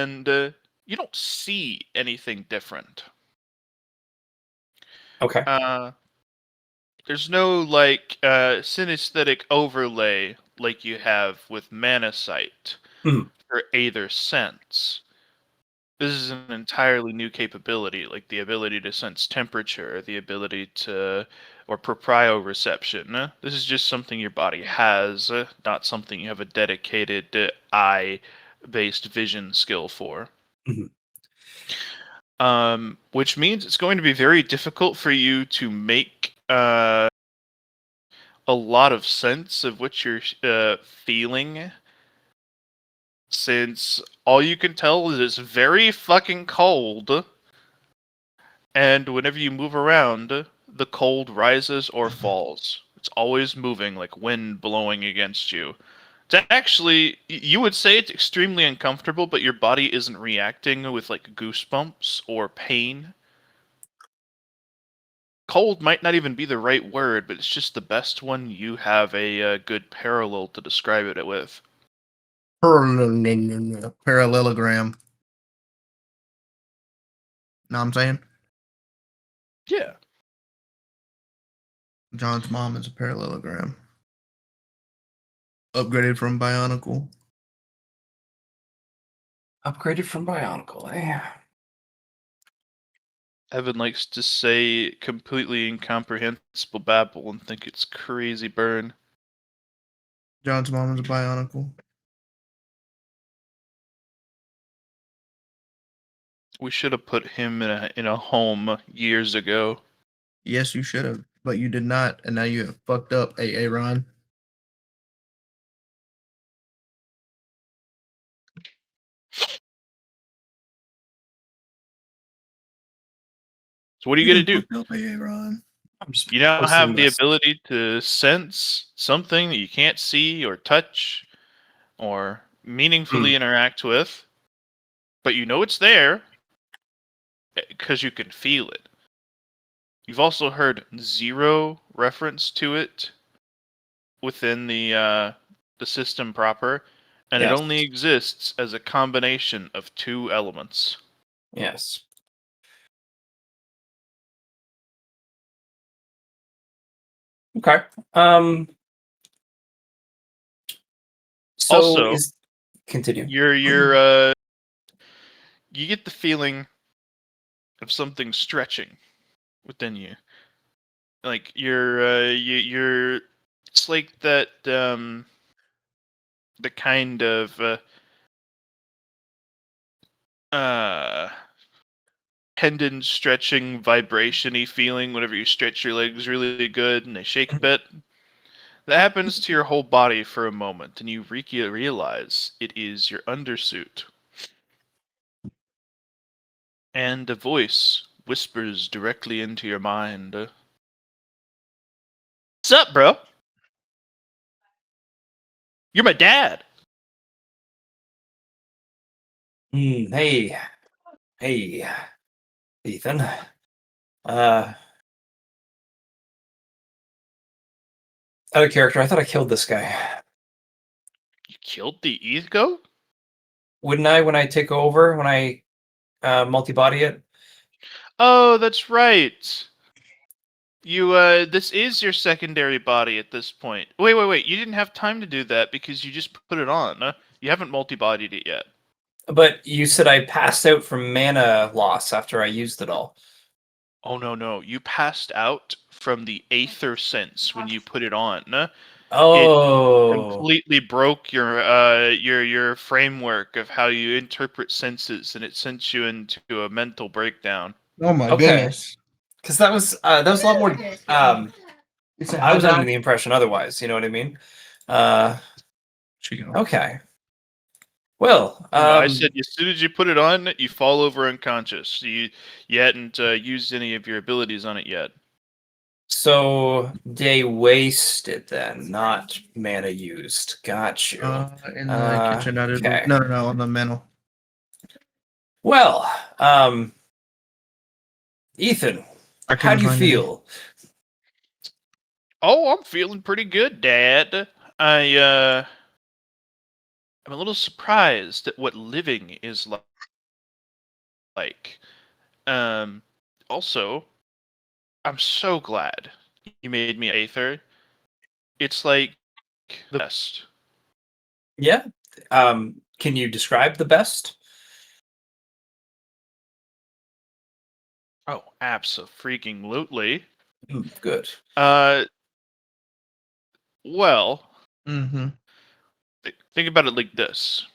and you don't see anything different. Okay. There's no synesthetic overlay like you have with Mana Sight for either sense. This is an entirely new capability, like the ability to sense temperature, the ability to, or proprioception. This is just something your body has, not something you have a dedicated eye-based vision skill for. Mhm. Which means it's going to be very difficult for you to make a lot of sense of what you're feeling, since all you can tell is it's very fucking cold, and whenever you move around, the cold rises or falls. It's always moving, like wind blowing against you. It's actually, you would say it's extremely uncomfortable, but your body isn't reacting with like goosebumps or pain. Cold might not even be the right word, but it's just the best one you have a good parallel to describe it with. Parallelogram. Know what I'm saying? Yeah. John's mom is a parallelogram. Upgraded from Bionicle. Upgraded from Bionicle, eh? Evan likes to say completely incomprehensible babble and think it's crazy burn. John's mom is a Bionicle. We should have put him in a home years ago. Yes, you should have, but you did not, and now you have fucked up, AA Ron. So what are you gonna do? Fucked up, AA Ron. You now posting have the this. ability to sense something that you can't see or touch or meaningfully interact with, but you know it's there because you can feel it. You've also heard zero reference to it within the system proper, and it Yes. only exists as a combination of two elements. Yes. Okay. So Also, continue. you get the feeling of something stretching within you. Like you're it's like that the kind of tendon stretching vibration-y feeling whenever you stretch your legs really good and they shake a bit. That happens to your whole body for a moment, and you realize it is your undersuit. And a voice whispers directly into your mind. What's up, bro? You're my dad. Hey, Ethan. Out of character, I thought I killed this guy. You killed the ego? Wouldn't I when I take over, when I multi-body it? Oh, that's right. You, this is your secondary body at this point. Wait. You didn't have time to do that because you just put it on. You haven't multi-bodied it yet. But you said I passed out from mana loss after I used it all. Oh, no. You passed out from the Aether sense when you put it on. Oh. It completely broke your framework of how you interpret senses, and it sent you into a mental breakdown. Oh my Okay. goodness. Because that was a lot more. I was under the impression otherwise. You know what I mean? Okay. Well, I said as soon as you put it on, you fall over unconscious. You hadn't used any of your abilities on it yet. So they wasted then, not mana used. Got you. In the kitchen, I did. Okay. No, on the mantle. Well, Ethan, how do you feel? Oh, I'm feeling pretty good, Dad. I'm a little surprised at what living is like. Um, Also, I'm so glad you made me Aether. It's like the best. Yeah. Can you describe the best? Oh, abso-freaking-lutely. Good. Uh, well, Mm-hmm. think about it like this.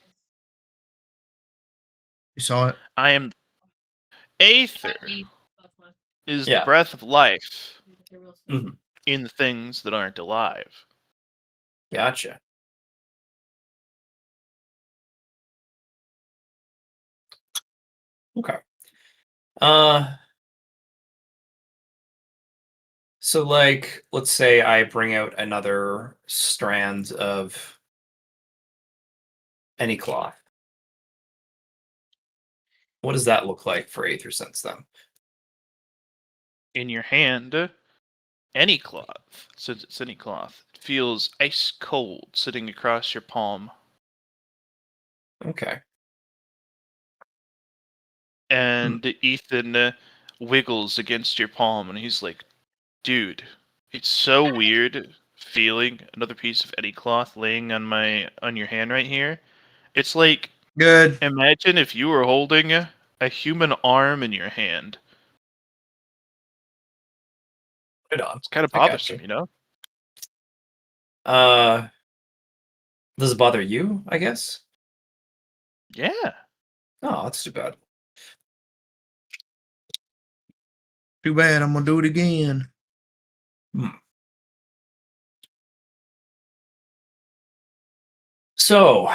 You saw it. I am Aether is the Yeah. breath of life Mhm. in the things that aren't alive. Gotcha. Okay. Uh, so like, let's say I bring out another strand of any cloth. What does that look like for Aether Sense then? In your hand, any cloth, since it's any cloth, feels ice cold sitting across your palm. Okay. And Ethan wiggles against your palm, and he's like, "Dude, it's so weird feeling another piece of any cloth laying on your hand right here. It's like Good. imagine if you were holding a human arm in your hand. Right on. It's kind of I got you. bothersome, you know? Uh, does it bother you, I guess? Yeah. Oh, that's too bad. Too bad. I'm gonna do it again. Hmm. So,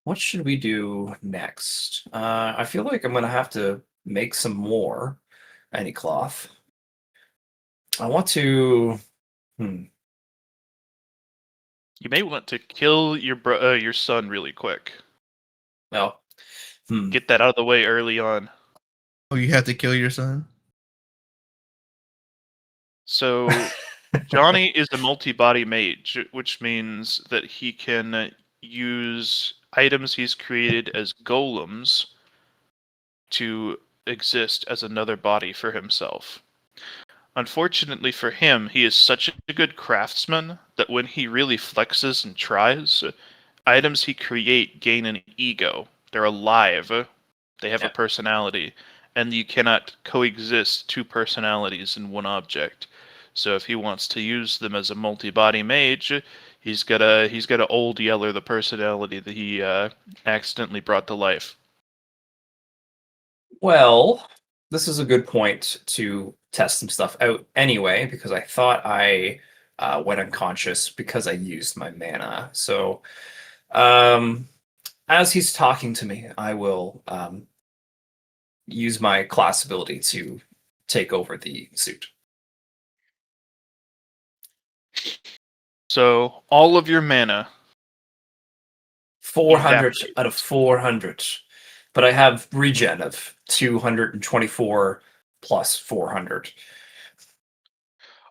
what should we do next? I feel like I'm gonna have to make some more any cloth. I want to. Hmm. You may want to kill your son really quick. No. Hmm. Get that out of the way early on. Oh, you have to kill your son? So Johnny is a multi-body mage, which means that he can use items he's created as golems to exist as another body for himself. Unfortunately for him, he is such a good craftsman that when he really flexes and tries, items he create gain an ego. They're alive. They have a Yeah. personality, and you cannot coexist two personalities in one object. So if he wants to use them as a multi-body mage, he's gotta old yeller the personality that he accidentally brought to life. Well, this is a good point to test some stuff out anyway, because I thought I went unconscious because I used my mana. So, um, as he's talking to me, I will use my class ability to take over the suit. So all of your mana 400 out of evaporates. 400. But I have regen of 224 plus 400.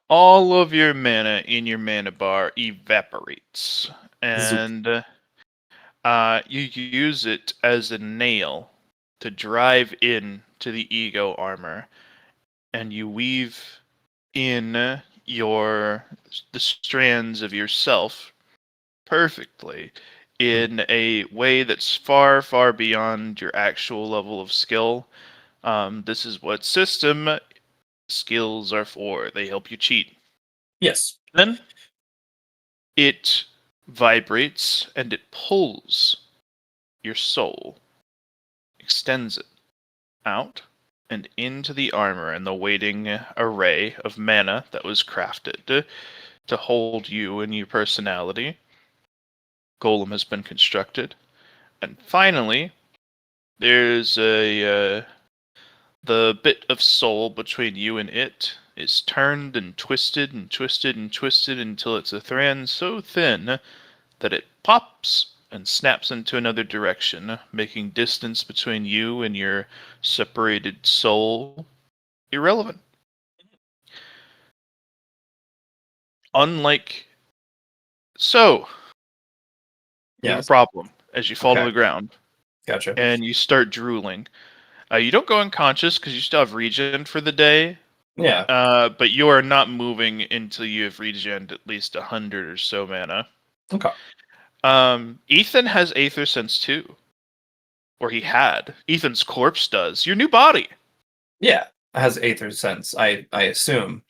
All of your mana in your mana bar evaporates, Zoop. and you use it as a nail to drive in to the ego armor, and you weave in the strands of yourself perfectly in a way that's far, far beyond your actual level of skill. This is what system skills are for. They help you cheat. Yes. Then it vibrates and it pulls your soul, extends it out and into the armor and the waiting array of mana that was crafted to hold you and your personality. Golem has been constructed. And finally, there's the bit of soul between you and it is turned and twisted and twisted and twisted until it's a thread so thin that it pops and snaps into another direction, making distance between you and your separated soul irrelevant. Unlike So you have a Yes. problem as you fall to Okay. the ground Gotcha. and you start drooling. You don't go unconscious because you still have regen for the day. Yeah. But you are not moving until you have regened at least 100 or so mana. Okay. Ethan has Aether Sense too. Or he had. Ethan's corpse does. Your new body. Yeah. It has Aether Sense, I assume.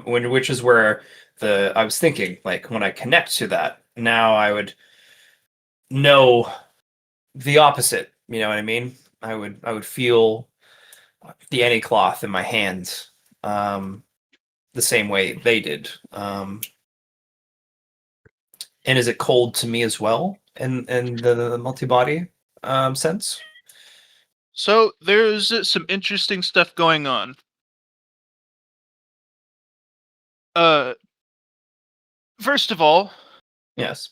Which is where I was thinking, like, when I connect to that, now I would know the opposite. You know what I mean? I would feel the any cloth in my hands, the same way they did. And is it cold to me as well in the multi body sense? So there's some interesting stuff going on. Uh, First of all, Yes.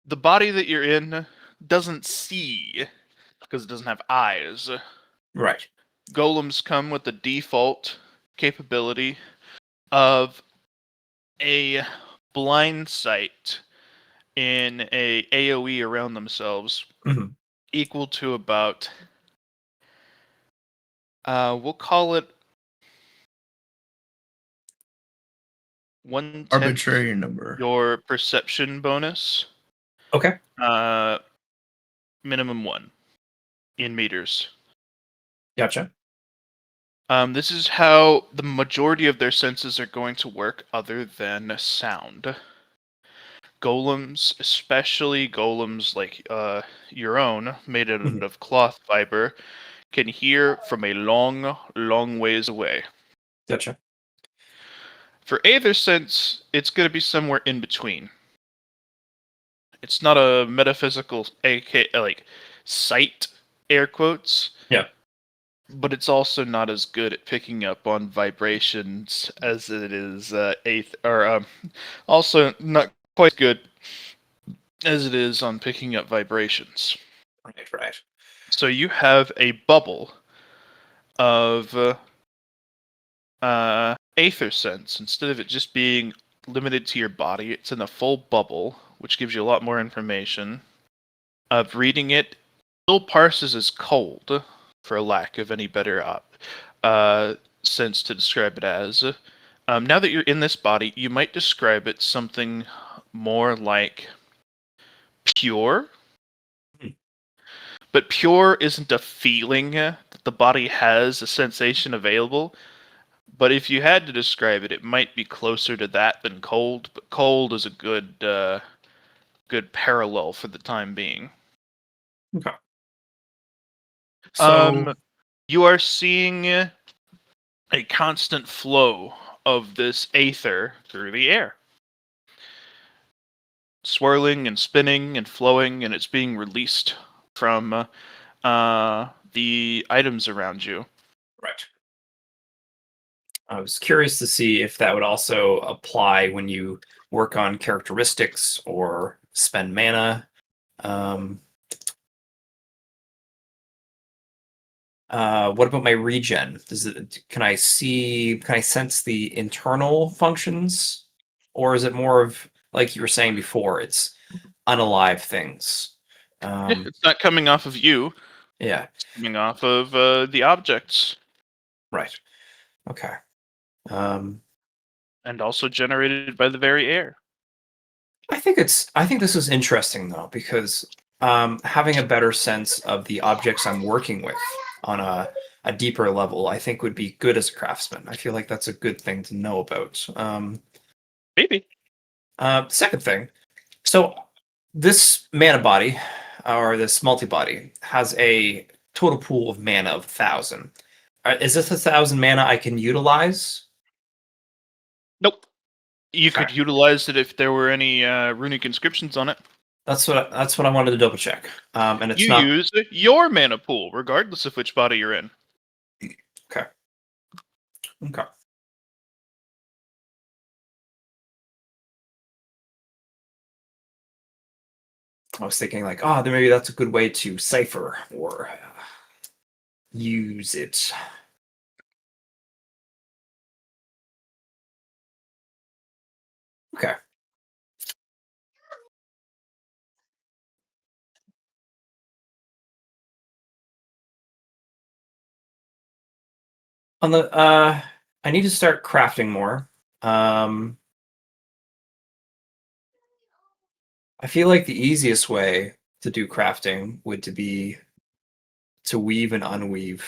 the body that you're in doesn't see because it doesn't have eyes. Right. Golems come with the default capability of a blind sight in a AoE around themselves Hmm. equal to about we'll call it 1/10 Arbitrary number. your perception bonus. Okay. Minimum 1 in meters. Gotcha. This is how the majority of their senses are going to work other than sound. Golems, especially golems like your own, made out Mhm. of cloth fiber, can hear from a long, long ways away. Gotcha. For Aether Sense, it's going to be somewhere in between. It's not a metaphysical, like sight, air quotes. Yeah. But it's also not as good at picking up on vibrations as it is also not quite good as it is on picking up vibrations. Right. Right. So you have a bubble of Aether Sense. Instead of it just being limited to your body, it's in a full bubble, which gives you a lot more information. Of reading it, still parses as cold, for lack of any better sense to describe it as. Now that you're in this body, you might describe it something more like pure. Hmm. But pure isn't a feeling that the body has, a sensation available. But if you had to describe it, it might be closer to that than cold. But cold is a good parallel for the time being. Okay. So You are seeing a constant flow of this aether through the air, swirling and spinning and flowing, and it's being released from the items around you. right. I was curious to see if that would also apply when you work on characteristics or spend mana. Um, what about my regen? Can I sense the internal functions? Or is it more of, like you were saying before, it's unalive things? It's not coming off of you, Yeah, it's coming off of the objects, right. Okay. Um, and also generated by the very air. I think this is interesting though, because having a better sense of the objects I'm working with on a deeper level, I think would be good as a craftsman. I feel like that's a good thing to know about. Maybe. Second thing, so this mana body or this multi body has a total pool of mana of 1,000. Is this 1,000 mana I can utilize? Nope. You Okay. could utilize it if there were any runic inscriptions on it. That's what I wanted to double check. And it's You not use your mana pool, regardless of which body you're in. okay. Okay. I was thinking like, oh, then maybe that's a good way to cipher or use it. Okay. On the I need to start crafting more. I feel like the easiest way to do crafting would to be to weave and unweave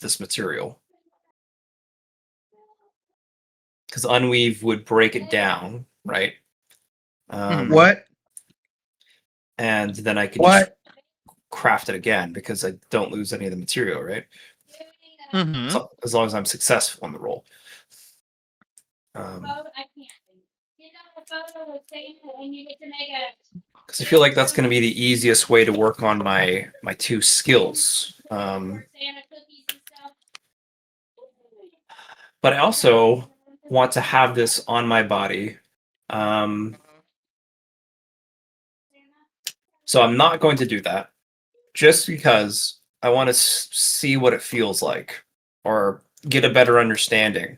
this material. Because unweave would break it down, right? What? And then I could just What? craft it again because I don't lose any of the material, right? Mm-hmm. So, as long as I'm successful in the roll. Because I feel like that's going to be the easiest way to work on my two skills. But I also want to have this on my body. So I'm not going to do that just because I want to see what it feels like or get a better understanding.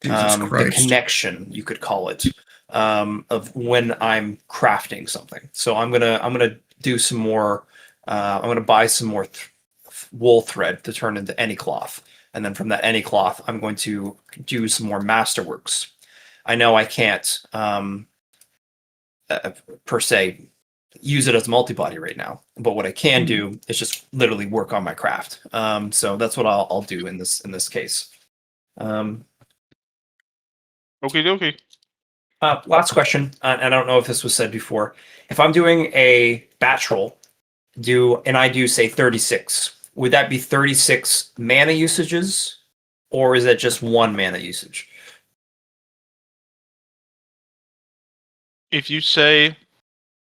Jesus The Christ. connection, you could call it, of when I'm crafting something. So I'm gonna do some more. I'm gonna buy some more wool thread to turn into any cloth, and then from that any cloth, I'm going to do some more masterworks. I know I can't per se use it as multi-body right now, but what I can do is just literally work on my craft. So that's what I'll do in this case. Okay, dokie. Last question, and I don't know if this was said before. If I'm doing a batch roll, and I do say 36, would that be 36 mana usages, or is that just one mana usage? If you say,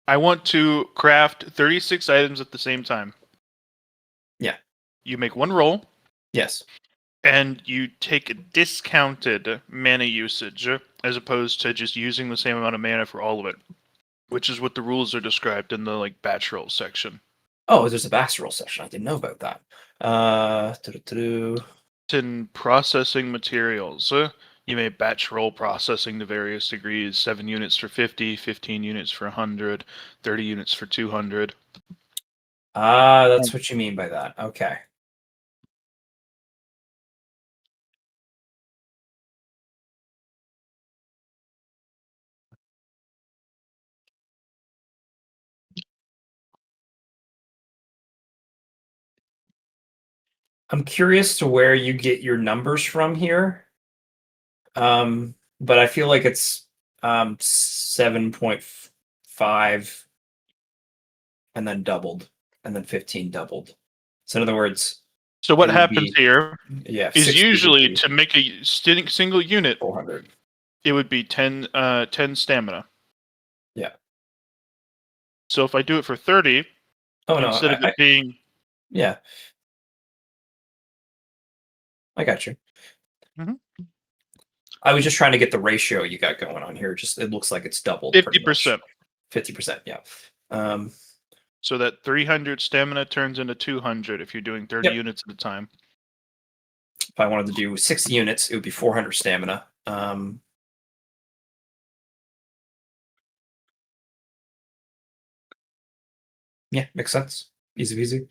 I want to craft 36 items at the same time. Yeah. You make one roll, Yes. and you take a discounted mana usage as opposed to just using the same amount of mana for all of it, which is what the rules are described in the batch roll section. Oh, there's a batch roll section. I didn't know about that. In processing materials, you may batch roll processing to various degrees: 7 units for 50, 15 units for 100, 30 units for 200. That's what you mean by that. Okay. I'm curious to where you get your numbers from here. But I feel like it's 7.5 and then doubled, and then 15 doubled. So in other words, So what it would happens be, here yeah, is 60 would usually be to make a single unit, 400. it would be 10 stamina. Yeah. So if I do it for 30, Oh no, instead of it being... yeah. I got you. Mhm. I was just trying to get the ratio you got going on here. Just it looks like it's doubled. 50%. 50%, yeah. So that 300 stamina turns into 200 if you're doing 30 Yep. units at a time. If I wanted to do 60 units, it would be 400 stamina. Yeah, makes sense. Easy peasy.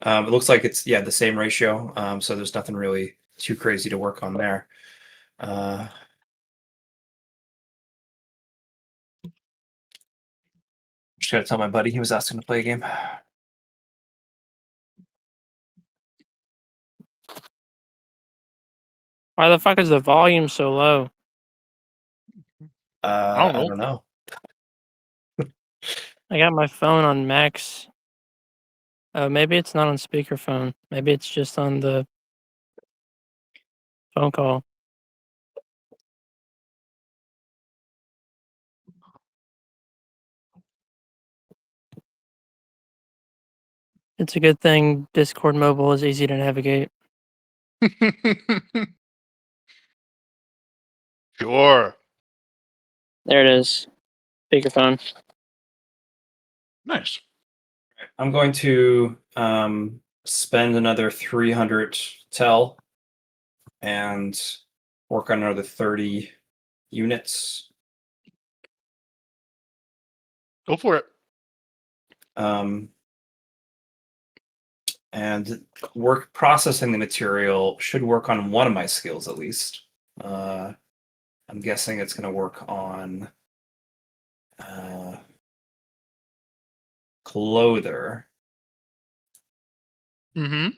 It looks like it's the same ratio. So there's nothing really too crazy to work on there. Just gotta tell my buddy he was asking to play a game. Why the fuck is the volume so low? I don't know. I got my phone on max. Oh, maybe it's not on speakerphone. Maybe it's just on the phone call. It's a good thing Discord mobile is easy to navigate. Sure. There it is. Speakerphone. Nice. I'm going to spend another 300 tel and work on another 30 units. Go for it. and work processing the material should work on one of my skills at least. I'm guessing it's going to work on clother, Mm-hmm.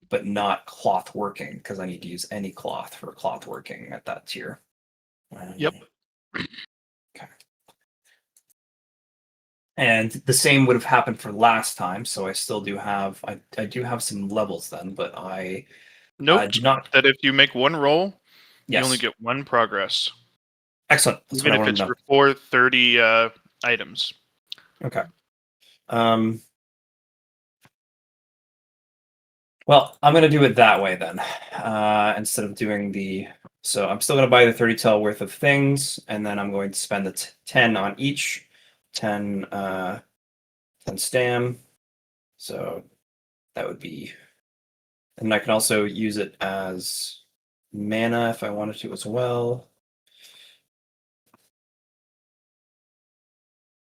but not cloth working because I need to use any cloth for cloth working at that tier. Yep. Okay. And the same would have happened for last time, so I still do have I do have some levels then, but I Note do not. that if you make one roll, you Yes, only get one progress, excellent. That's even what I if want it's to know. for 430 items. Okay. Well, I'm gonna do it that way then, instead of doing the. So I'm still gonna buy the 30 tel worth of things, and then I'm going to spend the 10 on each, 10 stam. So that would be, and I can also use it as mana if I wanted to as well.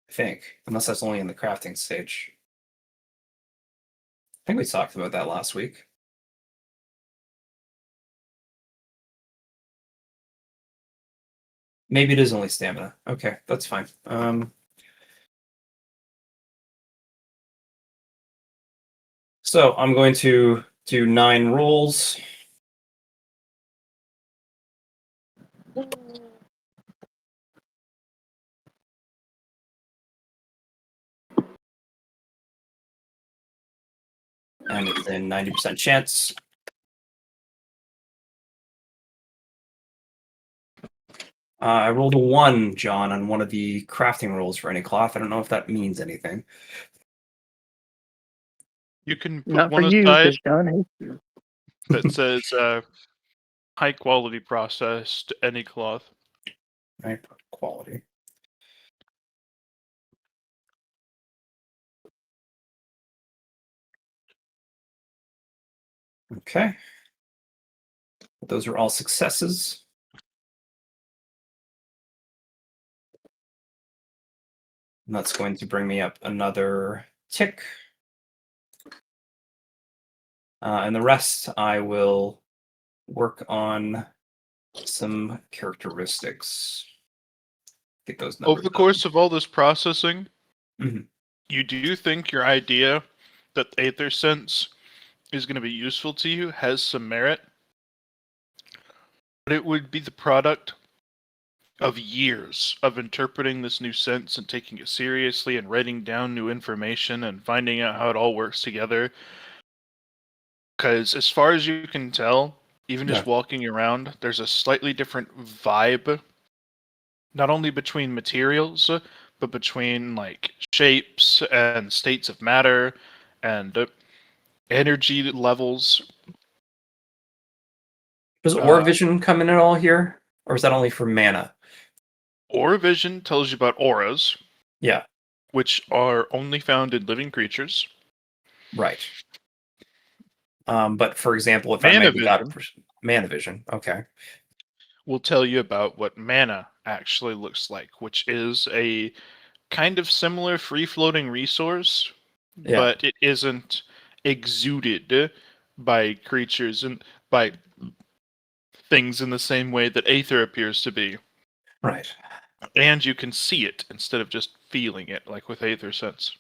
I think, unless that's only in the crafting stage. I think we talked about that last week. Maybe it is only stamina. Okay, that's fine. So I'm going to do 9 rolls. And it's a 90% chance. I rolled a 1, John, on one of the crafting rolls for any cloth. I don't know if that means anything. You can put Not for one you, aside because John hates you. that says high quality processed any cloth. Right, quality. Okay. Those are all successes. And that's going to bring me up another tick. And the rest I will work on some characteristics. Get those numbers Over the up. course of all this processing, Mhm. you do think your idea that Aether Sense is going to be useful to you has some merit, but it would be the product of years of interpreting this new sense and taking it seriously and writing down new information and finding out how it all works together. Because as far as you can tell, even just walking around, there's a slightly different vibe, not only between materials, but between like shapes and states of matter and energy levels. Does Aura Vision come in at all here? Or is that only for mana? Aura Vision tells you about auras, Yeah, which are only found in living creatures. right. But for example, if I Mana maybe got Vision Mana Vision, okay. will tell you about what mana actually looks like, which is a kind of similar free-floating resource, Yeah. but it isn't exuded by creatures and by things in the same way that Aether appears to be. Right. And you can see it instead of just feeling it, like with Aether Sense.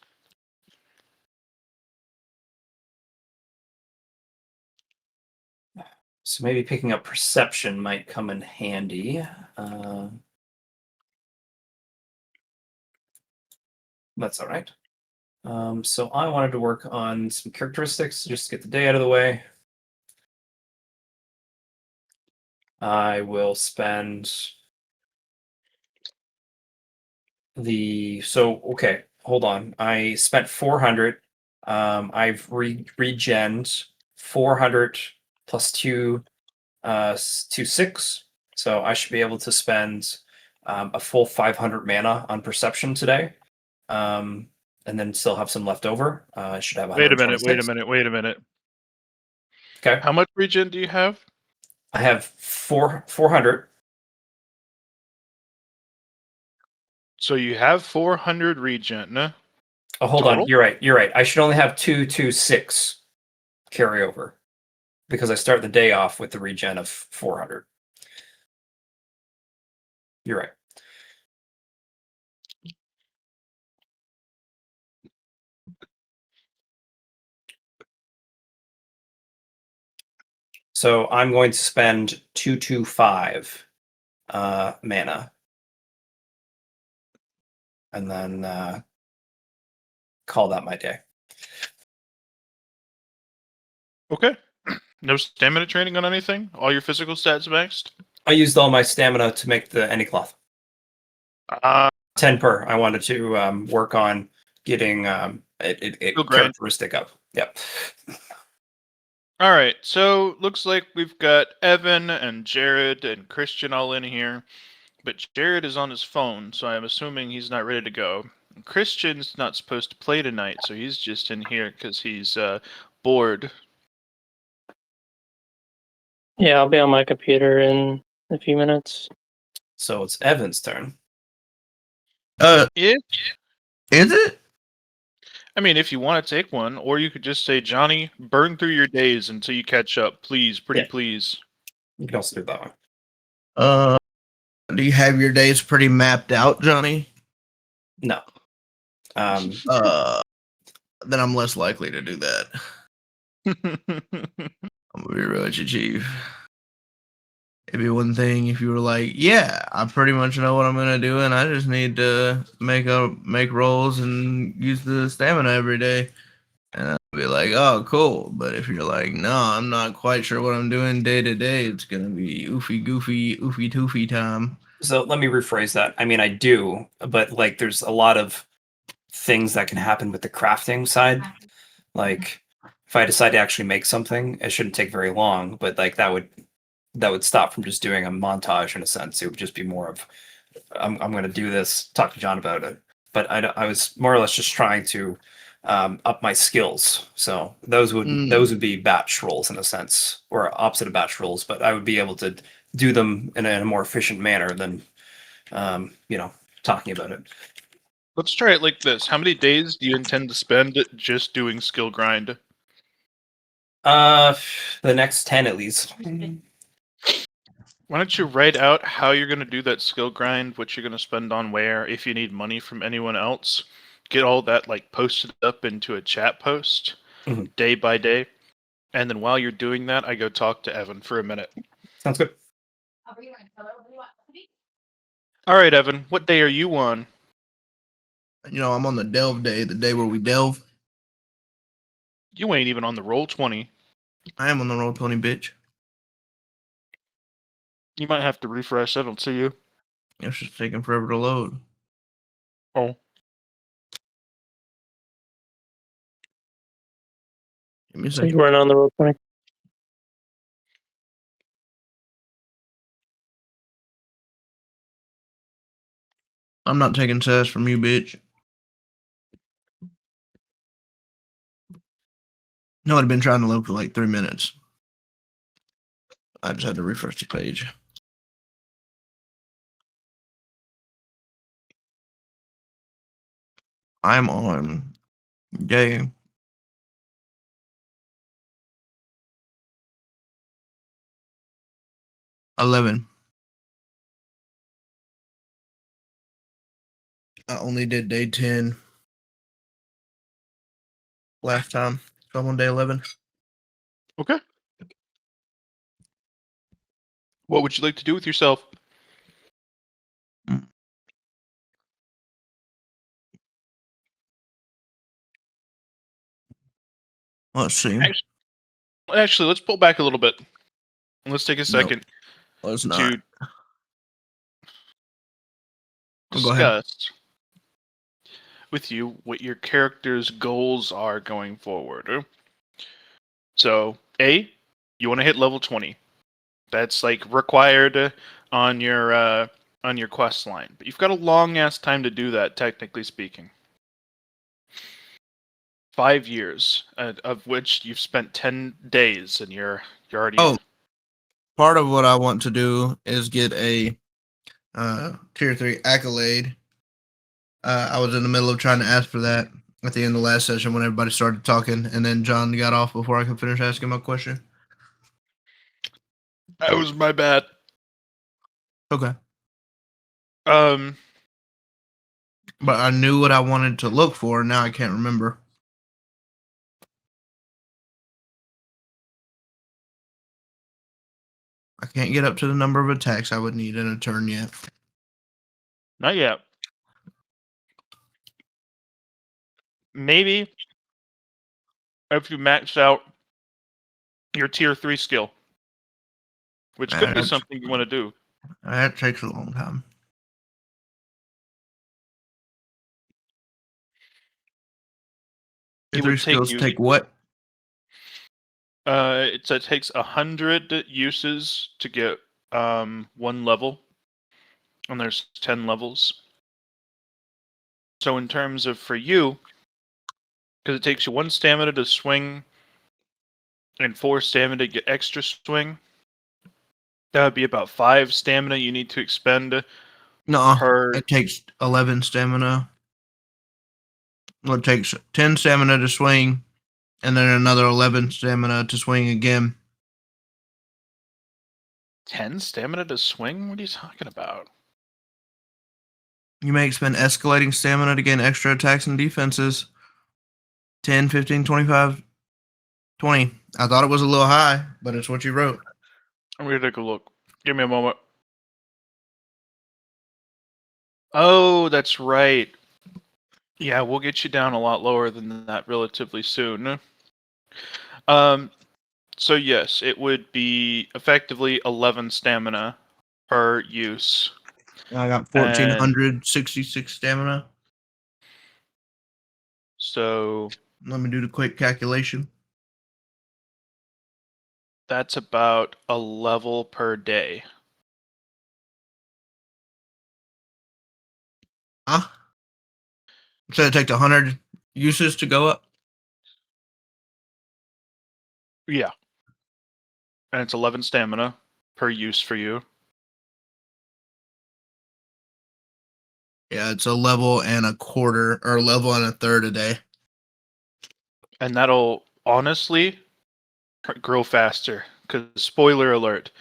So maybe picking up Perception might come in handy. That's all right. So I wanted to work on some characteristics just to get the day out of the way. I will spend okay, hold on. I spent 400. I've regened 400 plus 2 6. So I should be able to spend a full 500 mana on perception today. And then still have some left over. I should have Wait a minute, 126. Okay. How much regen do you have? I have 400. So you have 400 regen. Oh, hold Total? on. You're right. I should only have 226 carryover because I start the day off with the regen of 400. You're right. So I'm going to spend 225 mana, and then call that my day. Okay. No stamina training on anything? All your physical stats maxed? I used all my stamina to make the any cloth. 10 per. I wanted to work on getting it Skill grind. characteristic up. Yep. All right, so looks like we've got Evan and Jared and Christian all in here, but Jared is on his phone, so I'm assuming he's not ready to go. And Christian's not supposed to play tonight, so he's just in here because he's bored. Yeah, I'll be on my computer in a few minutes. So it's Evan's turn. If Is it? I mean, if you want to take one, or you could just say, Johnny, burn through your days until you catch up, please, pretty Yeah. please. You can also do that one. Do you have your days pretty mapped out, Johnny? No. Then I'm less likely to do that. I'm gonna be real with you, Chief. It'd be one thing if you were like, yeah, I pretty much know what I'm gonna do, and I just need to make rolls and use the stamina every day. And I'd be like, oh, cool. But if you're like, no, I'm not quite sure what I'm doing day to day, it's gonna be oofy toofy time. So let me rephrase that. I mean, I do, but like, there's a lot of things that can happen with the crafting side. Like, if I decide to actually make something, it shouldn't take very long. But like, that would stop from just doing a montage in a sense. It would just be more of, I'm going to do this, talk to John about it. But I was more or less just trying to up my skills. So those would be batch rolls in a sense, or opposite of batch rolls. But I would be able to do them in a more efficient manner than talking about it. Let's try it like this. How many days do you intend to spend just doing skill grind? The next 10 at least. Why don't you write out how you're going to do that skill grind, what you're going to spend on where, if you need money from anyone else, get all that like posted up into a chat post day by day. And then while you're doing that, I go talk to Evan for a minute. Sounds good. All right, Evan, what day are you on? I'm on the delve day, the day where we delve. You ain't even on the Roll20. I am on the Roll20, bitch. You might have to refresh. I don't see you. It's just taking forever to load. Oh. Give me a So second. you weren't on the roll 20? I'm not taking sass from you, bitch. No, I'd been trying to load for like 3 minutes. I just had to refresh the page. I'm on day 11. I only did day 10 last time, so I'm on day 11. Okay. What would you like to do with yourself? Let's see. Actually, let's pull back a little bit. Let's take a second Let's not. to Go ahead. discuss with you what your character's goals are going forward. So, A, you want to hit level 20. That's like required on your quest line. But you've got a long ass time to do that, technically speaking. 5 years, of which you've spent 10 days, and you're already. Oh, part of what I want to do is get a tier 3 accolade. I was in the middle of trying to ask for that. at the end of the last session when everybody started talking, and then John got off before I could finish asking my question. That was my bad. Okay. Um, But I knew what I wanted to look for. Now I can't remember. I can't get up to the number of attacks I would need in a turn yet. not yet. Maybe if you maxed out your tier 3 skill, which could be That's- something you want to do. That takes a long time. It Three would take skills you. take what? It takes 100 uses to get 1 level, and there's 10 levels. So in terms of for you, because it takes you 1 stamina to swing and 4 stamina to get extra swing, that would be about 5 stamina you need to expend No, per. it takes 11 stamina. Well, it takes 10 stamina to swing, and then another 11 stamina to swing again. 10 stamina to swing? What are you talking about? You may expend escalating stamina to gain extra attacks and defenses. 10, 15, 25, 20. I thought it was a little high, but it's what you wrote. I'm going to take a look. Give me a moment. Oh, that's right. Yeah, we'll get you down a lot lower than that relatively soon. So yes, it would be effectively 11 stamina per use. I got 1,466 stamina. So Let me do the quick calculation. that's about a level per day. Huh? So it takes 100 uses to go up? Yeah. And it's 11 stamina per use for you. Yeah, it's a level and a quarter, or a level and a third a day. And that'll honestly grow faster. Because, spoiler alert,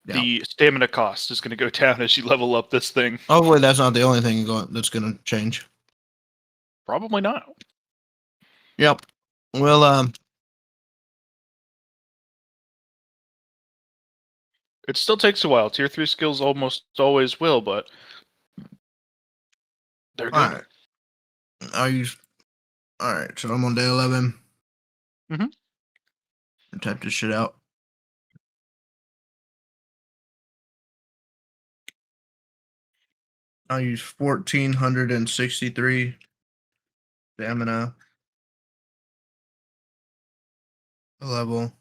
Yeah. the stamina cost is going to go down as you level up this thing. Hopefully that's not the only thing that's going to change. Probably not. Yep. Well, It still takes a while. Tier 3 skills almost always will, but they're good. alright. Alright, so I'm on day 11. Mhm. Type this shit out. I'll use 1,463 stamina. Level.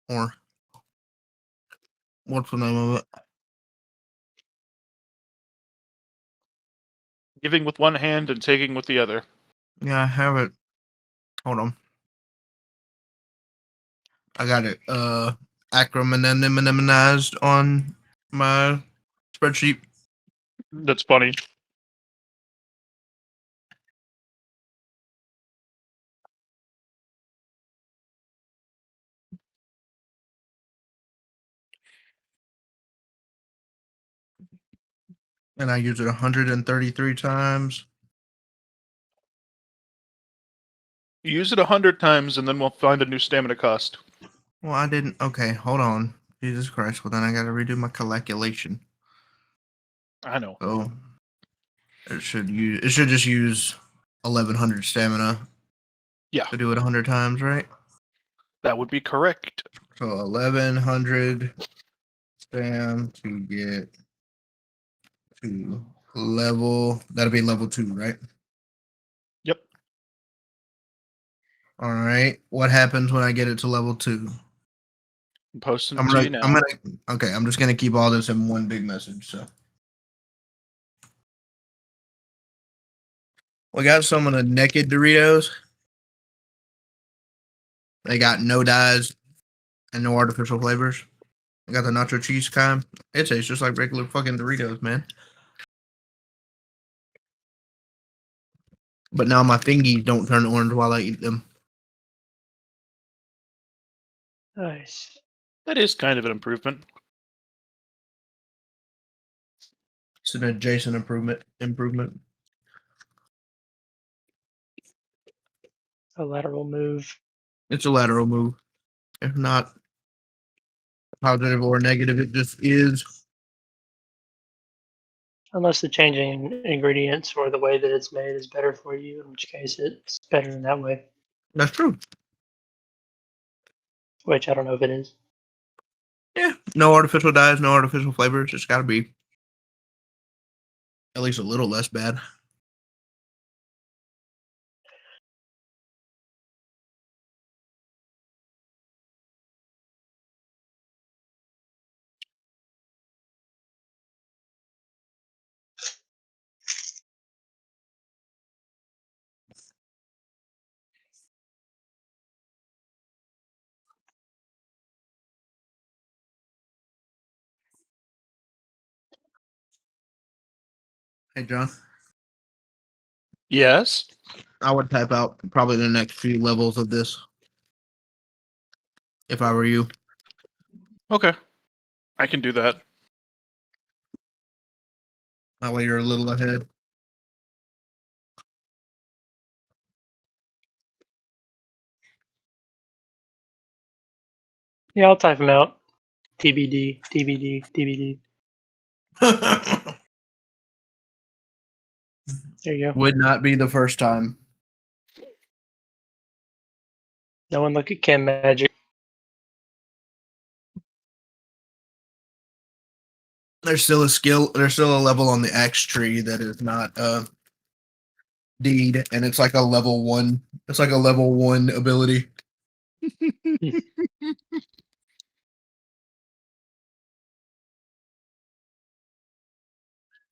Or what's the name of it? Giving with one hand and taking with the other. Yeah, I have it. Hold on. I got it acronymized on my spreadsheet. That's funny. And I use it 133 times. Use it 100 times and then we'll find a new stamina cost. Well, I didn't. Okay, hold on. Jesus Christ. Well, then I got to redo my calculation. I know. So it should just use 1,100 stamina. Yeah. To do it 100 times, right? That would be correct. So 1,100 stam to get to level. That'll be level 2, right? Yep. All right. What happens when I get it to level 2? I'm posting it to you now. Okay, I'm just gonna keep all this in one big message. So we got some of the naked Doritos. They got no dyes and no artificial flavors. I got the nacho cheese kind. It tastes just like regular fucking Doritos, man. But now my fingies don't turn orange while I eat them. Nice. That is kind of an improvement. It's an adjacent improvement. A lateral move. It's a lateral move. If not positive or negative, it just is. Unless the changing ingredients or the way that it's made is better for you, in which case it's better in that way. That's true. Which I don't know if it is. Yeah. No artificial dyes, no artificial flavors. It's got to be at least a little less bad. Hey, John. Yes. I would type out probably the next few levels of this if I were you. Okay. I can do that. That way you're a little ahead. Yeah, I'll type them out. TBD, TBD, TBD. There you go. Would not be the first time. No one look at Chem Magic. There's still a skill. There's still a level on the axe tree that is not deed, and it's like a level 1. It's like a level 1 ability.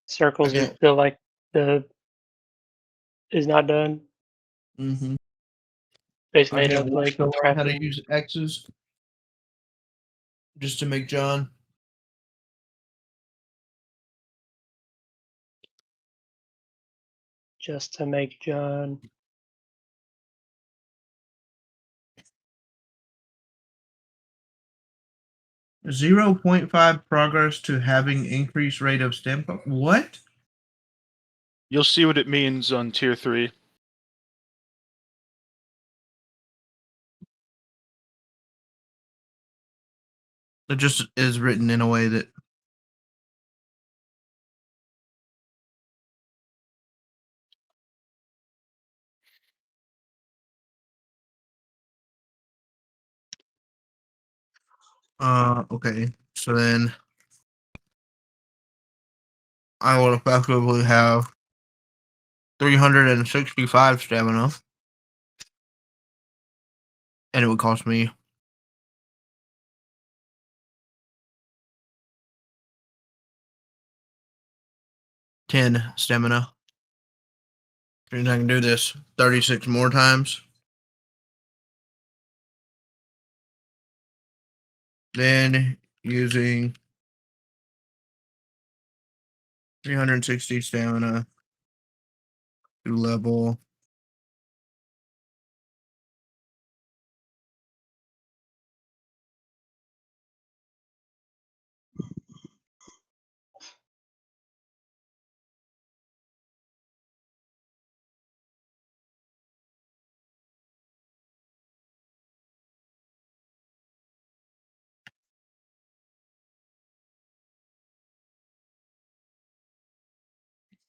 Circles Okay. are still like the is not done. Mm-hmm. Based I made have up like to learn how to crafting. use X's just to make John. Just to make John. .5 progress to having increased rate of stem. What? You'll see what it means on tier 3. It just is written in a way that. Okay. So then I will effectively have 365 stamina. And it would cost me 10 stamina. Means I can do this 36 more times. Then using 360 stamina to level.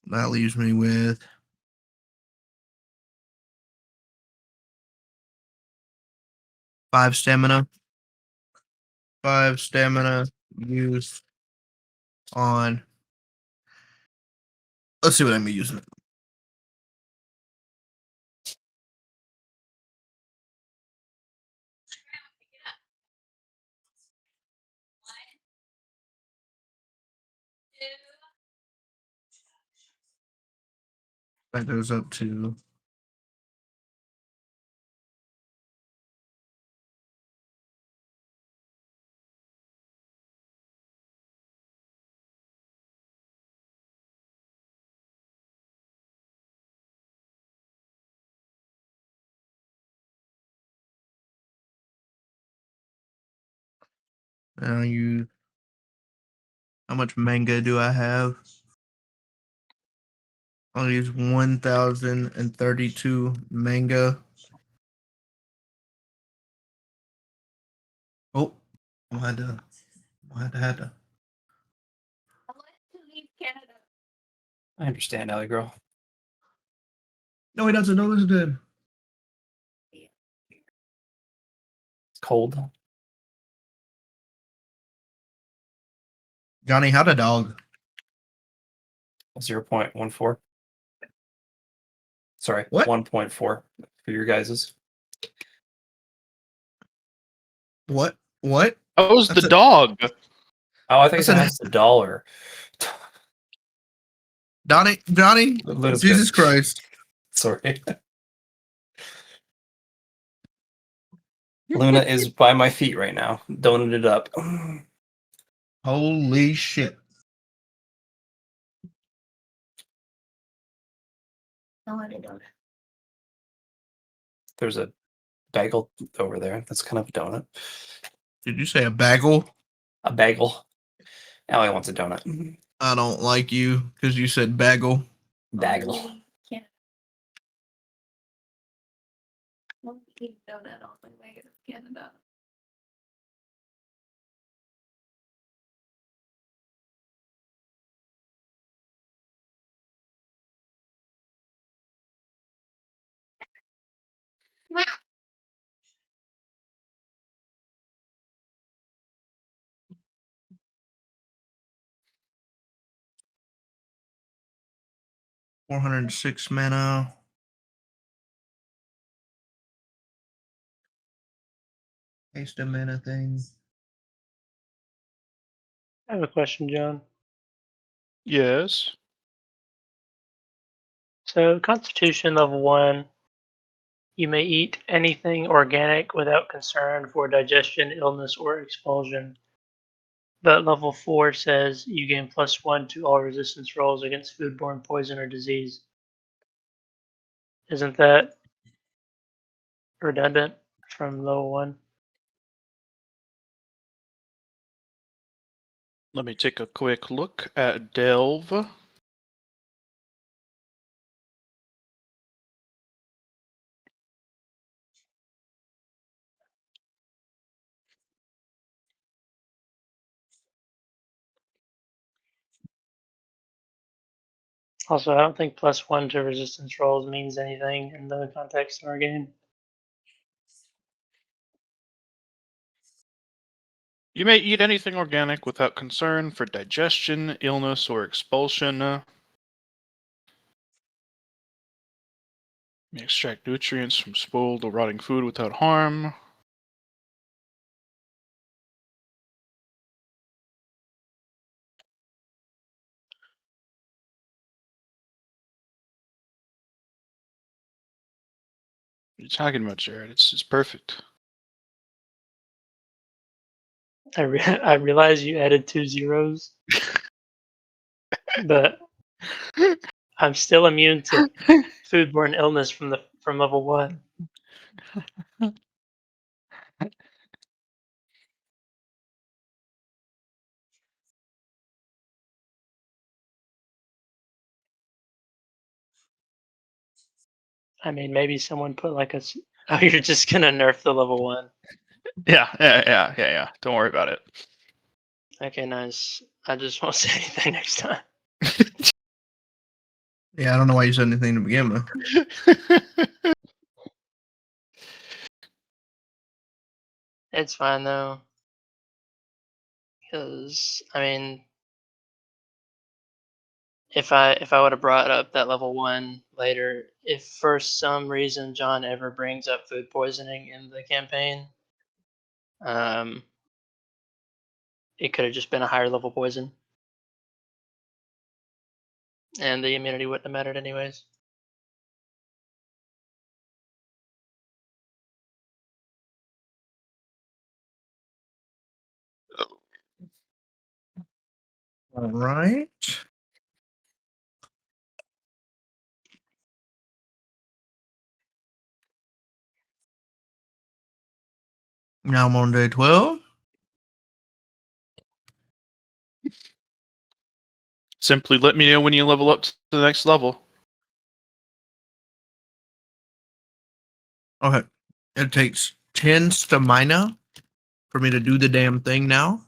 That leaves me with 5 stamina. 5 stamina used on. Let's see what I'm using. That goes up to And I'll use. How much manga do I have? I'll use 1,032 manga. Oh, I had to. I understand, Ellie girl. No, he doesn't know this good. It's cold. Johnny, how to dog? 0.14. Sorry, What? 1.4 for your guys's. What? That was the That's a- dog. Oh, I think That's an- that's the dollar. Johnny, Luna's Jesus good. Christ. Sorry. Luna is by my feet right now, doning it up. Holy shit. There's a bagel over there. That's kind of a donut. Did you say a bagel? A bagel. Ellie wants a donut. I don't like you because you said bagel. Bagel. Donut on my way to Canada. $406 mana. Waste a mana thing. I have a question, John. Yes. So, Constitution level 1, you may eat anything organic without concern for digestion, illness, or expulsion. But level 4 says you gain +1 to all resistance rolls against foodborne poison or disease. Isn't that redundant from level 1? Let me take a quick look at Delve. Also, I don't think +1 to resistance rolls means anything in the context of our game. You may eat anything organic without concern for digestion, illness, or expulsion. You may extract nutrients from spoiled or rotting food without harm. What are you talking about, Jared? It's perfect. I realize you added 2 zeros, but I'm still immune to foodborne illness from level 1. I mean, maybe someone put like oh, you're just gonna nerf the level 1. Yeah. Don't worry about it. Okay, nice. I just won't say anything next time. Yeah, I don't know why you said anything to begin with. It's fine though, because I mean, if I would have brought up that level 1 later, if for some reason John ever brings up food poisoning in the campaign, it could have just been a higher level poison, and the immunity wouldn't have mattered anyways. All right. Now I'm on day 12. Simply let me know when you level up to the next level. Okay. It takes 10 stamina for me to do the damn thing now.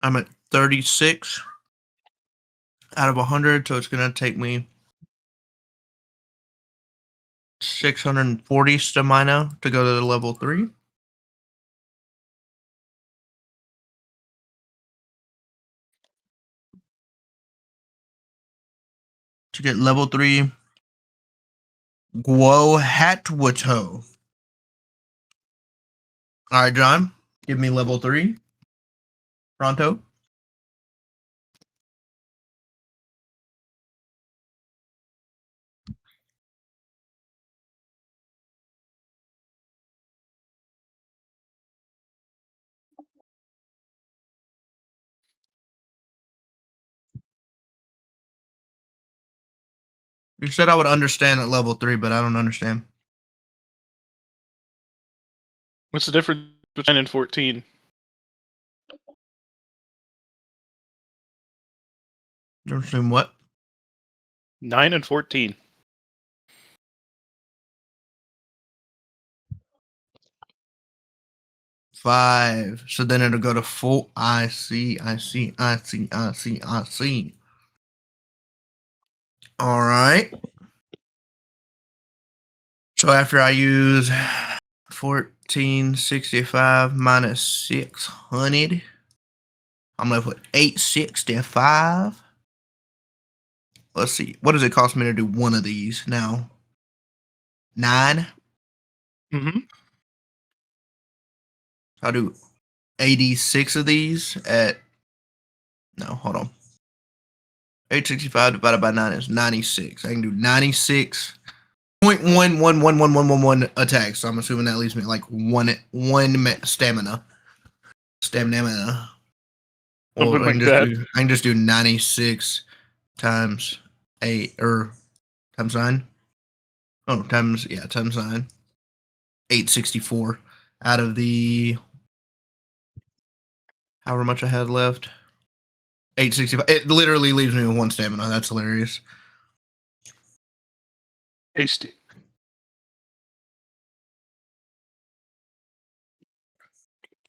I'm at 36 out of 100, so it's going to take me 640 stamina to go to the level 3. To get level 3 Guo Hatwato. All right, John, give me level 3. Pronto. You said I would understand at level 3, but I don't understand. What's the difference between 9 and 14? You understand what? 9 and 14. Five. So then it'll go to 4. I see. I see. I see. I see. I see. All right. So after I use 1465 minus 600, I'm left with 865. Let's see. What does it cost me to do one of these now? 9. Mm-hmm. I'll do 86 of these at. No, hold on. 865 divided by 9 is 96. I can do 96.111111 attacks. So I'm assuming that leaves me like one stamina. Stamina. Or Something like that. I can just do 96 times 8 or times 9. Oh, times 9. 864 out of the however much I had left. 865. It literally leaves me with 1 stamina. That's hilarious. Hasty.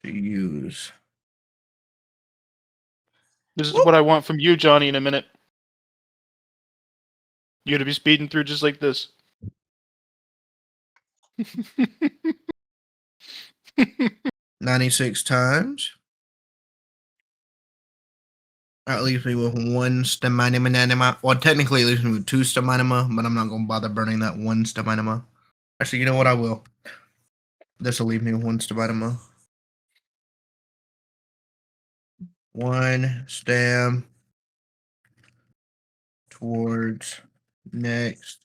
To use. This is what I want from you, Johnny, in a minute. You're gonna be speeding through just like this. 96 times. That leaves me with 1 stamina. Well, technically, it leaves me with 2 stamina, but I'm not going to bother burning that 1 stamina. Actually, you know what? I will. This will leave me with 1 stamina. 1 stam towards next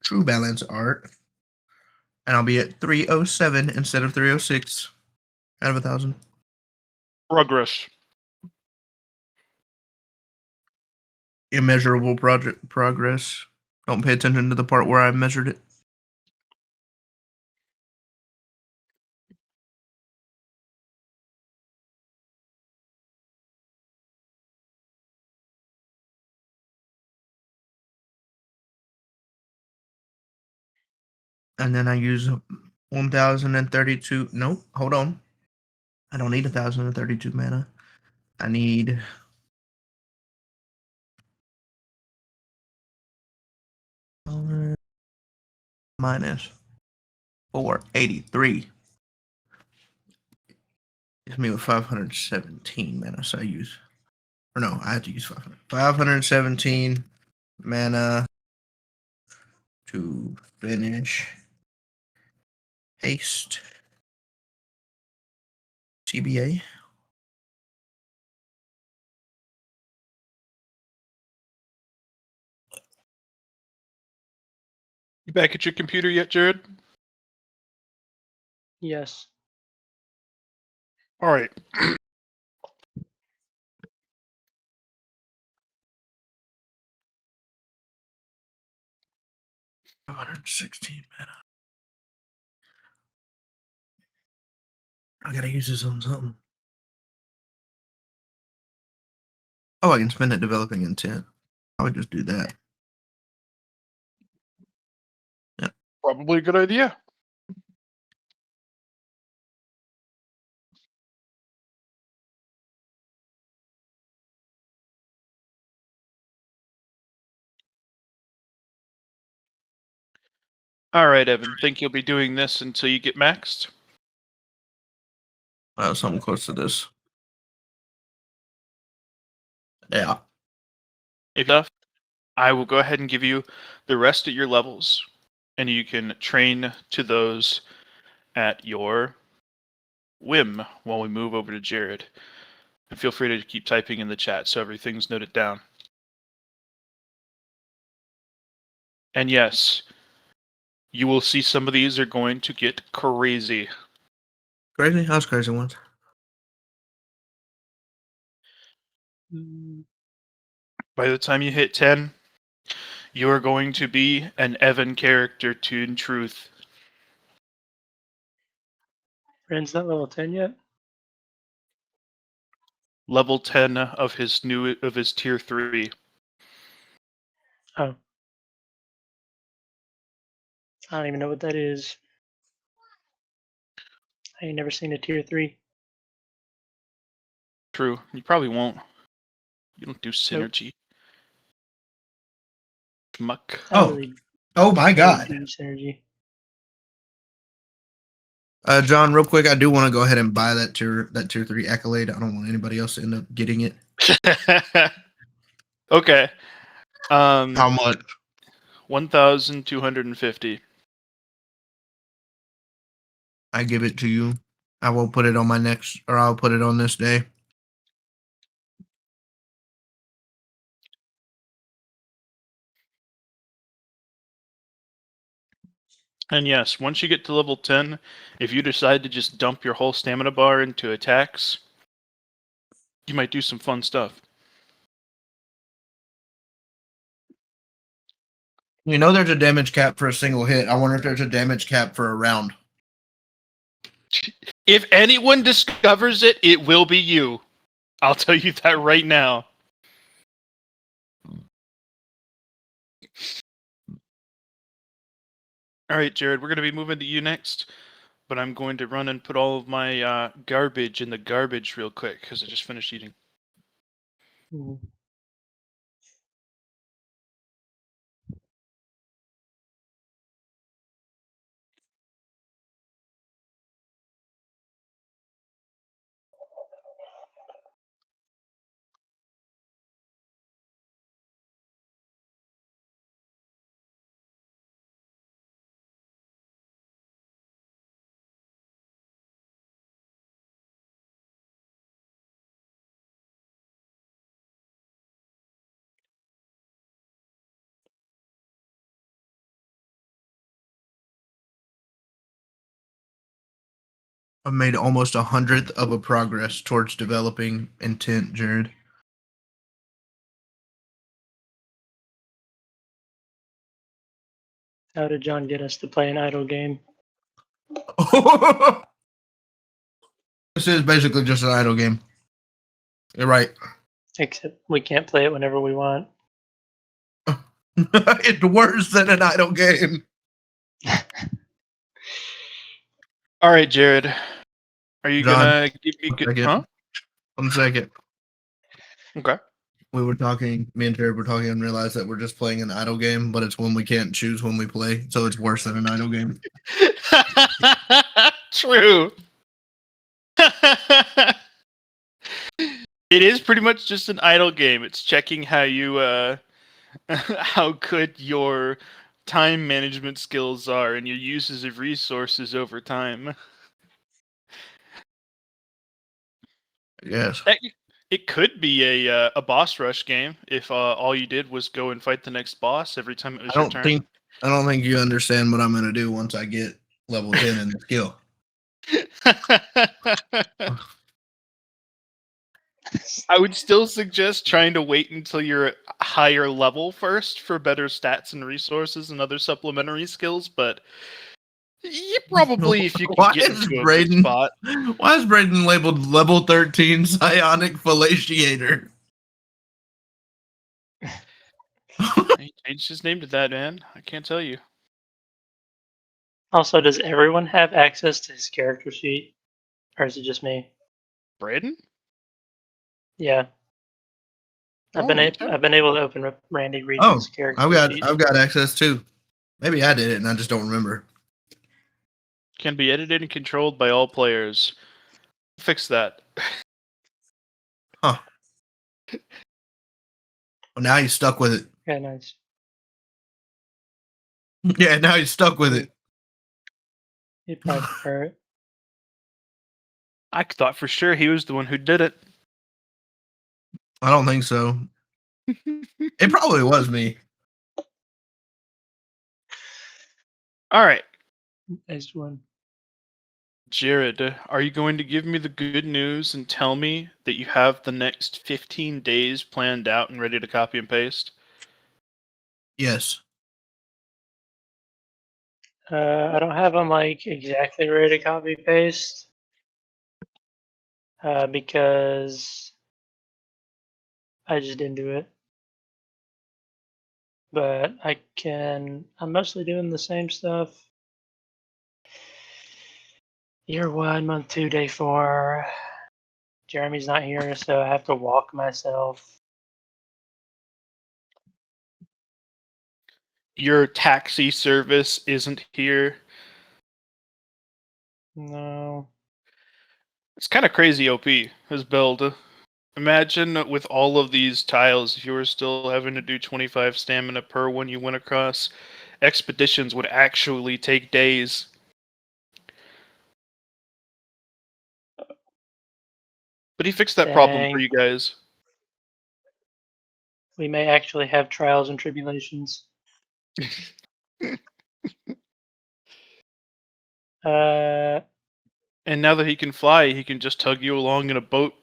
true balance art. And I'll be at 307 instead of 306 out of 1,000. Progress. Immeasurable progress. Don't pay attention to the part where I measured it. And then I use 1,032. Nope, hold on. I don't need 1,032 mana. I need minus 483. Gives me with 517 mana. So I use, or no, I have to use 500. 517 mana to finish haste. TBA. You back at your computer yet, Jared? Yes. All right. 516 mana. I gotta use this on something. Oh, I can spend it developing intent. I would just do that. Probably a good idea. All right, Evan. Think you'll be doing this until you get maxed? Something close to this. Yeah. If enough, I will go ahead and give you the rest of your levels, and you can train to those at your whim while we move over to Jared. And feel free to keep typing in the chat so everything's noted down. And yes, you will see some of these are going to get crazy. Crazy? How's crazy ones? By the time you hit 10, you are going to be an Evan character in truth. Brand's not level 10 yet? Level 10 of his tier 3. Oh. I don't even know what that is. I ain't never seen a tier 3. True. You probably won't. You don't do synergy. Schmuck. I Oh. really Oh my don't god. do synergy. John, real quick, I do want to go ahead and buy that tier 3 accolade. I don't want anybody else to end up getting it. Okay. How much? 1,250. I give it to you. I will put it on my next, or I'll put it on this day. And yes, once you get to level 10, if you decide to just dump your whole stamina bar into attacks, you might do some fun stuff. You know there's a damage cap for a single hit. I wonder if there's a damage cap for a round. If anyone discovers it, it will be you. I'll tell you that right now. All right, Jared, we're going to be moving to you next, but I'm going to run and put all of my garbage in the garbage real quick because I just finished eating. Mhm. I've made almost 100th of a progress towards developing intent, Jared. How did John get us to play an idle game? This is basically just an idle game. You're right. Except we can't play it whenever we want. It's worse than an idle game. All right, Jared. Are you John, going to give me good... second. Huh? 1 second. Okay. We were talking, me and Jared were talking and realized that we're just playing an idle game, but it's when we can't choose when we play, so it's worse than an idle game. True. It is pretty much just an idle game. It's checking how you how good your time management skills are and your uses of resources over time. Yes. It could be a boss rush game if all you did was go and fight the next boss every time it was your turn. I don't think you understand what I'm gonna do once I get level 10 in the skill. I would still suggest trying to wait until you're higher level first for better stats and resources and other supplementary skills, but Yeah, probably if you Why can get is into a good Braden- spot. Why is Braden labeled level 13 psionic fellatiator? He changed his name to that, man. I can't tell you. Also, does everyone have access to his character sheet, or is it just me? Braden? Yeah, I've Oh, been yeah. I've been able to open up Randy Oh, Regent's character sheet. I've got access too. Maybe I did it and I just don't remember. Can be edited and controlled by all players. Fix that. Well, now you're stuck with it. Okay, nice. Yeah, now you're stuck with it. He'd probably prefer it. I thought for sure he was the one who did it. I don't think so. It probably was me. All right, Nice one. Jared, are you going to give me the good news and tell me that you have the next 15 days planned out and ready to copy and paste? Yes. I don't have them like exactly ready to copy paste because I just didn't do it. But I can. I'm mostly doing the same stuff. Year 1, month 2, day 4. Jeremy's not here, so I have to walk myself. Your taxi service isn't here. No. It's kind of crazy, OP, his build. Imagine with all of these tiles, if you were still having to do 25 stamina per one you went across, expeditions would actually take days. But he fixed that problem for Dang. you guys. We may actually have trials and tribulations. Uh, And now that he can fly, he can just tug you along in a boat.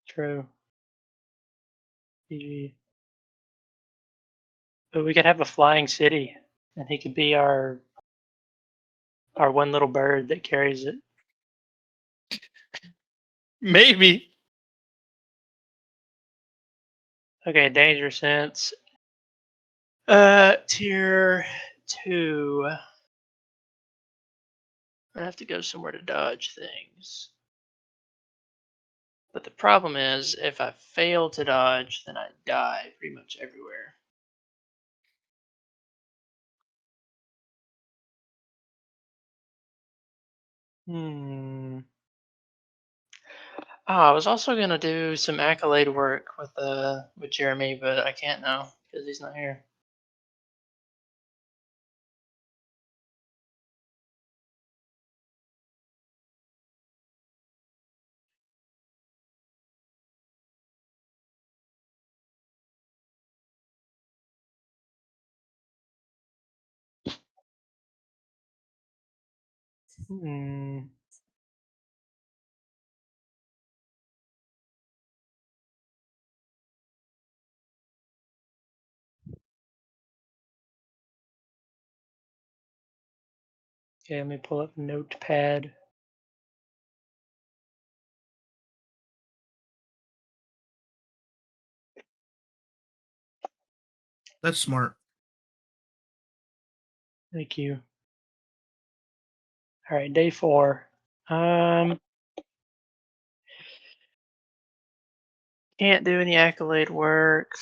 true. GG. But we could have a flying city, and he could be our one little bird that carries it. Maybe. Okay, danger sense. Tier 2. I have to go somewhere to dodge things. But the problem is, if I fail to dodge, then I die pretty much everywhere. Oh, I was also gonna do some accolade work with Jeremy, but I can't now because he's not here. Hmm. Okay, let me pull up Notepad. That's smart. Thank you. All right, day 4. Can't do any accolade work.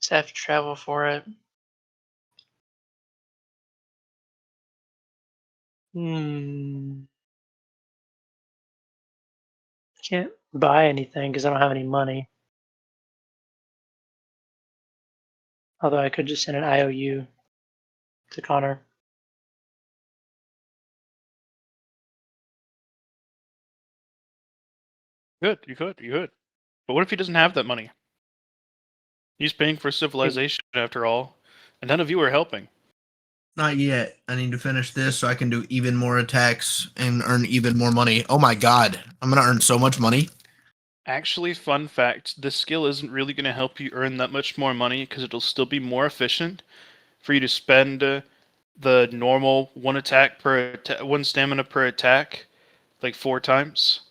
Just have to travel for it. Can't buy anything because I don't have any money. Although I could just send an IOU to Connor. You could. But what if he doesn't have that money? He's paying for civilization after all, and none of you are helping. Not yet. I need to finish this so I can do even more attacks and earn even more money. Oh my god. I'm going to earn so much money. Actually, fun fact, this skill isn't really going to help you earn that much more money because it'll still be more efficient for you to spend the normal one stamina per attack like 4 times.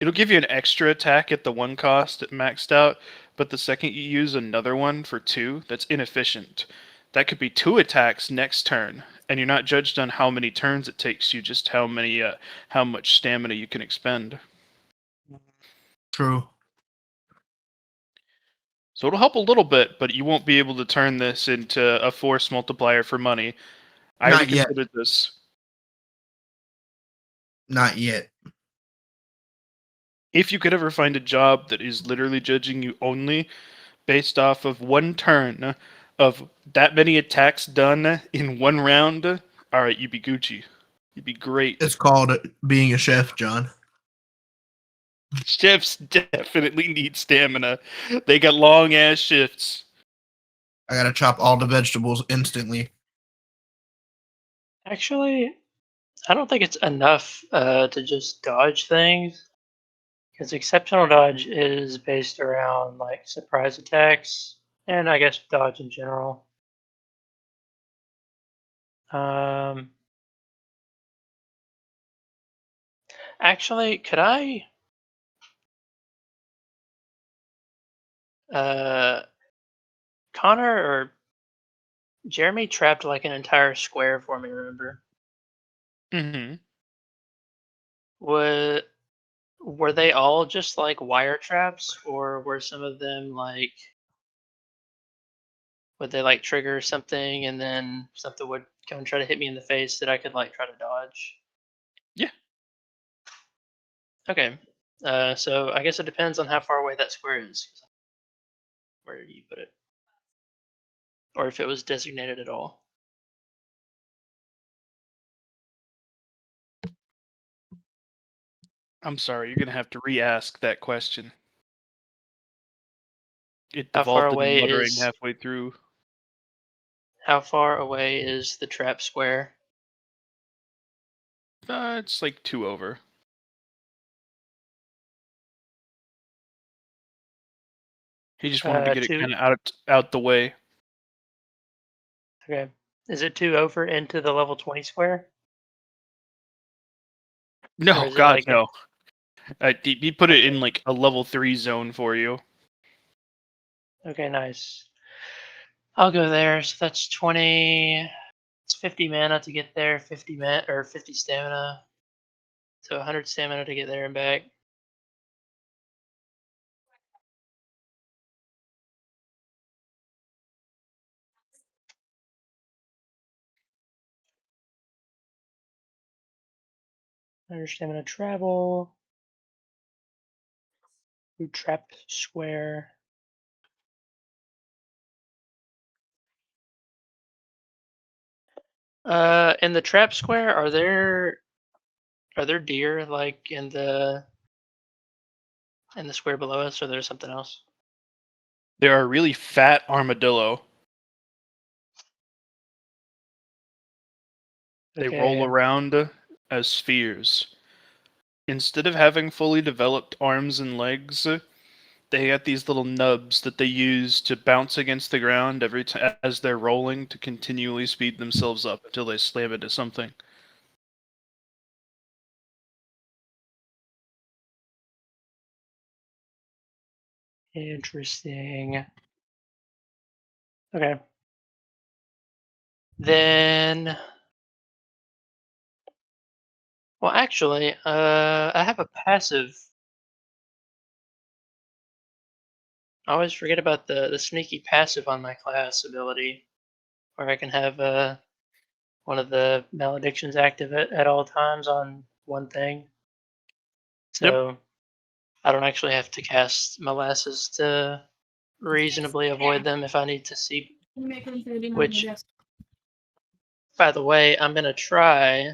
It'll give you an extra attack at the one cost at maxed out, but the second you use another one for 2, that's inefficient. That could be 2 attacks next turn, and you're not judged on how many turns it takes you, just how much stamina you can expend. True. So it'll help a little bit, but you won't be able to turn this into a force multiplier for money. I already Not yet. considered this. Not yet. If you could ever find a job that is literally judging you only based off of 1 turn of that many attacks done in 1 round, alright, you'd be Gucci. You'd be great. It's called being a chef, John. Chefs definitely need stamina. They got long ass shifts. I gotta chop all the vegetables instantly. Actually, I don't think it's enough to just dodge things, because exceptional dodge is based around like surprise attacks, and I guess dodge in general. Um, Actually, could I? Connor or Jeremy trapped like an entire square for me. Remember? Mm-hmm. Were they all just like wire traps, or were some of them like would they like trigger something and then something would come and try to hit me in the face that I could like try to dodge? Yeah. Okay. So I guess it depends on how far away that square is. Where you put it, or if it was designated at all. I'm sorry, you're gonna have to re-ask that question. It How far devolved into away muttering is halfway through. how far away is the trap square? It's like 2 over. He just wanted to get it Two. kind of out the way. Okay. Is it 2 over into the level 20 square? Or No, is it God, like no. He put it in Okay. like a level 3 zone for you. Okay, nice. I'll go there. So that's 20. It's 50 mana to get there. 50 stamina. So 100 stamina to get there and back. Under stamina travel. Through trap square. In the trap square, are there deer like in the square below us, or there's something else? There are really fat armadillo. They roll Okay. around as spheres. Instead of having fully developed arms and legs, they got these little nubs that they use to bounce against the ground every time as they're rolling to continually speed themselves up until they slam into something. Interesting. Okay. Then, well, actually, I have a passive. I always forget about the sneaky passive on my class ability, where I can have one of the maledictions active at all times on one thing. Yep. So I don't actually have to cast molasses to reasonably avoid them if I need to see. Which, by the way, I'm gonna try,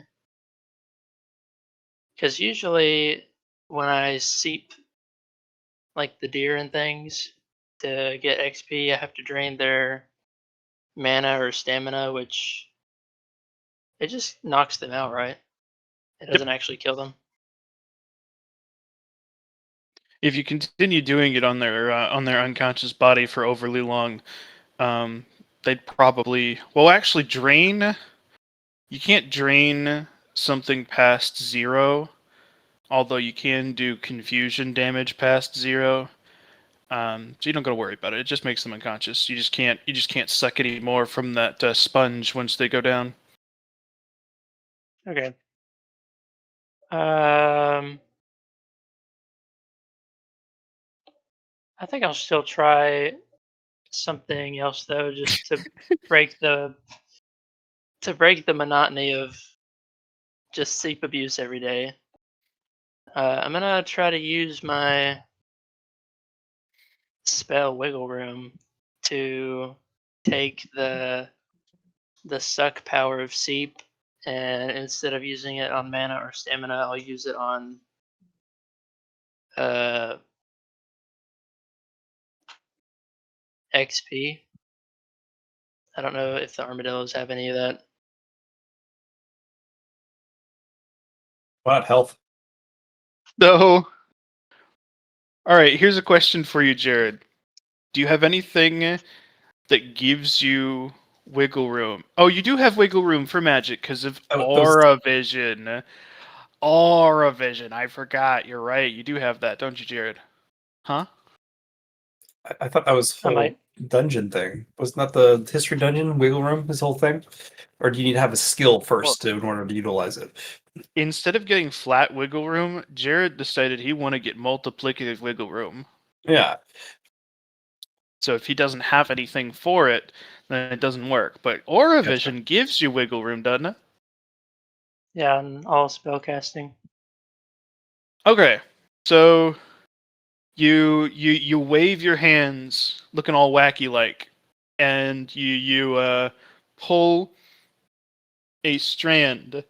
because usually when I seep like the deer and things to get XP, I have to drain their mana or stamina, which it just knocks them out, right? It Yep. doesn't actually kill them. if you continue doing it on their unconscious body for overly long, they'd probably actually drain. You can't drain something past 0, although you can do confusion damage past 0. So you don't gotta worry about it. It just makes them unconscious. You just can't suck any more from that sponge once they go down. Okay. I think I'll still try something else though, just to break the monotony of just sleep abuse every day. I'm gonna try to use my spell Wiggle Room to take the suck power of Seep, and instead of using it on mana or stamina, I'll use it on XP. I don't know if the armadillos have any of that. Why not health? So, all right. Here's a question for you, Jared. Do you have anything that gives you wiggle room? Oh, you do have wiggle room for magic because of Aura Vision. Aura Vision. I forgot. You're right. You do have that, don't you, Jared? Huh? I thought that was I whole might. dungeon thing. Wasn't that the history dungeon wiggle room? His whole thing, or do you need to have a skill first in order to utilize it? Instead of getting flat wiggle room, Jared decided he want to get multiplicative wiggle room. Yeah. So if he doesn't have anything for it, then it doesn't work. But Aura Vision gives you wiggle room, doesn't it? Yeah, on all spellcasting. Okay, so you wave your hands, looking all wacky like, and you pull a strand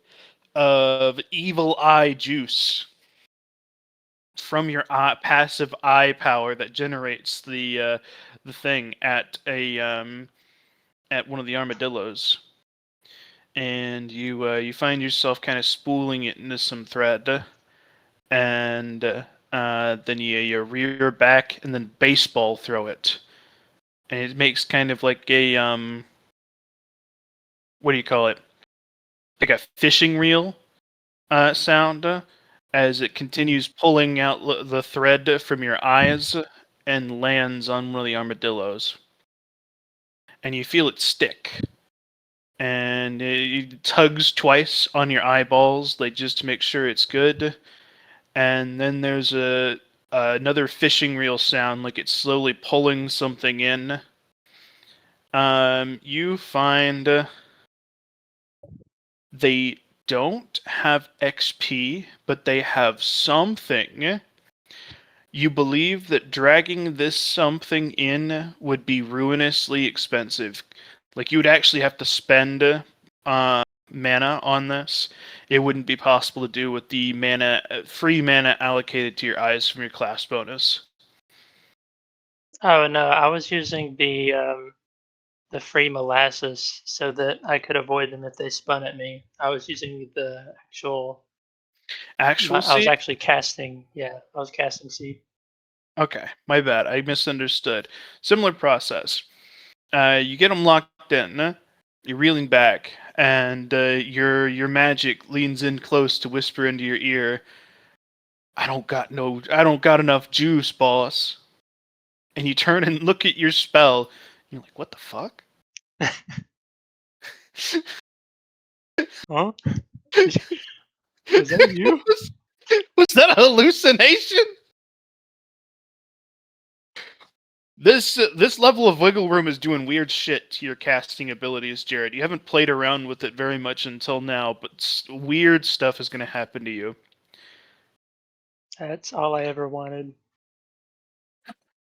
of evil eye juice from your passive eye power that generates the thing at one of the armadillos, and you find yourself kind of spooling it into some thread, and then you rear back and then baseball throw it, and it makes kind of like a what do you call it? Like a fishing reel sound as it continues pulling out the thread from your eyes and lands on one of the armadillos. And you feel it stick. And it tugs twice on your eyeballs, like just to make sure it's good. And then there's another fishing reel sound, like it's slowly pulling something in. You find they don't have XP, but they have something. You believe that dragging this something in would be ruinously expensive. Like you would actually have to spend mana on this. It wouldn't be possible to do with the free mana allocated to your eyes from your class bonus. Oh no, I was using the free molasses so that I could avoid them if they spun at me. I was using the actual. I was seed? actually casting. Yeah, I was casting seed. Okay, my bad. I misunderstood. Similar process. You get them locked in. You're reeling back, and your magic leans in close to whisper into your ear. I don't got enough juice, boss. And you turn and look at your spell. And you're like, what the fuck? Huh? Is that you? Was that a hallucination? This level of wiggle room is doing weird shit to your casting abilities, Jared. You haven't played around with it very much until now, but weird stuff is going to happen to you. That's all I ever wanted.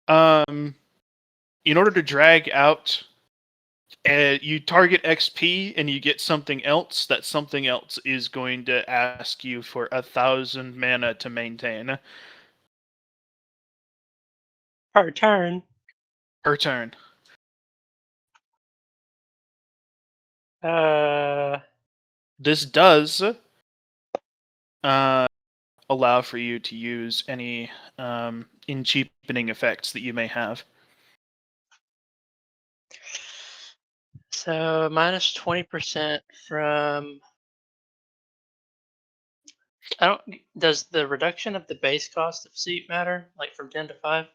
In order to drag out, you target XP and you get something else. That something else is going to ask you for 1,000 mana to maintain. Per turn. Per turn. This does allow for you to use any in cheapening effects that you may have. So minus 20% from. I don't. Does the reduction of the base cost of seat matter? Like from 10 to 5?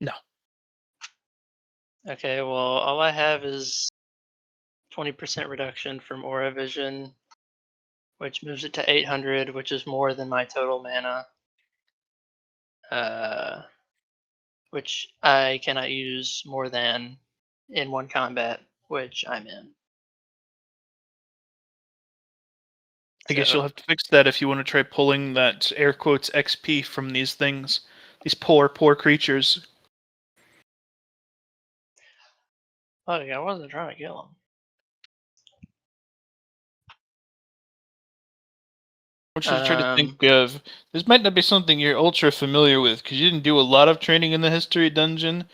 No. Okay. Well, all I have is 20% reduction from Aura Vision, which moves it to 800, which is more than my total mana. Which I cannot use more than in one combat, which I'm in. I guess you'll have to fix that if you want to try pulling that air quotes XP from these things. These poor creatures. Oh, yeah, I wasn't trying to kill him. I want you to try to think of, this might not be something you're ultra familiar with, because you didn't do a lot of training in the History Dungeon,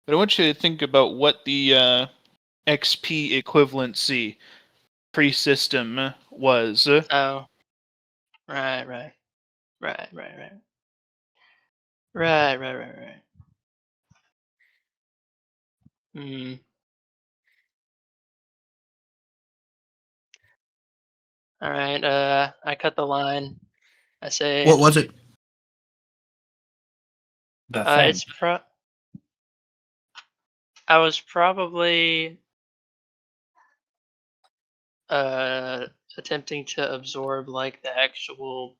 but I want you to think about what the XP equivalency pre-system was. Oh. Right. Hmm. Alright, I cut the line. I say What was it? The thing. it's I was probably attempting to absorb like the actual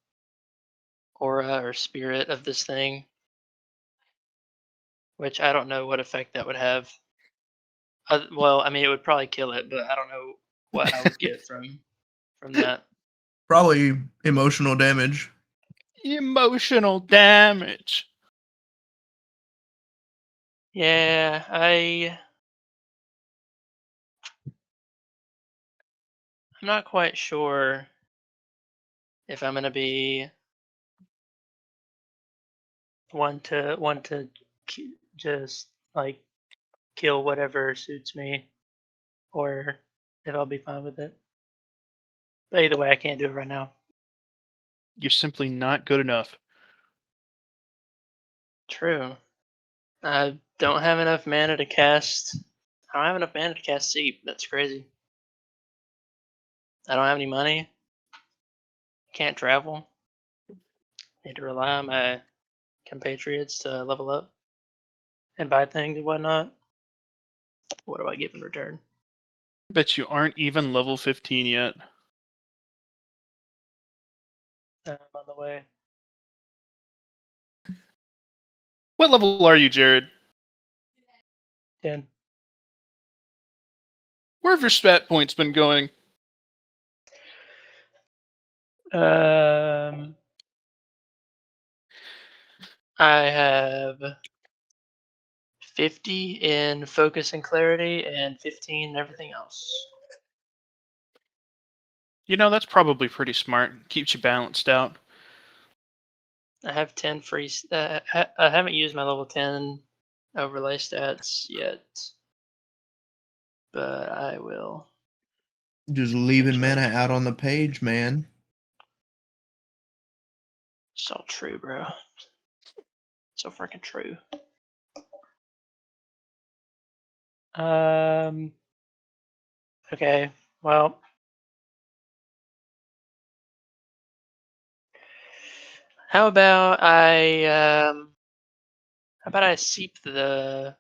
aura or spirit of this thing, which I don't know what effect that would have. Well, I mean, it would probably kill it, but I don't know what I would get from that. Probably emotional damage. Emotional damage. Yeah, I'm not quite sure if I'm gonna be one to just like kill whatever suits me, or if I'll be fine with it. But either way, I can't do it right now. You're simply not good enough. True. I don't have enough mana to cast. I don't have enough mana to cast Seep. That's crazy. I don't have any money. Can't travel. Need to rely on my compatriots to level up and buy things and whatnot. What do I get in return? Bet you aren't even level 15 yet. I'm on the way. What level are you, Jared? 10. Where have your stat points been going? I have 50 in focus and clarity and 15 in everything else. You know, that's probably pretty smart. Keeps you balanced out. I have 10 free. I haven't used my level 10 overlay stats yet, but I will. Just leaving mana out on the page, man. So true, bro. So freaking true. Okay. Well. How about I seep the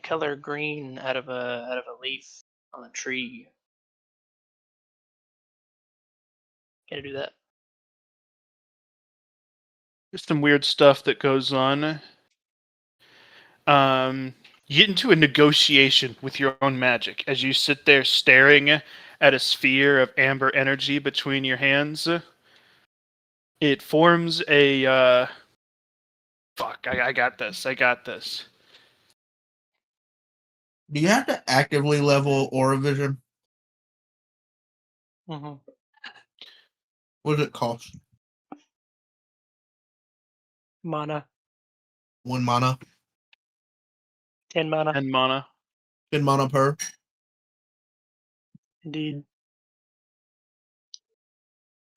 color green out of a leaf on a tree? Can I do that? There's some weird stuff that goes on. You get into a negotiation with your own magic as you sit there staring at a sphere of amber energy between your hands. It forms a fuck. I got this. I got this. Do you have to actively level Aura Vision? Mm-hmm. What does it cost? Mana. 1 mana. 10 mana. And mana. 10 mana per. Indeed.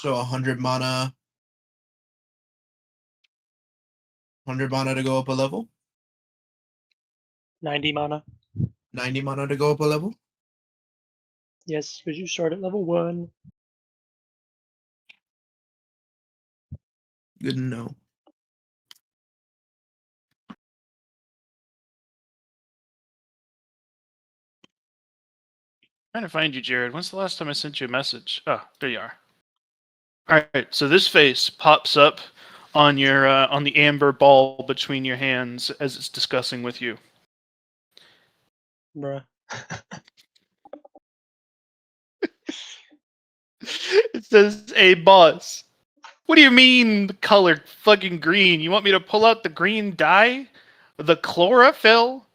So 100 mana. 100 mana to go up a level. 90 mana. 90 mana to go up a level. Yes, because you start at level 1. Good to know. Trying to find you, Jared. When's the last time I sent you a message? Oh, there you are. All right. So this face pops up on your on the amber ball between your hands as it's discussing with you. Bruh. It says, "Hey, boss. What do you mean the color fucking green? You want me to pull out the green dye? The chlorophyll?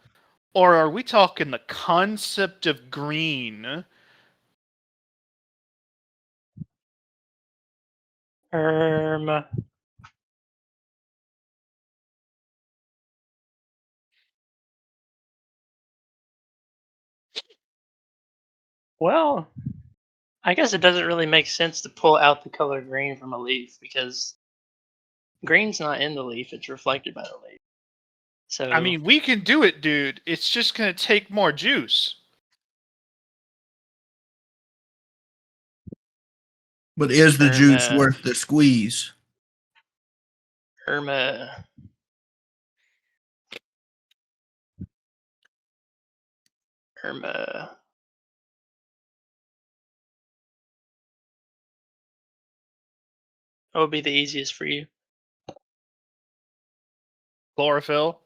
Or are we talking the concept of green?" Well, I guess it doesn't really make sense to pull out the color green from a leaf because green's not in the leaf, it's reflected by the leaf. So I mean, we can do it, dude. It's just going to take more juice. But is the juice Irma. worth the squeeze? Irma. What would be the easiest for you? Chlorophyll.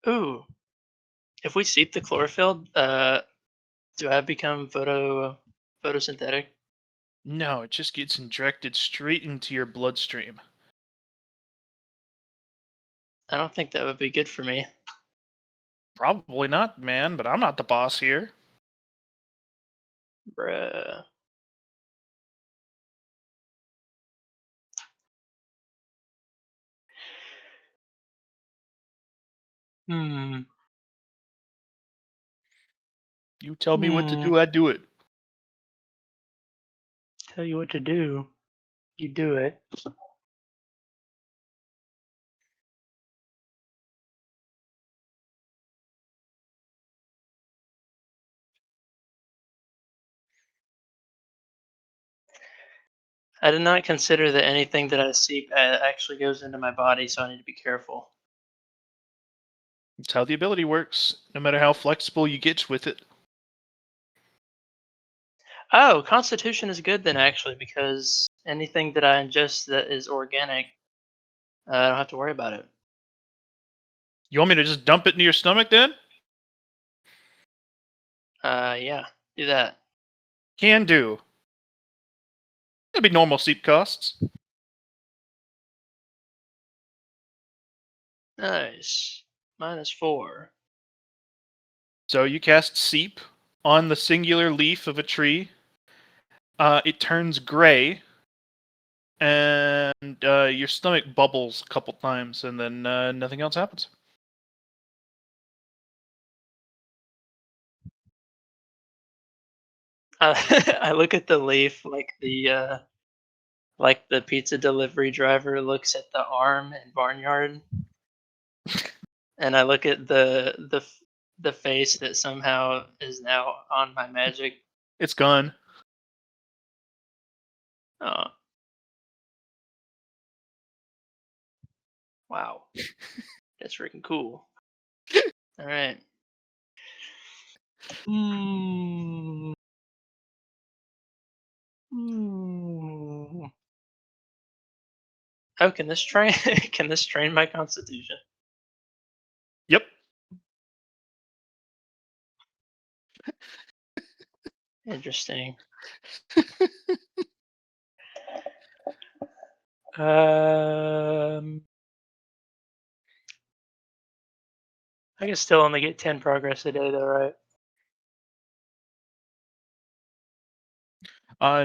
Ooh. If we seep the chlorophyll, do I become photosynthetic? No, it just gets injected straight into your bloodstream. I don't think that would be good for me. Probably not, man, but I'm not the boss here. Bruh. Hmm. You tell me what to do, I do it. Tell you what to do. You do it. I did not consider that anything that I seep actually goes into my body, so I need to be careful. It's how the ability works, no matter how flexible you get with it. Oh, Constitution is good then, actually, because anything that I ingest that is organic, I don't have to worry about it. You want me to just dump it into your stomach then? Yeah, do that. Can do. It'll be normal seep costs. Nice. -4. So you cast Seep on the singular leaf of a tree. It turns gray, and your stomach bubbles a couple times, and then nothing else happens. I look at the leaf like the pizza delivery driver looks at the arm in Barnyard, and I look at the face that somehow is now on my magic. It's gone. Oh. Wow. That's freaking cool. All right. Hmm. Hmm. Oh, can this train can this train my constitution? Yep. Interesting. Um, I can still only get 10 progress a day, though, right?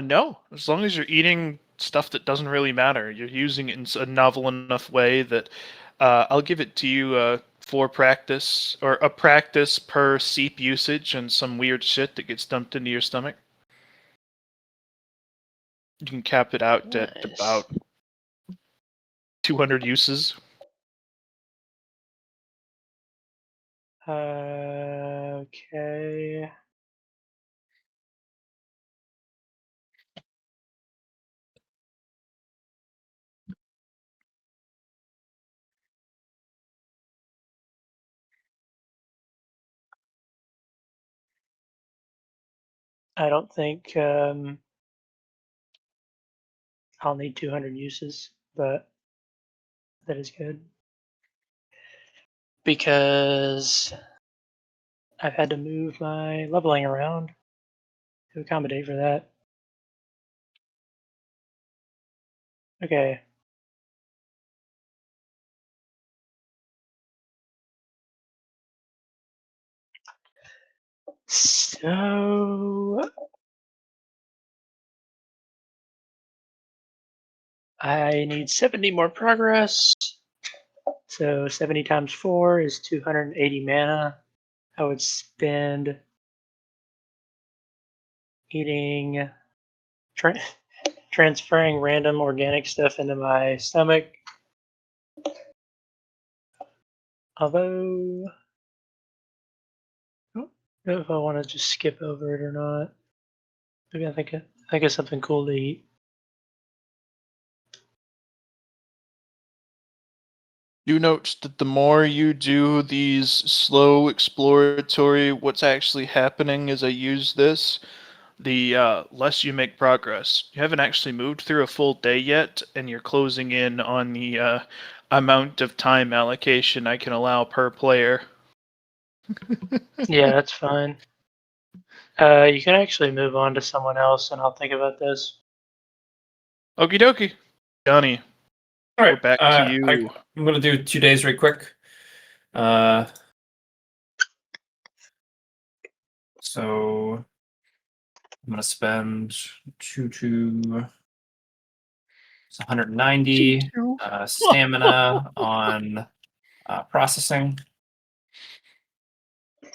No. As long as you're eating stuff that doesn't really matter, you're using it in a novel enough way that I'll give it to you for practice, or a practice per seep usage and some weird shit that gets dumped into your stomach. You can cap it out at Nice. about 200 uses. Okay. I don't think I'll need 200 uses, but that is good. Because I've had to move my leveling around to accommodate for that. Okay. So I need 70 more progress. So 70 times 4 is 280 mana. I would spend eating, transferring random organic stuff into my stomach. Although, I don't know if I want to just skip over it or not. Maybe I think of something cool to eat. Do note that the more you do these slow exploratory, what's actually happening as I use this, the less you make progress. You haven't actually moved through a full day yet, and you're closing in on the amount of time allocation I can allow per player. Yeah, that's fine. You can actually move on to someone else, and I'll think about this. Okie dokie. Johnny, All we're right. back to you. I'm gonna do 2 days right quick. So I'm gonna spend it's 190 stamina on processing,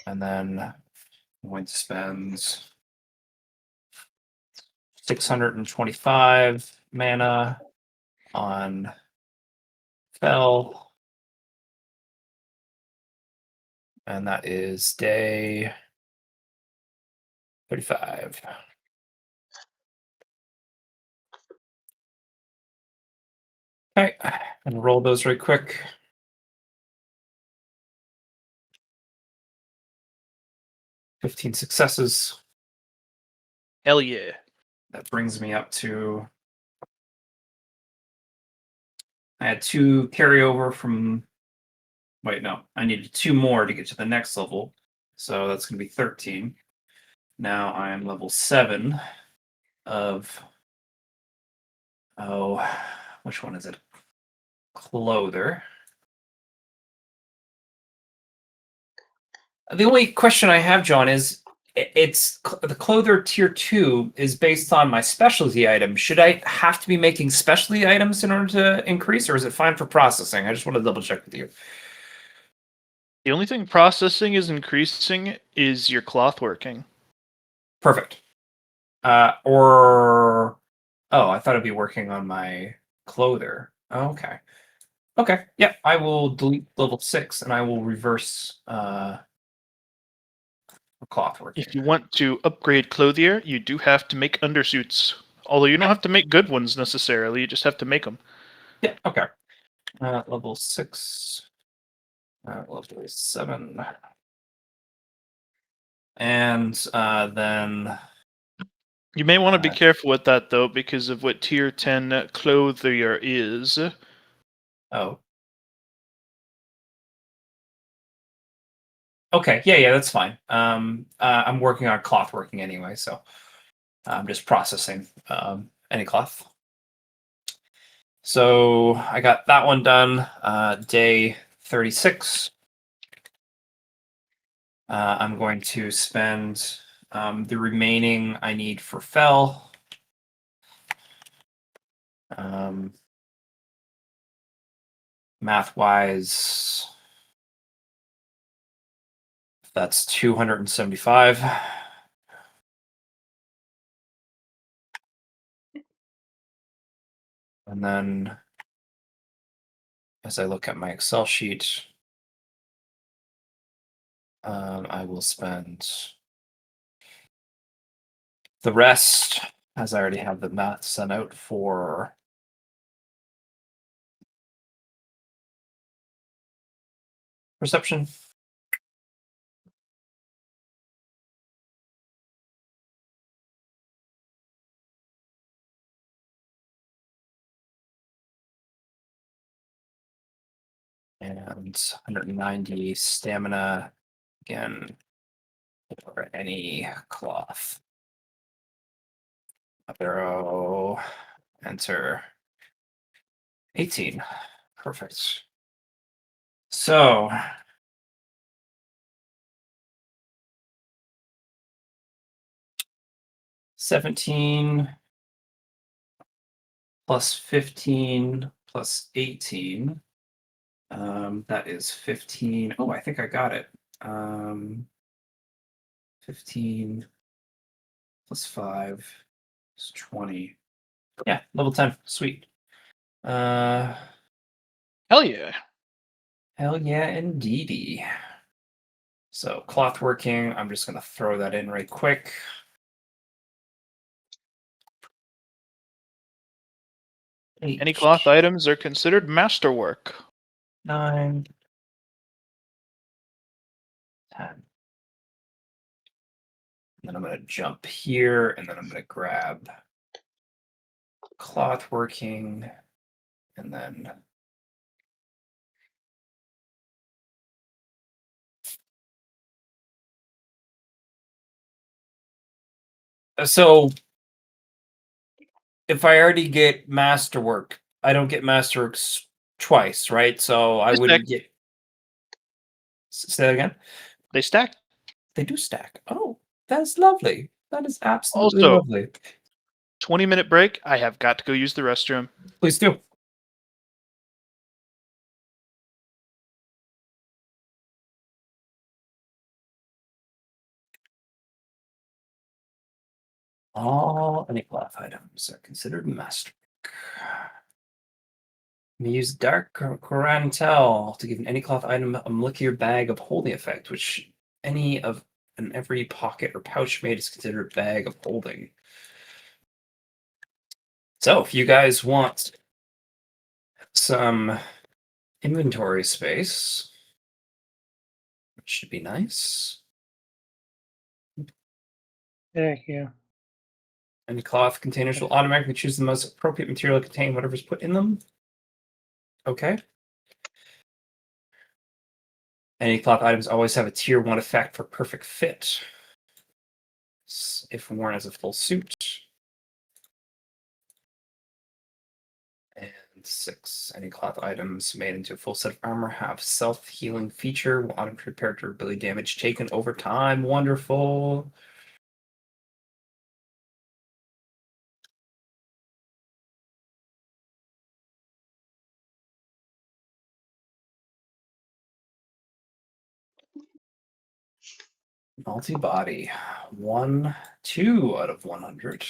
and then I'm going to spend 625 mana on Fel, and that is day 35. Okay, I'm gonna roll those right quick. 15 successes. Hell yeah. That brings me up to. I had 2 carryover from. Wait, no. I needed 2 more to get to the next level. So that's going to be 13. Now I am level 7 of. Oh, which one is it? Clother. The only question I have, John, is it's the Clother tier 2 is based on my specialty item. Should I have to be making specialty items in order to increase, or is it fine for processing? I just want to double check with you. The only thing processing is increasing is your cloth working. Perfect. Or I thought I'd be working on my Clother. Okay. Okay. Yeah, I will delete level 6 and I will reverse cloth working. If you want to upgrade Clothier, you do have to make undersuits. Although you don't have to make good ones necessarily, you just have to make them. Yeah, okay. Level 6. Level 7. And then. You may want to be careful with that, though, because of what tier 10 Clothier is. Oh. Okay, yeah, that's fine. I'm working on cloth working anyway, so I'm just processing any cloth. So I got that one done. Day 36. I'm going to spend the remaining I need for Fel. Math-wise, that's 275. And then as I look at my Excel sheet, I will spend the rest, as I already have the math sent out for perception. And 190 stamina again for any cloth. Up arrow, enter 18. Perfect. So $17 plus 15 plus 18. That is 15. Oh, I think I got it. 15 plus 5 is 20. Yeah, level 10. Sweet. Hell yeah. Hell yeah, indeedy. So cloth working, I'm just gonna throw that in right quick. Any cloth items are considered masterwork. 9, 10. And then I'm gonna jump here, and then I'm gonna grab cloth working, and then so if I already get masterwork, I don't get masterworks twice, right? So I They wouldn't stack. get. Say that again. They stack. They do stack. Oh, that's lovely. That is absolutely Also, lovely. 20-minute break. I have got to go use the restroom. Please do. All any cloth items are considered masterwork. I'm gonna use Dark Corantel to give any cloth item a molecular bag of holding effect, which any of in every pocket or pouch made is considered a bag of holding. So if you guys want some inventory space, which should be nice. Thank you. Any cloth containers will automatically choose the most appropriate material to contain whatever's put in them. Okay. Any cloth items always have a tier 1 effect for perfect fit. If worn as a full suit. And 6. Any cloth items made into a full set of armor have self-healing feature, will automatically repair durability damage taken over time. Wonderful. Multi-body. 2 out of 100.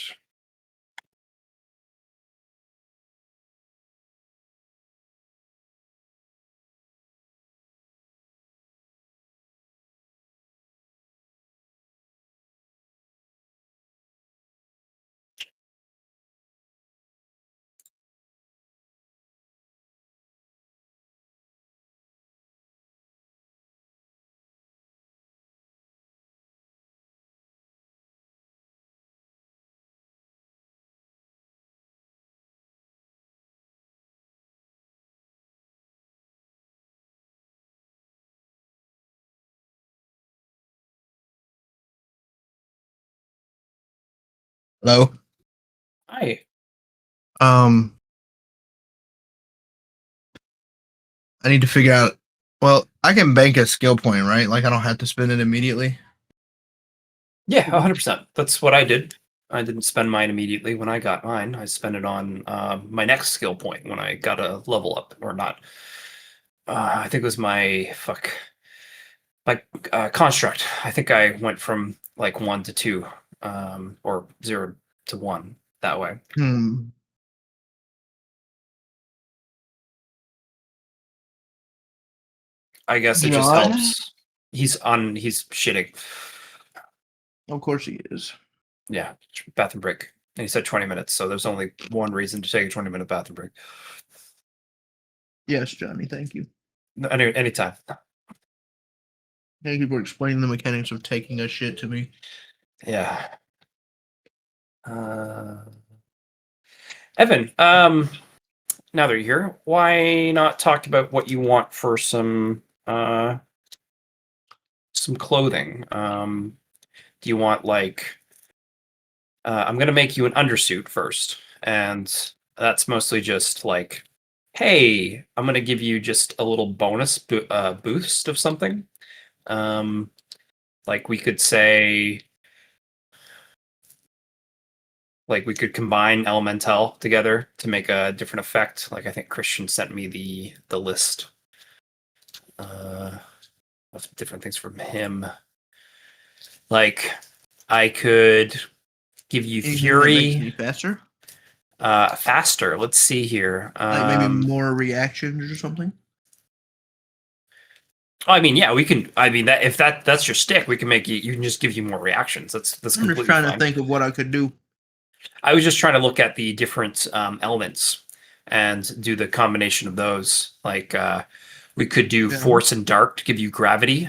Hello. Hi. I need to figure out. Well, I can bank a skill point, right? Like I don't have to spend it immediately. Yeah, 100%. That's what I did. I didn't spend mine immediately when I got mine. I spent it on my next skill point when I got a level up, or not. I think it was my construct. I think I went from like 1 to 2, or 0 to 1 that way. I guess it just John? helps. He's shitting. Of course he is. Yeah, bathroom break. And he said 20 minutes, so there's only one reason to take a 20-minute bathroom break. Yes, Johnny. Thank you. Anytime. Thank you for explaining the mechanics of taking a shit to me. Yeah. Evan, now that you're here, why not talk about what you want for some clothing? Do you want like I'm gonna make you an undersuit first, and that's mostly just like, hey, I'm gonna give you just a little bonus boost of something. Like we could say, like we could combine Elemental together to make a different effect. Like I think Christian sent me the list of different things from him. Like I could give you Anything that makes Fury me faster. faster. Let's see here. Like maybe more reactions or something. I mean, yeah, we can. I mean, that if that's your stick, we can make you. You can just give you more reactions. That's I'm completely just trying fine. to think of what I could do. I was just trying to look at the different elements and do the combination of those. Like we could do Yeah. force and dark to give you gravity,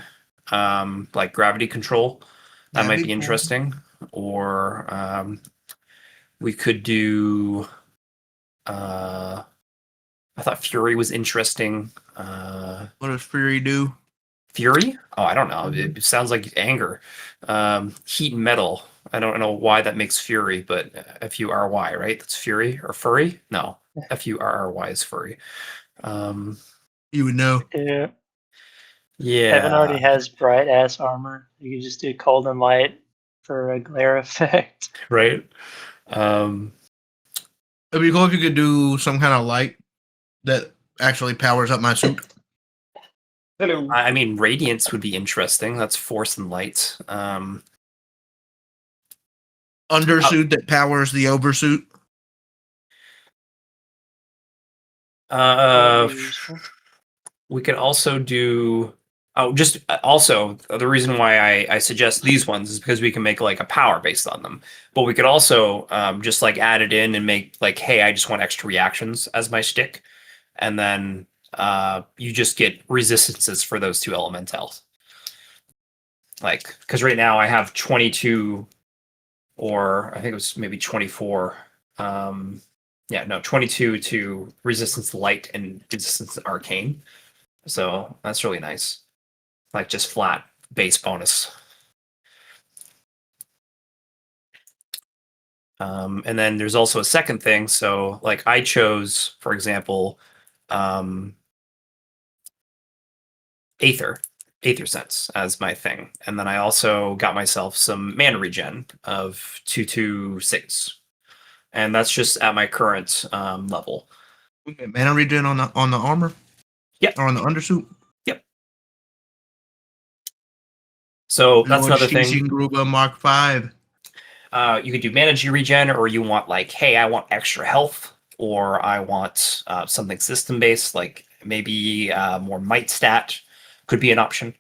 like gravity control. That That'd might be be cool. interesting. Or we could do. I thought Fury was interesting. What does Fury do? Fury? Oh, I don't know. It sounds like anger. Heat and metal. I don't know why that makes Fury, but Fury, right? That's Fury or Furry? No, Furry is Furry. You would know. Yeah. Yeah. Evan already has bright ass armor. You can just do cold and light for a glare effect. Right. It'd be cool if you could do some kind of light that actually powers up my suit. Hello. I mean, radiance would be interesting. That's force and light. Undersuit that powers the oversuit. That'd be useful. We could also do. Oh, just also the reason why I suggest these ones is because we can make like a power based on them. But we could also just like add it in and make like, hey, I just want extra reactions as my stick, and then you just get resistances for those two elementals. Like, because right now I have 22, or I think it was maybe 24. 22 to resistance to light and resistance to arcane. So that's really nice. Like just flat base bonus. And then there's also a second thing. So like I chose, for example, Aether Sense as my thing. And then I also got myself some mana regen of 226. And that's just at my current level. We get mana regen on the armor. Yep. Or on the undersuit. So that's another thing. Gruba Mark 5. You could do mana regen, or you want like, hey, I want extra health, or I want something system based, like maybe more might stat could be an option,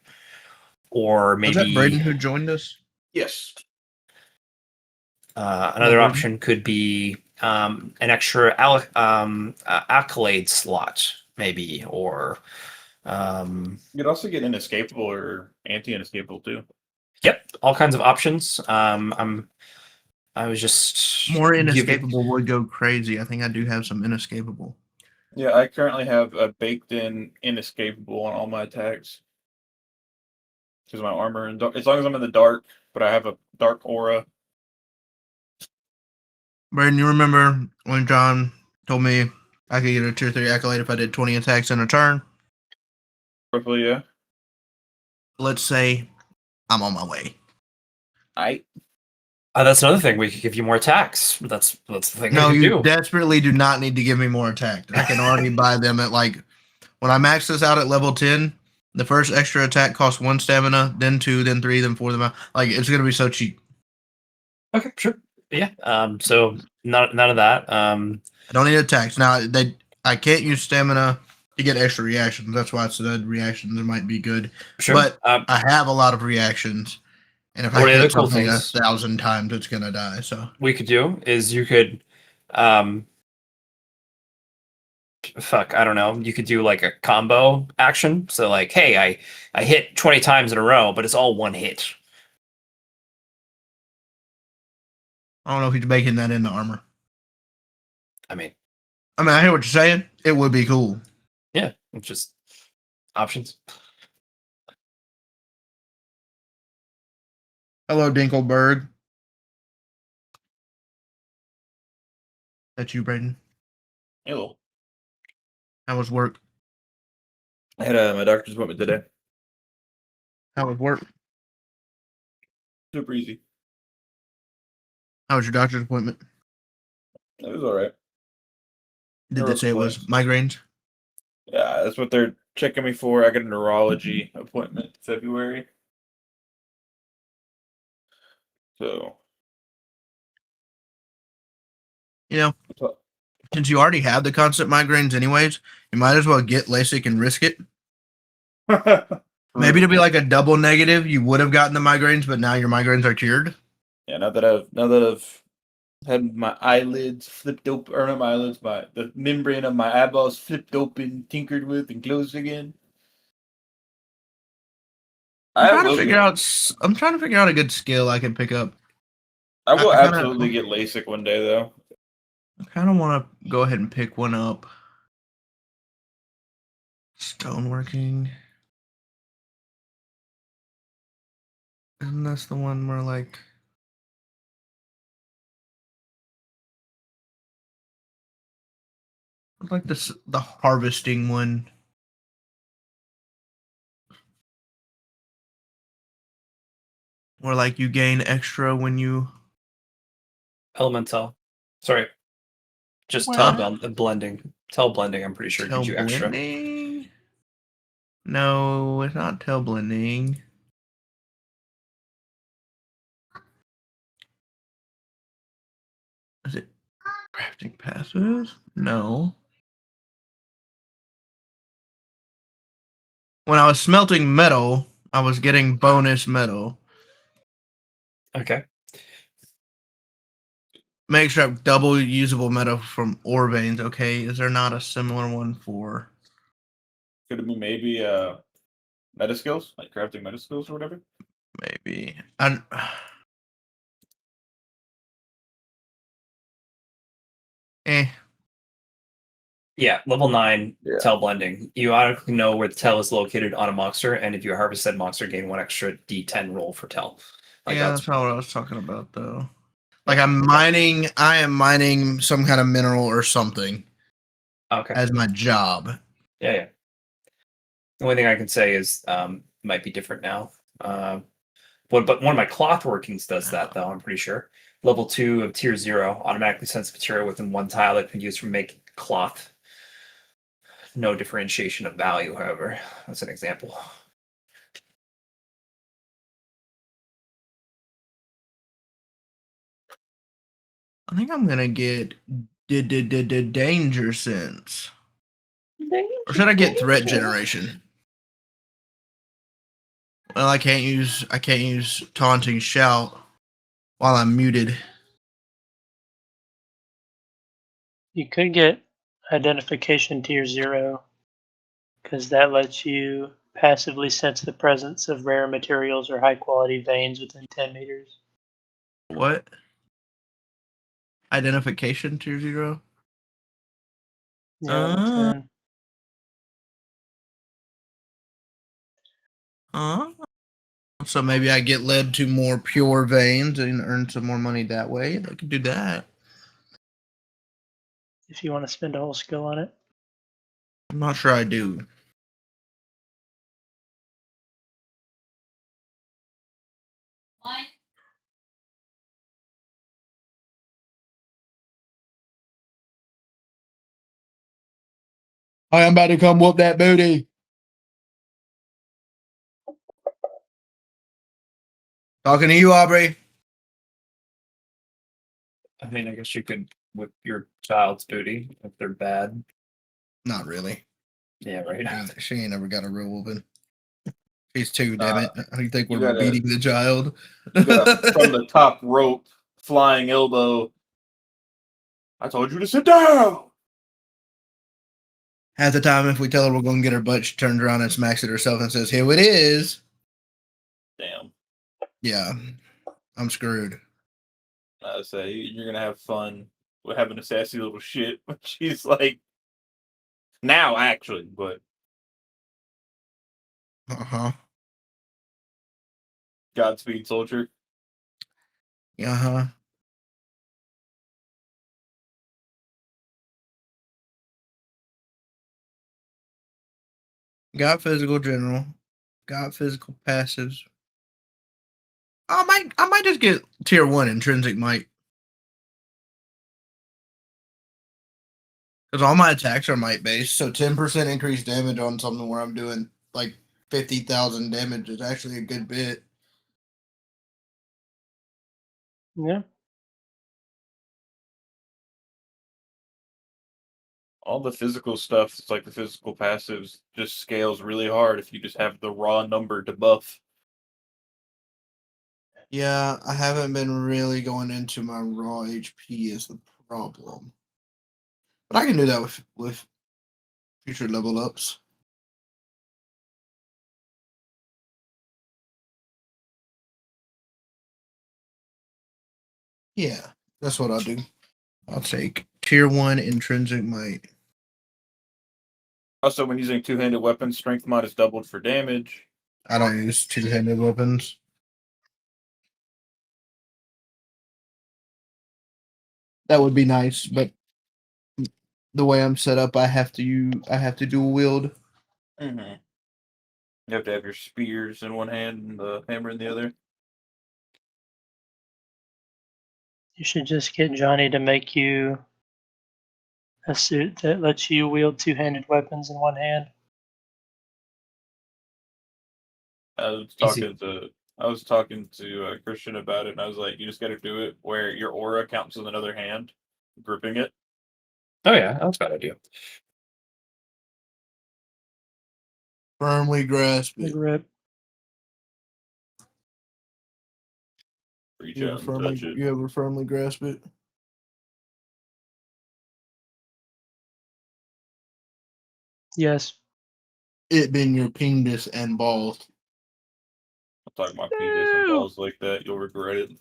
or maybe Was that Braden who joined us? Yes. another option could be an extra accolade slot, maybe, or You could also get inescapable or anti-inescapable too. yep, all kinds of options. I was just More inescapable would go crazy. I think I do have some inescapable. Yeah, I currently have a baked-in inescapable on all my attacks because my armor and as long as I'm in the dark, but I have a dark aura. Braden, you remember when John told me I could get a tier 3 accolade if I did 20 attacks in a turn? Roughly, yeah. Let's say I'm on my way. that's another thing. We could give you more attacks. That's the thing. No, we could you do. desperately do not need to give me more attacks. I can already buy them at like when I max this out at level 10. The first extra attack costs 1 stamina, then 2, then 3, then 4. Then like it's gonna be so cheap. Okay, sure. Yeah. So none of that. I don't need attacks now. I can't use stamina You get extra reactions. That's why I said reactions might be good. Sure. But I have a lot of reactions, and if One I of the hit other cool something things- 1,000 times, it's gonna die. So we could do is you could fuck, I don't know, you could do like a combo action. So like, hey, I hit 20 times in a row, but it's all one hit. I don't know if he's making that into armor. I mean, I hear what you're saying. It would be cool. yeah, it's just options. Hello, Dinkelberg. That's you, Brayden. Hello. How was work? I had my doctor's appointment today. How was work? Super easy. How was your doctor's appointment? It was all right. Did No they say it was complaints. migraines? Yeah, that's what they're checking me for. I got a neurology appointment in February. So, You know, since you already have the constant migraines anyways, you might as well get LASIK and risk it. Maybe to be like a double negative, you would have gotten the migraines, but now your migraines are cured. yeah, now that I've had my eyelids flipped open, or not my eyelids, the membrane of my eyeballs flipped open, tinkered with, and closed again. I'm trying to figure out a good skill I can pick up. I will I kinda- absolutely get LASIK one day, though. I kind of want to go ahead and pick one up. Stoneworking. Isn't this the one where like this the harvesting one? Where like you gain extra when you Elemental. Sorry. Just Well- blending. Tell blending, I'm pretty sure tail gives you extra. blending? No, it's not tail blending. Is it crafting passes? No. When I was smelting metal, I was getting bonus metal. Okay. Make sure I have double usable metal from ore veins. Okay, is there not a similar one for? Could it be maybe meta skills, like crafting meta skills or whatever? Maybe. Eh. Yeah, level 9 Yeah. tell blending. You automatically know where the tell is located on a monster, and if you harvest that monster, gain one extra D10 roll for tell. Like Yeah, that's that's not what I was talking about though. Like I am mining some kind of mineral or something okay. as my job. Yeah. The only thing I can say is might be different now. But one of my cloth workings does that though, I'm pretty sure. Level 2 of tier 0 automatically sends material within one tile that can be used for making cloth. No differentiation of value, however. That's an example. I think I'm gonna get danger sense. Or should I get threat generation? Well, I can't use taunting shout while I'm muted. You could get identification tier 0 because that lets you passively sense the presence of rare materials or high quality veins within 10 meters. What? Identification tier 0? Yeah, level 10. So maybe I get led to more pure veins and earn some more money that way. I could do that. If you want to spend a whole skill on it. I'm not sure I do. I am about to come whoop that booty. Talking to you, Aubrey. I mean, I guess you could whip your child's booty if they're bad. Not really. Yeah, right. She ain't never got a real whooping. She's two, damn it. How do you think you we're gotta- beating the child? You got a from the top rope flying elbow. I told you to sit down. Half the time, if we tell her we're going to get her butt, she turns around and smacks it herself and says, "Here it is." Damn. Yeah, I'm screwed. I say you're gonna have fun with having a sassy little shit. But she's like, now actually, but Uh-huh. Godspeed, soldier. Uh-huh. Got physical general. Got physical passives. I might just get tier 1 intrinsic might. Because all my attacks are might based, so 10% increased damage on something where I'm doing like 50,000 damage is actually a good bit. Yeah. All the physical stuff, it's like the physical passives, just scales really hard if you just have the raw number to buff. Yeah, I haven't been really going into my raw HP is the problem. But I can do that with future level ups. Yeah, that's what I'll do. I'll take tier 1 intrinsic might. Also, when using two-handed weapons, strength mod is doubled for damage. I don't use two-handed weapons. That would be nice, but the way I'm set up, I have to dual wield. Mm-hmm. You have to have your spears in one hand and the hammer in the other. You should just get Johnny to make you a suit that lets you wield two-handed weapons in one hand. I was talking to Christian about it, and I was like, "You just got to do it where your aura counts as another hand, gripping it." Oh yeah, that's a bad idea. Firmly grasp The it. grip. Reach out and touch it. You ever firmly grasp it? Yes. It being your penis and balls. I'm talking about penis and balls like that. You'll regret it.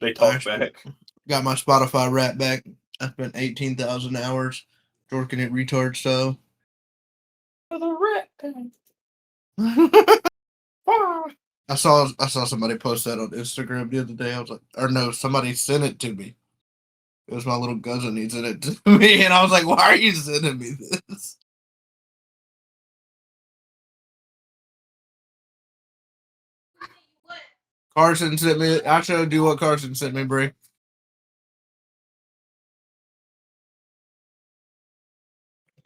They talk Actually, back. Got my Spotify rap back. I spent 18,000 hours dorking it retard style. I saw somebody post that on Instagram the other day. I was like, or no, somebody sent it to me. It was my little cousin. He sent it to me, and I was like, "Why are you sending me this?" Carson sent me. I showed you what Carson sent me, Brie.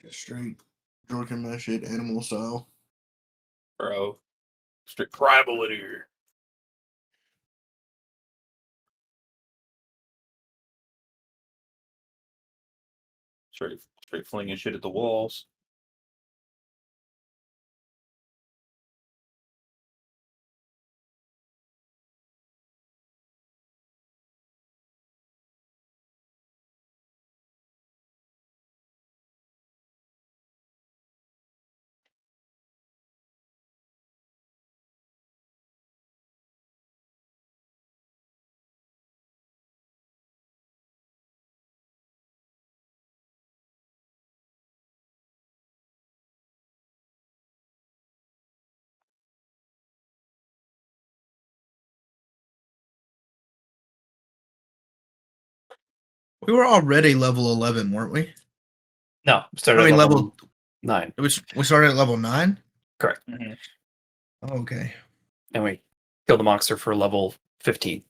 Just straight dorking my shit, animal style. Bro. Straight tribal in here. Straight flinging shit at the walls. We were already level 11, weren't we? No, started I mean, at level 9. We started at level 9. Correct. Mm-hmm. Oh, okay. And we killed the monster for level 15.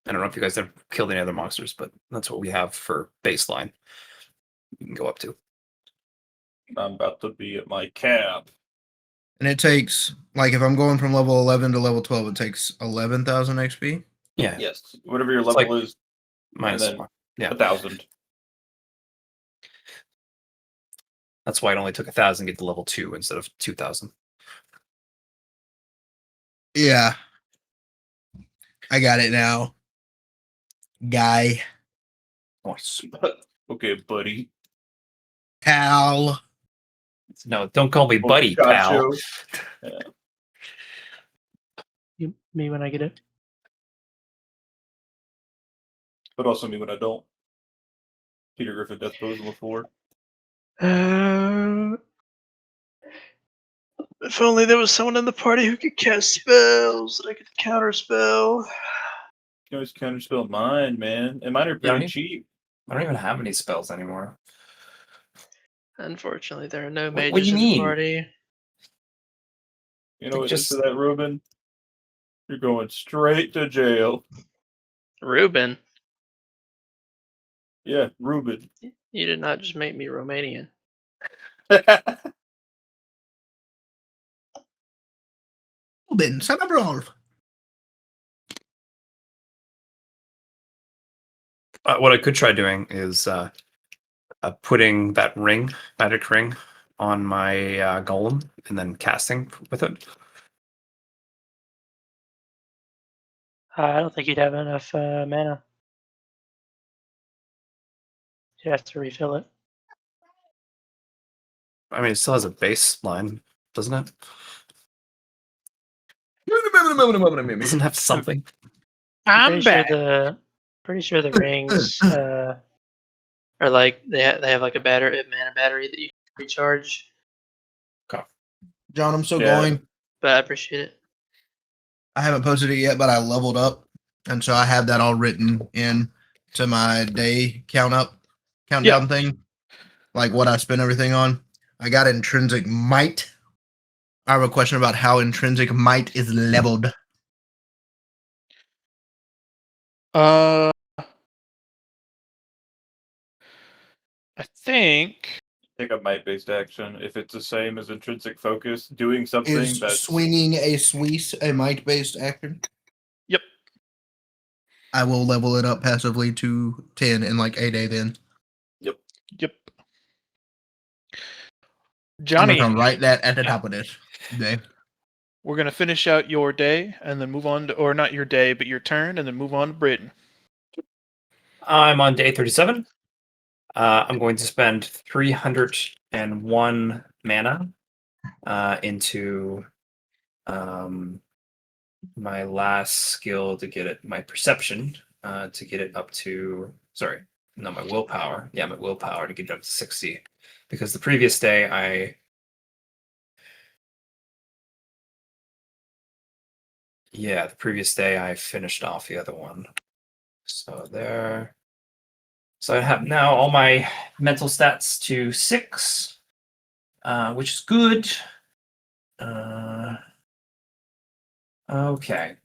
I don't know if you guys have killed any other monsters, but that's what we have for baseline. You can go up to. I'm about to be at my cap. And it takes, like, if I'm going from level 11 to level 12, it takes 11,000 XP. Yeah. Yes. Whatever your It's level like is, minus then 1. Yeah. 1,000. That's why it only took 1,000 to get to level 2 instead of 2,000. Yeah. I got it now. Guy. Nice. Okay, buddy. Pal. No, don't call me Oh, buddy, pal. Gacho. Me when I get it. But also me when I don't. Peter Griffin Death Pose level 4. If only there was someone in the party who could cast spells that I could counterspell. You can always counterspell mine, man. And mine are Yeah, pretty cheap. I don't even have any spells anymore. Unfortunately, there are no What do mages you in mean? the party. You know Like, what just- just that, Ruben? You're going straight to jail. Ruben, Yeah, Ruben. you did not just make me Romanian. Robin, son of Rolf. What I could try doing is putting that magic ring, on my golem and then casting with it. I don't think you'd have enough mana. You'd have to refill it. I mean, it still has a baseline, doesn't it? Doesn't it have something? Pretty sure the rings are like they have like a mana battery that you can recharge. John, I'm still Yeah. going. But I appreciate it. I haven't posted it yet, but I leveled up. And so I have that all written in to my day countdown thing. Like what I spent everything on. I got intrinsic might. I have a question about how intrinsic might is leveled. I think Take a might-based action. If it's the same as intrinsic focus, doing something Is that's swinging a Swiss a might based action? Yep. I will level it up passively to 10 in like a day then. Yep. I'm Johnny, gonna write that at the top of this day. we're gonna finish out your day and then move on to, or not your day, but your turn, and then move on to Britain. I'm on day 37. I'm going to spend 301 mana into my last skill to get it, my perception, to get it up to, sorry, no, my willpower. Yeah, my willpower to get it up to 60. Because the previous day I finished off the other one. So there. So I have now all my mental stats to 6, which is good. Okay.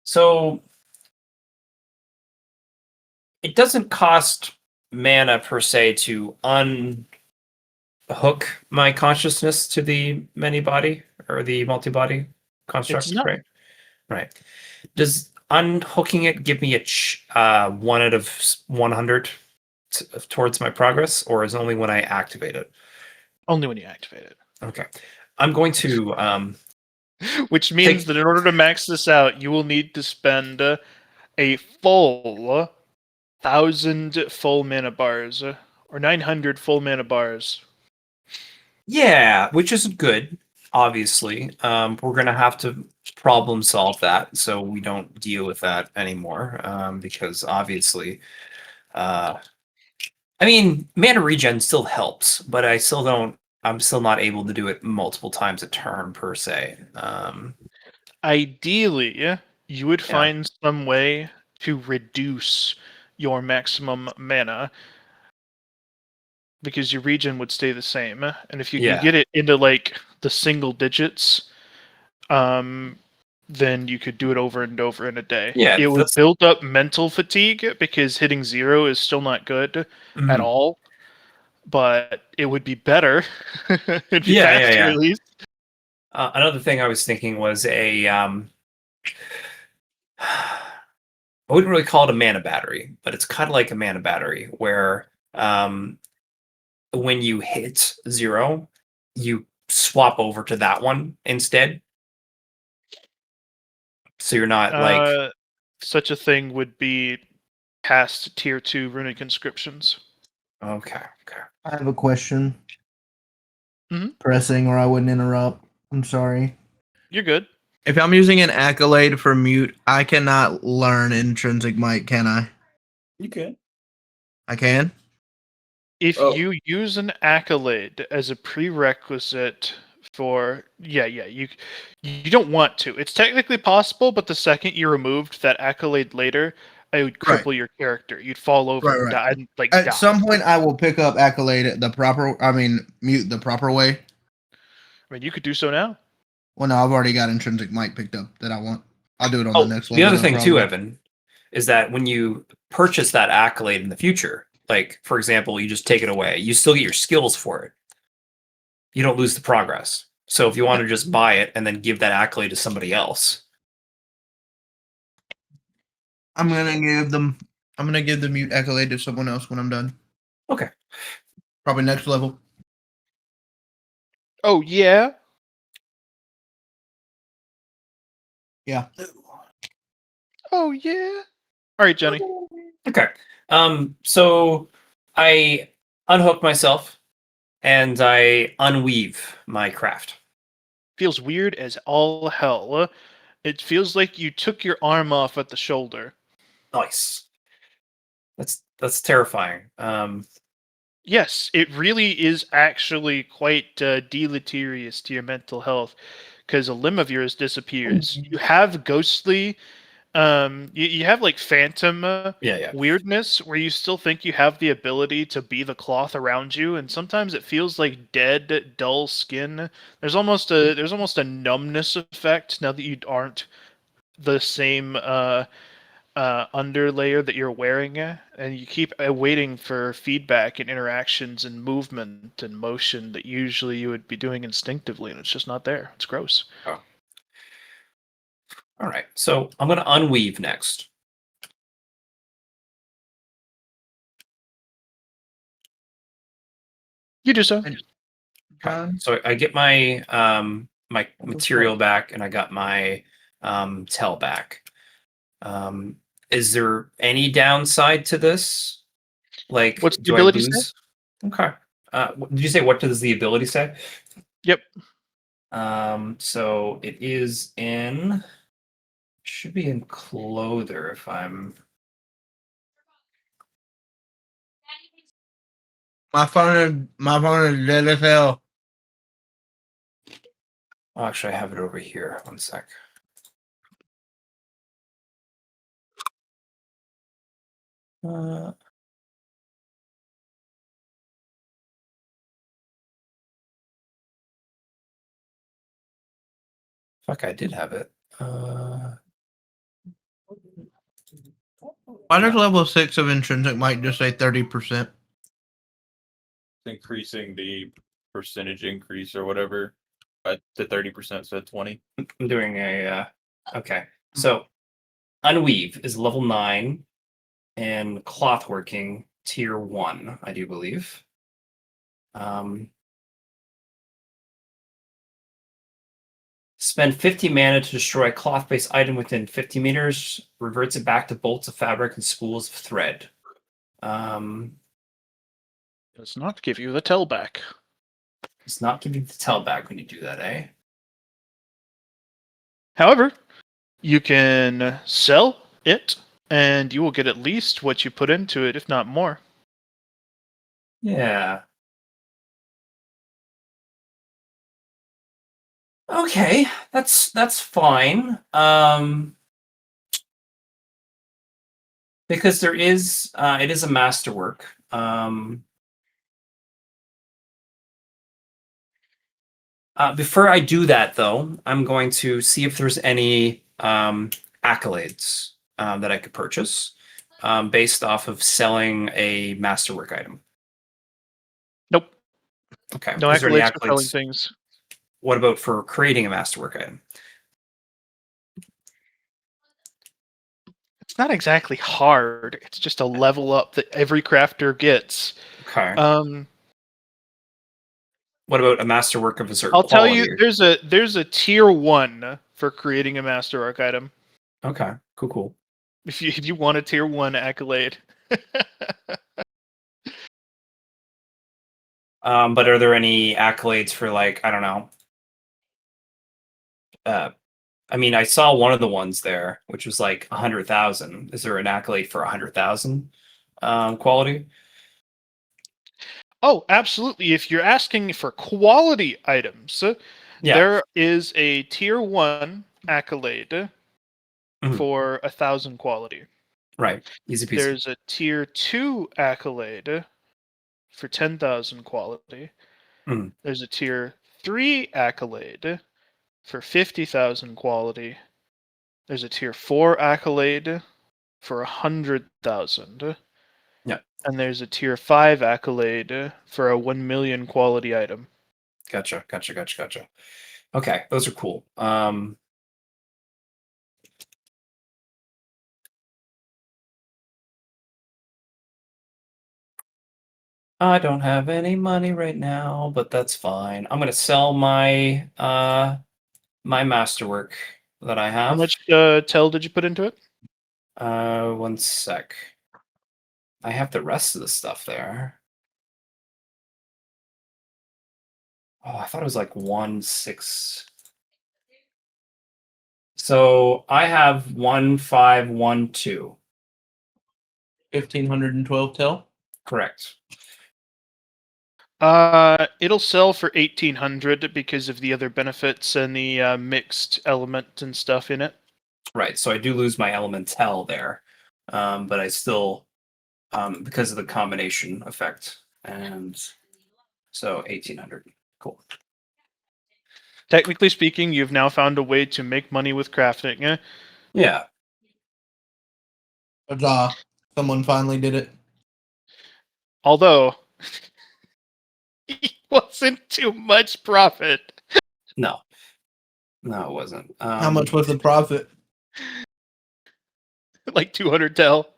So it doesn't cost mana per se to unhook my consciousness to the many body or the multi-body construct, It's not. right? Right. Does unhooking it give me a 1 out of 100 towards my progress, or is it only when I activate it? Only when you activate it. Okay. I'm going to Which means that in order to max this out, you will need to spend a full 1,000 full mana bars or 900 full mana bars. yeah, which isn't good, obviously. We're gonna have to problem solve that so we don't deal with that anymore. Because obviously, I mean, mana regen still helps, but I'm still not able to do it multiple times a turn per se. Ideally, you would find some way to reduce your maximum mana because your regen would stay the same. And if you can get it into like the single digits, then you could do it over and over in a day. Yeah, it would build up mental fatigue because hitting 0 is still not good at all. But it would be better. It'd be faster at least. Another thing I was thinking was I wouldn't really call it a mana battery, but it's kind of like a mana battery where when you hit 0, you swap over to that one instead. So you're not like Such a thing would be past tier 2 runic inscriptions. okay. I have a question. Mhm. Pressing, or I wouldn't interrupt. I'm sorry. You're good. If I'm using an accolade for mute, I cannot learn intrinsic might, can I? You can. I can? If Oh. you use an accolade as a prerequisite for you don't want to. It's technically possible, but the second you removed that accolade later, it would Right. cripple your character. You'd fall over and Right. die. Like At die. some point, I will pick up accolade the proper. I mean, mute the proper way. I mean, you could do so now. Well, no, I've already got intrinsic might picked up that I want. I'll do it on Oh, the next level. the other though, thing too, probably. Evan, is that when you purchase that accolade in the future, like for example, you just take it away, you still get your skills for it. You don't lose the progress. So if you want to just buy it and then give that accolade to somebody else, I'm gonna give the mute accolade to someone else when I'm done. okay. Probably next level. Oh yeah. Yeah. Oh yeah. All right, Jenny. Okay. So I unhook myself and I unweave my craft. Feels weird as all hell. It feels like you took your arm off at the shoulder. Nice. That's terrifying. Yes, it really is actually quite deleterious to your mental health because a limb of yours disappears. You have ghostly, you have like phantom Yeah. weirdness where you still think you have the ability to be the cloth around you, and sometimes it feels like dead, dull skin. There's almost a numbness effect now that you aren't the same underlayer that you're wearing, and you keep waiting for feedback and interactions and movement and motion that usually you would be doing instinctively, and it's just not there. It's gross. Oh. All right. So I'm going to unweave next. You do so. Okay. So I get my my material back, and I got my tell back. Is there any downside to this? Like, What's the do I ability say? lose? Okay. Did you say what does the ability say? Yep. So it is in. Should be in Clother if I'm. My phone is dead as hell. Oh, actually, I have it over here. One sec. Fuck, I did have it. Why does level 6 of intrinsic might just say 30%? Increasing the percentage increase or whatever. The 30% said 20. I'm doing a okay. So unweave is level 9 and clothworking tier 1, I do believe. Spend 50 mana to destroy a cloth-based item within 50 meters. Reverts it back to bolts of fabric and spools of thread. Does not give you the tell back. It's not giving the tell back when you do that, eh? However, you can sell it, and you will get at least what you put into it, if not more. Yeah. Okay, that's fine. Because there is it is a masterwork. Before I do that, though, I'm going to see if there's any accolades that I could purchase based off of selling a masterwork item. Nope. Okay. No Is there any accolades for selling accolades? things. What about for creating a masterwork item? It's not exactly hard. It's just a level up that every crafter gets. Okay. What about a masterwork of a certain I'll tell quality? you, there's a tier 1 for creating a masterwork item. Okay, cool. If you want a tier 1 accolade. But are there any accolades for, like, I don't know? I mean, I saw one of the ones there, which was like 100,000. Is there an accolade for 100,000 quality? Oh, absolutely. If you're asking for quality items, Yeah. there is a tier 1 accolade Mhm. for 1,000 quality. Right. Easy peasy. There's a tier 2 accolade for 10,000 quality. Mhm. There's a tier 3 accolade for 50,000 quality. There's a tier 4 accolade for 100,000. Yeah. And there's a tier 5 accolade for a 1 million quality item. Gotcha. Okay, those are cool. I don't have any money right now, but that's fine. I'm gonna sell my my masterwork that I have. How much tell did you put into it? 1 sec. I have the rest of the stuff there. Oh, I thought it was like 1.6. So I have 1.512. 1,512 tell. Correct. It'll sell for 1,800 because of the other benefits and the mixed element and stuff in it. Right. So I do lose my elemental there, but I still, because of the combination effect, and so 1,800. Cool. Technically speaking, you've now found a way to make money with crafting. Yeah. Huzzah. Someone finally did it. Although, it wasn't too much profit. No, it wasn't. How much was the profit? Like 200 tell.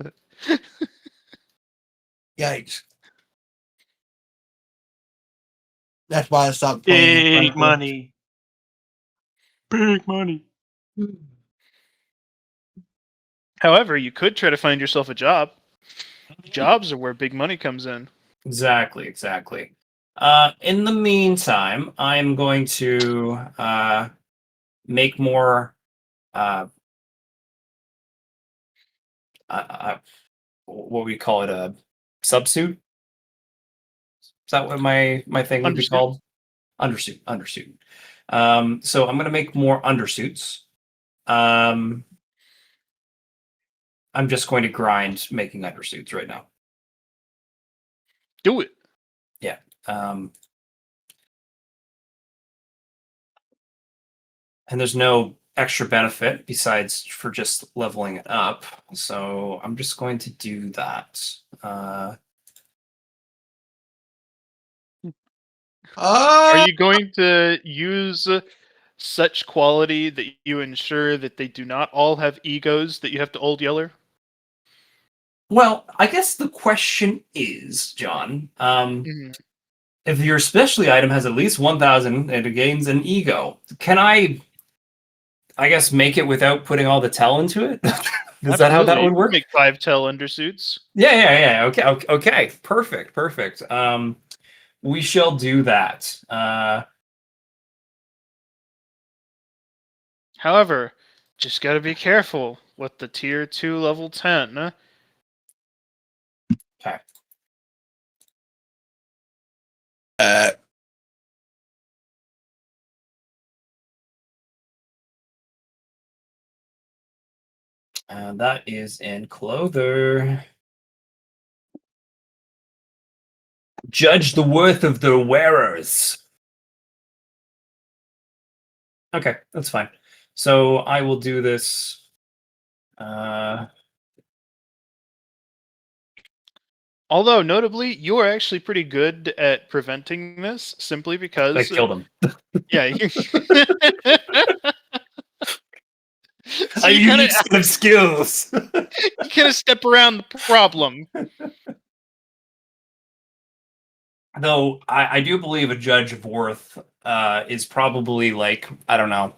Yikes. That's why I stopped playing. Big money. Big money. However, you could try to find yourself a job. Jobs are where big money comes in. Exactly. In the meantime, I'm going to make more. What we call it, a subsuit. Is that what my thing would be Undersuit. called? Undersuit. So I'm gonna make more undersuits. I'm just going to grind making undersuits right now. Do it. Yeah. And there's no extra benefit besides for just leveling it up. So I'm just going to do that. Are you going to use such quality that you ensure that they do not all have egos that you have to old yeller? Well, I guess the question is, John, Mhm. if your specialty item has at least 1,000 and it gains an ego, can I guess make it without putting all the tell into it? Is that how that Absolutely. would work? Make 5 tell undersuits. Yeah. Okay. Perfect. We shall do that. However, just got to be careful with the tier 2 level 10. Okay. And that is in Clother. Judge the worth of the wearers. Okay, that's fine. So I will do this. Although, notably, you are actually pretty good at preventing this simply because... I killed him. Yeah. So I you kind use some skills. of step around the problem. Though I do believe a Judge of Worth is probably like, I don't know,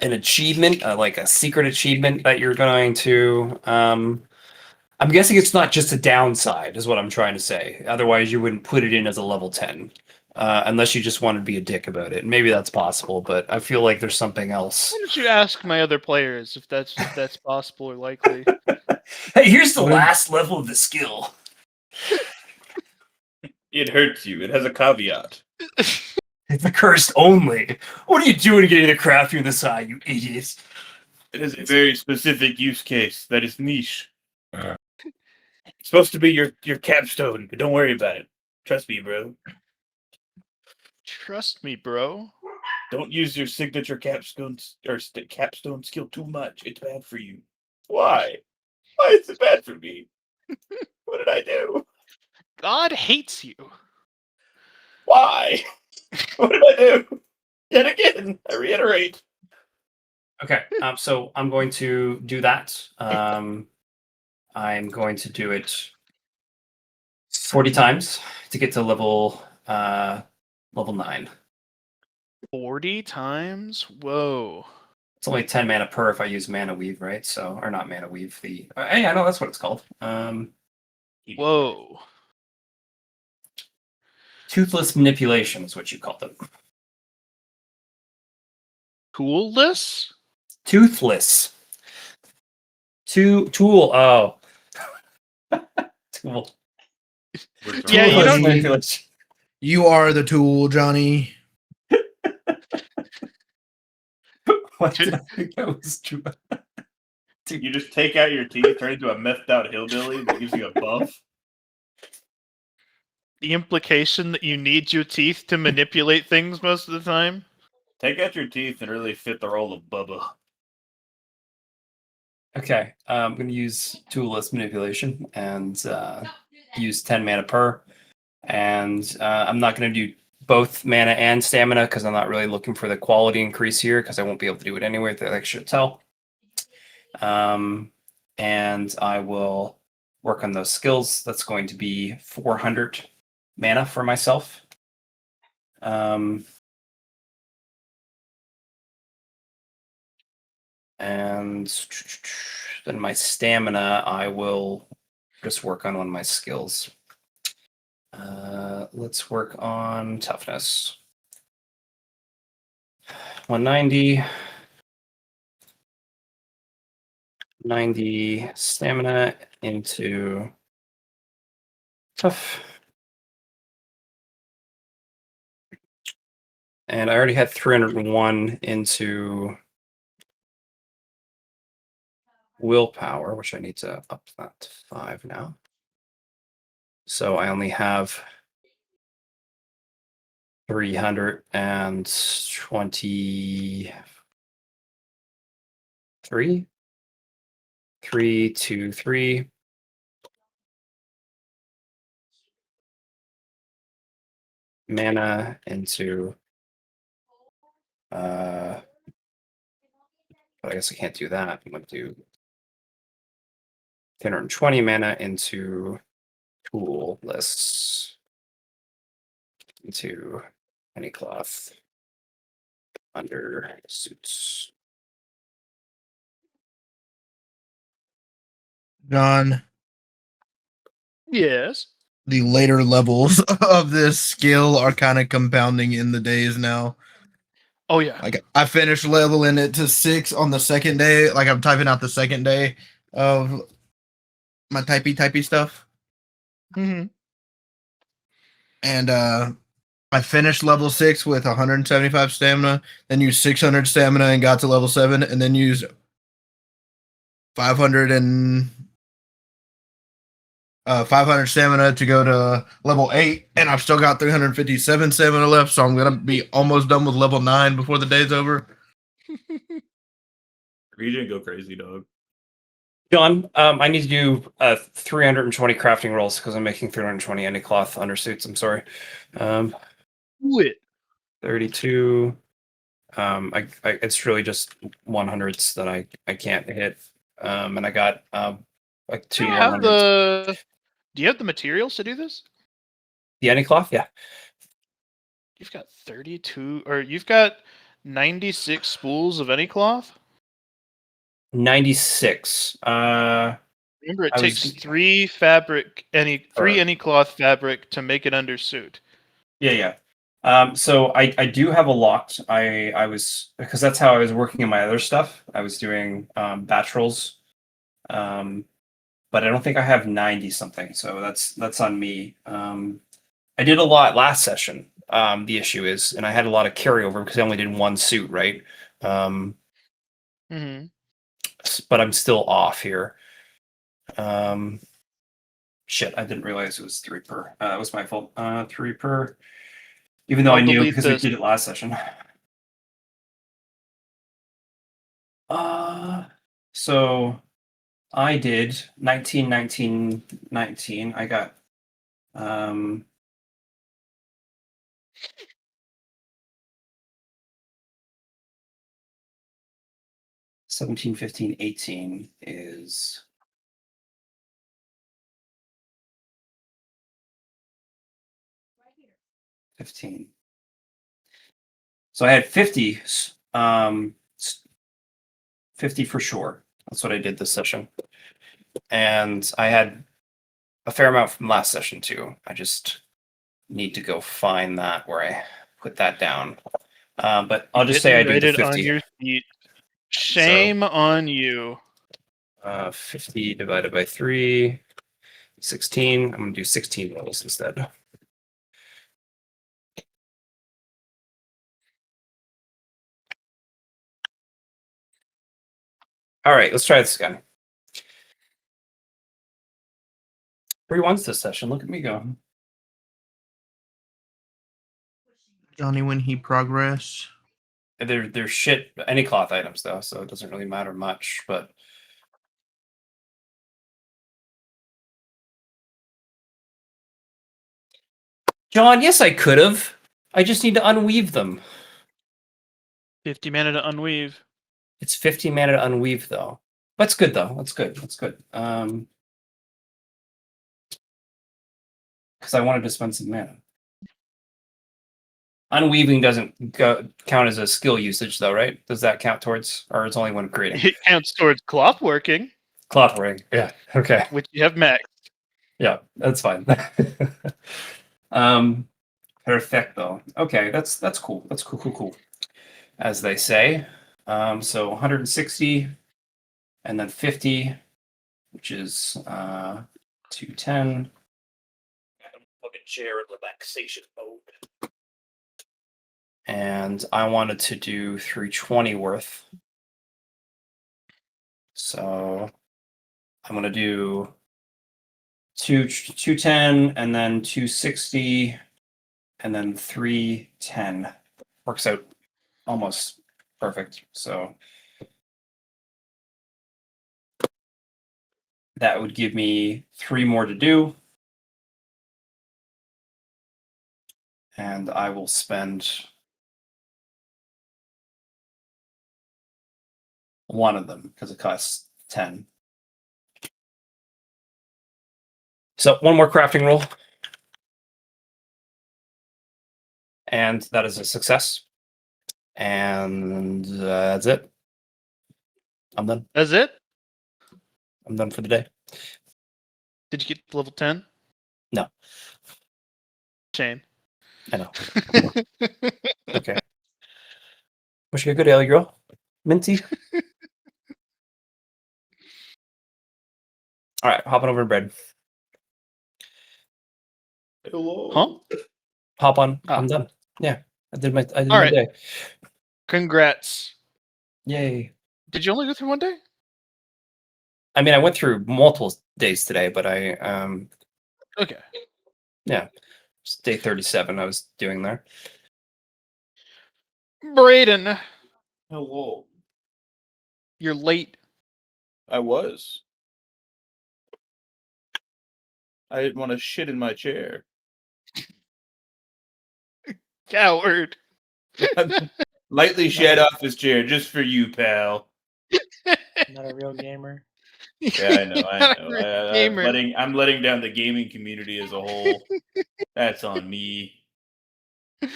an achievement, like a secret achievement that you're going to. I'm guessing it's not just a downside, is what I'm trying to say. Otherwise, you wouldn't put it in as a level 10, unless you just want to be a dick about it. Maybe that's possible, but I feel like there's something else. Why don't you ask my other players if that's possible or likely? Hey, here's the What? last level of the skill. It hurts you. It has a caveat. It's the cursed only. What are you doing getting the crafty in the side, you idiots? It is a very specific use case that is niche. It's supposed to be your capstone, but don't worry about it. Trust me, bro. Trust me, bro. Don't use your signature capstone capstone skill too much. It's bad for you. Why? Why is it bad for me? What did I do? God hates you. Why? What did I do? Yet again, I reiterate. Okay, so I'm going to do that. I'm going to do it 40 times to get to level 9. 40 times? Whoa. It's only 10 mana per if I use Mana Weave, right? So, or not Mana Weave. Hey, I know that's what it's called. Whoa. Toothless Manipulation is what you call them. Toolless? Toothless. Tool. Oh. Tool. Yeah, you Toothless don't- manipulation. You are the tool, Johnny. What did I think that was true? You just take out your teeth, turn into a methed out hillbilly that gives you a buff. The implication that you need your teeth to manipulate things most of the time? Take out your teeth and really fit the role of Bubba. Okay, I'm going to use Toolless Manipulation and use 10 mana per. And I'm not going to do both mana and stamina because I'm not really looking for the quality increase here because I won't be able to do it anyway with the extra tell. And I will work on those skills. That's going to be 400 mana for myself. And then my stamina, I will just work on one of my skills. Let's work on toughness. 190. 90 stamina into tough. And I already had 301 into willpower, which I need to up that to 5 now. So I only have 323. 323. Mana into but I guess I can't do that. I'm gonna do 220 mana into tool lists into any cloth under suits. John, Yes. the later levels of this skill are kind of compounding in the days now. Oh, yeah. Like I finished leveling it to 6 on the second day. Like I'm typing out the second day of my typey stuff. Mm-hmm. And I finished level 6 with 175 stamina, then used 600 stamina and got to level 7, and then used 500 stamina to go to level 8, and I've still got 357 stamina left, so I'm gonna be almost done with level 9 before the day's over. You didn't go crazy, dog. John, I need to do 320 crafting rolls because I'm making 320 any cloth undersuits. I'm sorry. Quit. 32. It's really just 100s that I can't hit. And I got like 2 Do you have 100s. do you have the materials to do this? The any cloth, yeah. You've got 32, or you've got 96 spools of any cloth? 96. Remember, it I was takes g- three Fur. any cloth fabric to make an undersuit. Yeah. So I do have a lot. I was because that's how I was working on my other stuff. I was doing batch rolls. But I don't think I have 90 something, so that's on me. I did a lot last session. The issue is, and I had a lot of carryover because I only did one suit, right? Mm-hmm. But I'm still off here. Shit, I didn't realize it was 3 per. It was my fault. 3 per. Even though I'll I knew delete because we this. did it last session. So I did 19, 19, 19. I got 17, 15, 18 is 15. So I had 50, 50 for sure. That's what I did this session. And I had a fair amount from last session too. I just need to go find that where I put that down. But I'll just say I do Write the it on 50. your sheet. Shame on you. 50 divided by 3, 16. I'm going to do 16 rolls instead. All right, let's try this again. 3 ones this session. Look at me go. Johnny, when he progress. They're shit any cloth items though, so it doesn't really matter much. But John, yes, I could have. I just need to unweave them. 50 mana to unweave. It's 15 mana to unweave though. That's good though. That's good. That's good. Because I wanted to spend some mana. Unweaving doesn't count as a skill usage though, right? Does that count towards, or it's only when creating? It counts towards cloth working, Cloth ring. Yeah. Okay. which you have maxed. Yeah, that's fine. Perfect though. Okay, that's cool. That's cool. As they say. So 160 and then 50, which is 210. Fucking chair in relaxation mode. And I wanted to do 320 worth. So I'm gonna do 210 and then 260 and then 310. Works out almost perfect. So that would give me 3 more to do. And I will spend one of them because it costs 10. So one more crafting roll. And that is a success. And that's it. I'm done. That's it? I'm done for the day. Did you get to level 10? No. Shame. I know. Okay. Wish you a good ale, girl. Minty. All right, hopping over to bed. Hello. Huh? Hop on. Ah. I'm done. Yeah, I did my All my right. day. Congrats. Yay. Did you only go through one day? I mean, I went through multiple days today, but I Okay. it's day 37 I was doing there. Brayden, Hello. you're late. I was. I didn't want to shit in my chair. Coward. Lightly shed off his chair just for you, pal. Not a real gamer. Yeah, I know. I know. You're a gamer. I'm letting down the gaming community as a whole. That's on me. All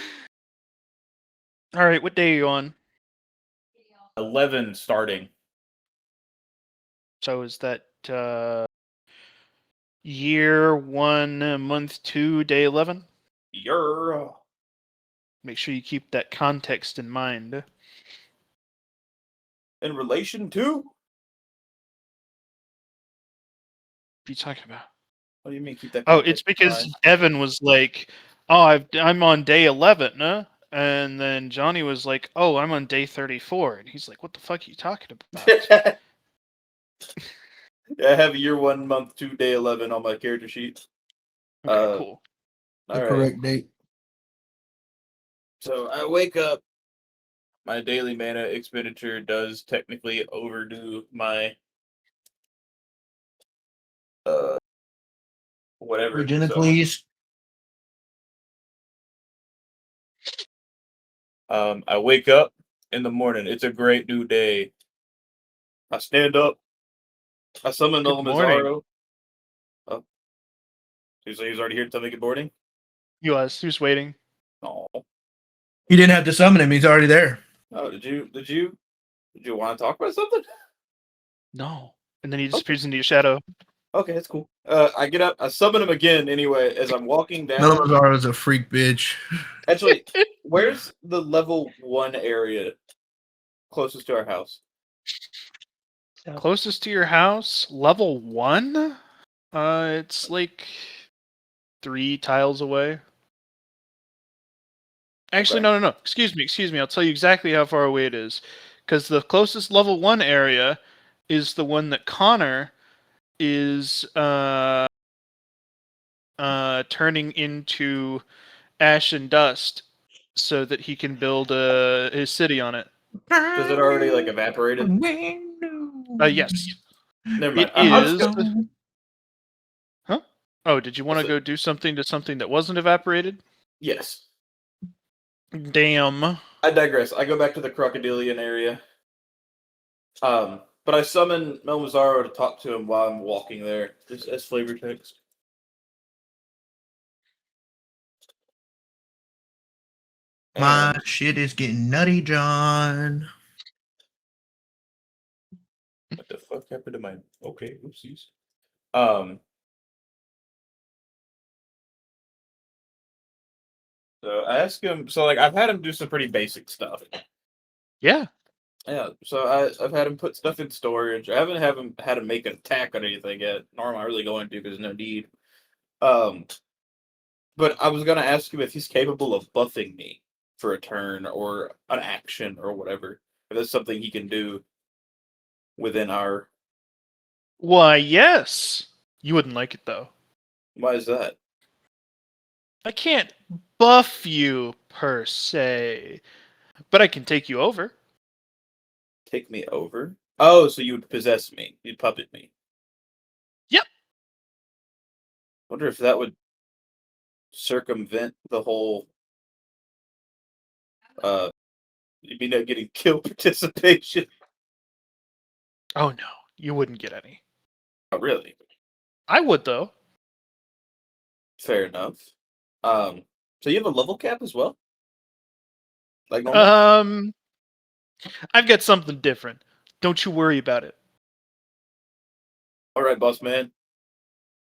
right, what day are you on? 11 starting. So is that year 1, month 2, day 11? You're Make sure you keep that context in mind. What in relation to? are you talking about? What do you mean keep that? Oh, it's context in because mind? Evan was like, "Oh, I'm on day 11, huh?" And then Johnny was like, "Oh, I'm on day 34," and he's like, "What the fuck are you talking about?" I have year 1, month 2, day 11 on my character sheet. Okay, cool. The All right. correct date. So I wake up. My daily mana expenditure does technically overdo my whatever. Regina, So please. I wake up in the morning. It's a great new day. I stand up. I summon Good morning. Mazzaro. Oh, he's already here to tell me good morning. He was waiting. Oh, You didn't have to summon him. He's already there. oh, did you want to talk about something? No. And then he disappears into your shadow. Okay, that's cool. I get up. I summon him again anyway as I'm walking down. Melamazaro's a freak bitch. Actually, where's the level 1 area closest to our house? So, Closest to your house, level 1? It's like 3 tiles away. Actually, Okay. no. Excuse me. I'll tell you exactly how far away it is. Because the closest level 1 area is the one that Connor is turning into ash and dust so that he can build his city on it. Does it already like evaporated? Yes. Never mind. It I'll just is. go. Huh? Oh, did you want to What's go do something to something that wasn't evaporated? Yes. Damn. I digress. I go back to the crocodilian area. But I summon Melmazzaro to talk to him while I'm walking there, just as flavor text. My And shit is getting nutty, John. what the fuck happened to my? Okay, oopsies. Um. So I ask him. So like I've had him do some pretty basic stuff. Yeah. Yeah. So I've had him put stuff in storage. I haven't had him make an attack on anything yet. Nor am I really going to because there's no need. Um. But I was gonna ask him if he's capable of buffing me for a turn or an action or whatever. If that's something he can do within our. Why, yes. You wouldn't like it, though. Why is that? I can't buff you, per se. But I can take you over. Take me over? Oh, so you would possess me. You'd puppet me. Yep. Wonder if that would circumvent the whole you mean not getting kill participation. Oh, no. You wouldn't get any. Oh, really? I would, though. Fair enough. So you have a level cap as well? Like normal? I've got something different. Don't you worry about it. Alright, boss man.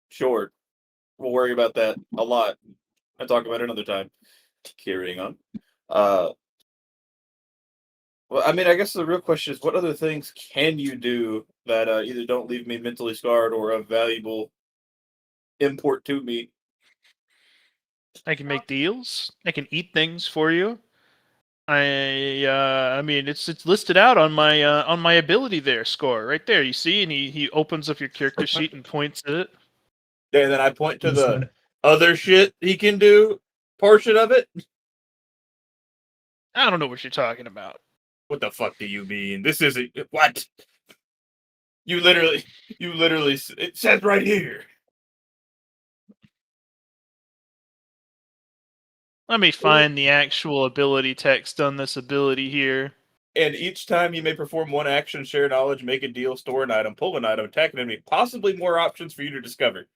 Sure. We'll worry about that a lot. I'll talk about it another time. Carrying on. Well, I mean, I guess the real question is, what other things can you do that either don't leave me mentally scarred or of valuable import to me? I can make deals. I can eat things for you. I mean, it's listed out on my ability there score right there. You see, and he opens up your character sheet and points at it. And then I point to the other shit he can do portion of it. I don't know what you're talking about. What the fuck do you mean? This isn't what? You literally, it says right here. Let me find the actual ability text on this ability here. And each time you may perform one action, share knowledge, make a deal, store an item, pull an item, attack an enemy. Possibly more options for you to discover.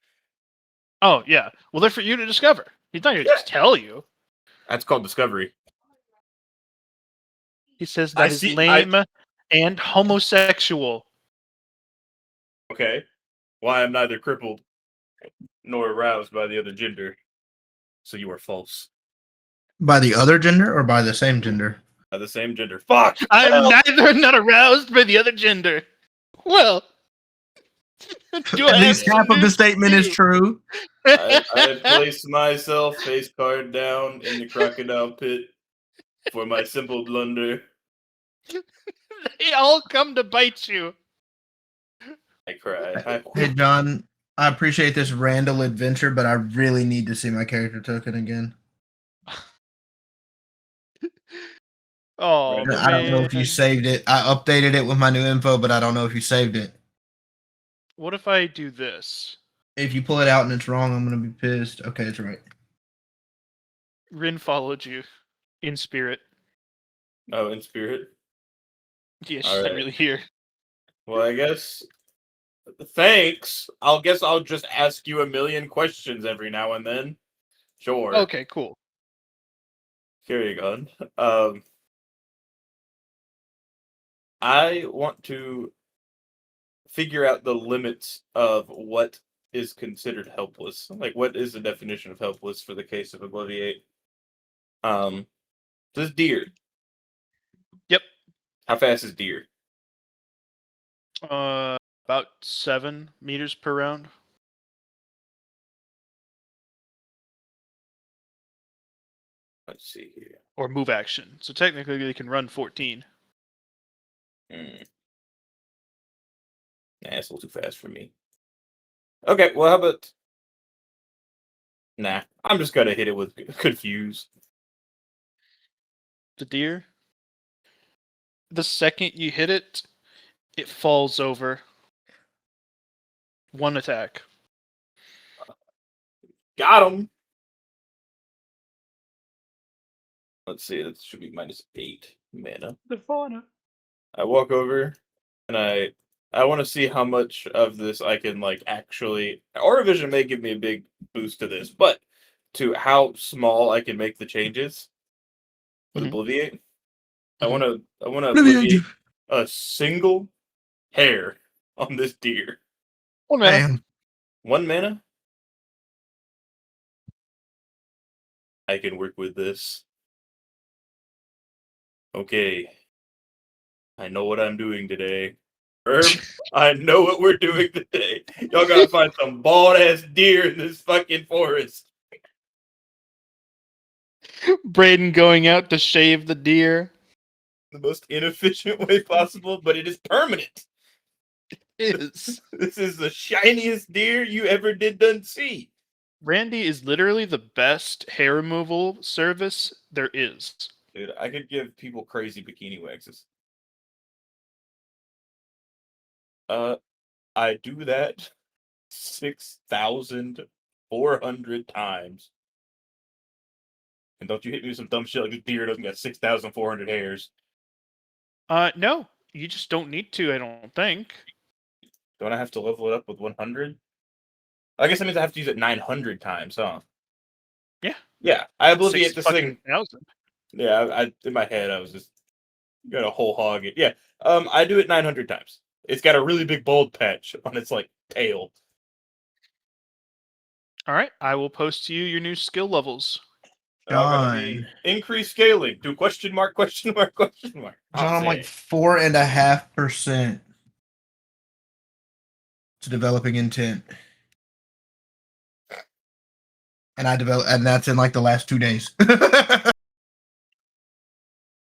Oh yeah. Well, they're for you to discover. He's not here to just tell you. That's called discovery. He says I that is see- lame and homosexual. Okay. Why I'm neither crippled nor aroused by the other gender. So you are false. By the other gender or by the same gender? By the same gender. Fuck! I'm Well, neither not aroused by the other gender. Well, do At I least have half of the news statement for is you? true. I place myself face card down in the crocodile pit for my simple blunder. They all come to bite you. I cry. Hey, John, I appreciate this Randall adventure, but I really need to see my character token again. Oh, Randall, I don't know if you man. saved it. I updated it with my new info, but I don't know if you saved it. What if I do this? If you pull it out and it's wrong, I'm gonna be pissed. Okay, it's right. Rin followed you in spirit. Oh, in spirit. Yeah, she's All not right. really here. Well, I guess. Thanks. Guess I'll just ask you a million questions every now and then. Sure. Okay, cool. Carrying on. I want to figure out the limits of what is considered helpless. Like, what is the definition of helpless for the case of Obliviate? This deer. Yep. How fast is deer? About 7 meters per round. Let's see here. Or move action. So technically they can run 14. Nah, it's a little too fast for me. Okay, well, how about... Nah, I'm just gonna hit it with confused. The deer. The second you hit it, it falls over. 1 attack. Got him! Let's see, that should be -8 mana. The fauna. I walk over, and I want to see how much of this I can, like, actually... Aura Vision may give me a big boost to this, but to how small I can make the changes with Mhm. Obliviate. I Mhm. want to Obliviate a single hair on this deer. 1 mana. Man, 1 mana? I can work with this. Okay. I know what I'm doing today. Herb, I know what we're doing today. Y'all gotta find some bald ass deer in this fucking forest. Braden going out to shave the deer. The most inefficient way possible, but it is permanent. Is. This is the shiniest deer you ever done see. Randy is literally the best hair removal service there is. Dude, I could give people crazy bikini waxes. I do that 6,400 times. And don't you hit me with some dumb shit like this deer doesn't got 6,400 hairs. No, you just don't need to, I don't think. Don't I have to level it up with 100? I guess that means I have to use it 900 times, huh? Yeah. Yeah, I Obliviate this thing. 6,000. Yeah, I in my head I was just got a whole hog it. Yeah, I do it 900 times. It's got a really big bald patch on its like tail. All right, I will post to you your new skill levels. Gonna be John. increase scaling. Do question mark, question mark, question mark. John, I'm like 4.5% to developing intent. And that's in like the last 2 days.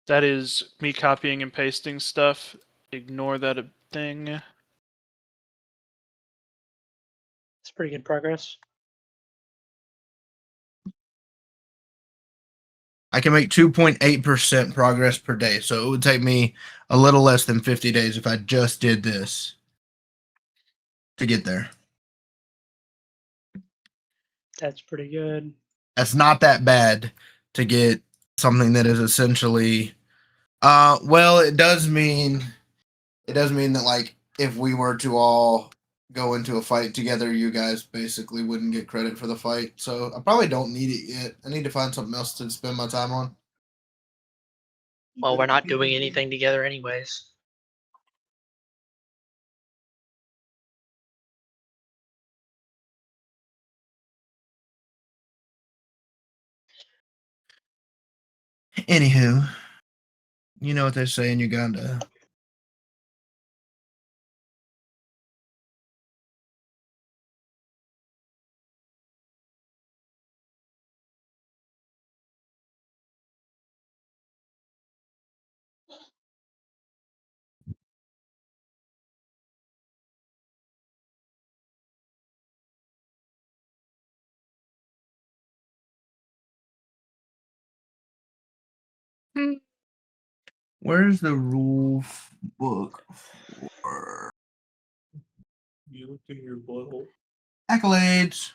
That is me copying and pasting stuff. Ignore that thing. It's pretty good progress. I can make 2.8% progress per day, so it would take me a little less than 50 days if I just did this to get there. That's pretty good. That's not that bad to get something that is essentially Well, it does mean that like if we were to all go into a fight together, you guys basically wouldn't get credit for the fight. So I probably don't need it yet. I need to find something else to spend my time on. Well, we're not doing anything together anyways. Anywho, you know what they say in Uganda. Where's the rule book for You looked in your butthole. accolades?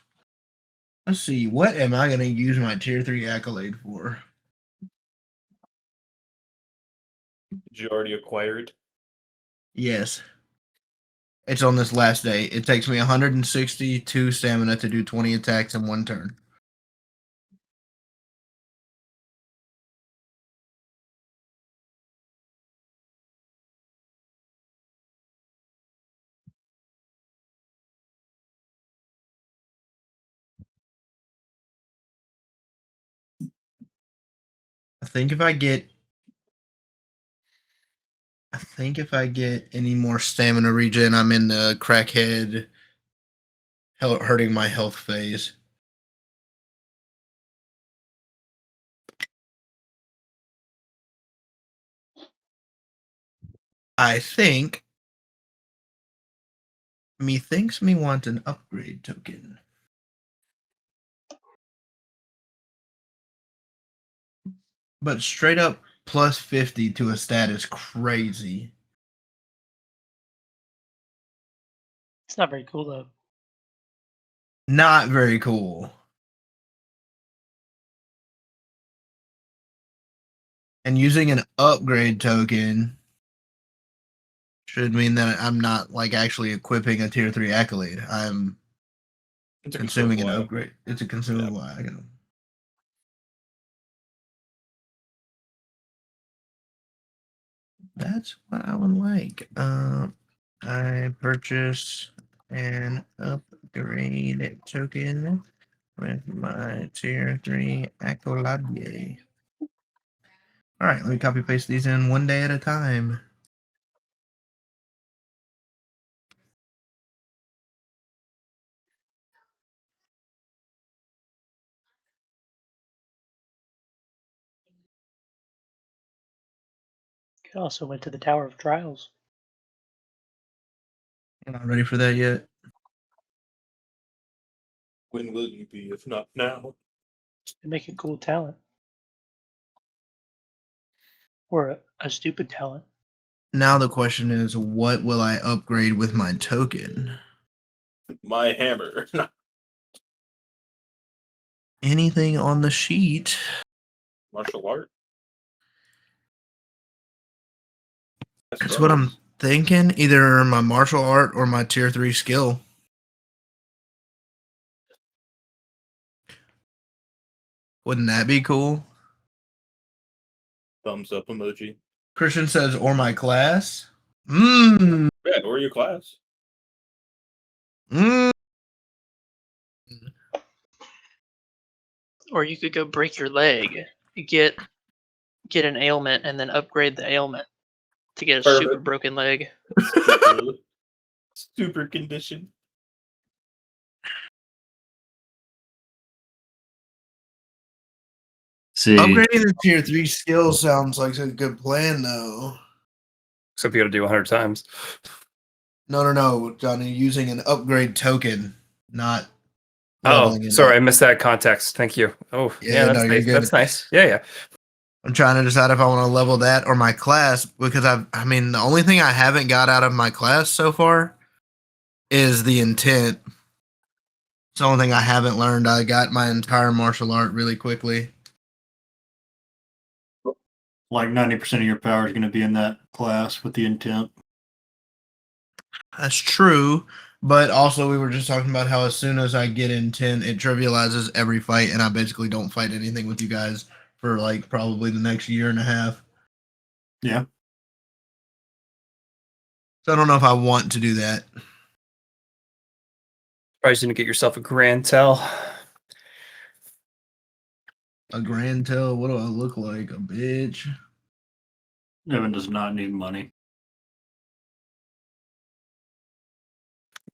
Let's see. What am I going to use my tier 3 accolade for? Did you already acquire it? Yes. It's on this last day. It takes me 162 stamina to do 20 attacks in one turn. I think if I get any more stamina regen, I'm in the crackhead hurting my health phase. I think methinks me want an upgrade token. But straight up plus 50 to a stat is crazy. It's not very cool though. Not very cool. And using an upgrade token should mean that I'm not like actually equipping a tier 3 accolade. I'm It's a consuming an consumable upgrade. It's a consumable item. That's what I would like. I purchase an upgrade token with my tier 3 accolade. All right, let me copy paste these in one day at a time. It also went to the Tower of Trials. I'm not ready for that yet. When will you be, if not now? They make a cool talent. Or a stupid talent. Now the question is, what will I upgrade with my token? My hammer. Anything on the sheet? Martial art. That's what I'm thinking. Either my martial art or my tier 3 skill. Wouldn't that be cool? Thumbs up emoji. Christian says, or my class. Mmm. Yeah, or your class. Mmm. Or you could go break your leg, get an ailment, and then upgrade the ailment to get a super Perfect. broken leg. Super condition. See, Upgrading the tier 3 skill sounds like a good plan, though. Except you got to do 100 times. No, Johnny. Using an upgrade token, not. Oh, leveling it sorry, up. I missed that context. Thank you. Oh, Yeah, yeah, that's no, you're nice. good. That's nice. Yeah. I'm trying to decide if I want to level that or my class because I mean, the only thing I haven't got out of my class so far is the intent. It's the only thing I haven't learned. I got my entire martial art really quickly. like 90% of your power is going to be in that class with the intent. That's true, but also we were just talking about how as soon as I get in 10, it trivializes every fight, and I basically don't fight anything with you guys for like probably the next year and a half. Yeah. So I don't know if I want to do that. Probably going to get yourself a Grand Tel. A grand tail, what do I look like? A bitch. Evan does not need money.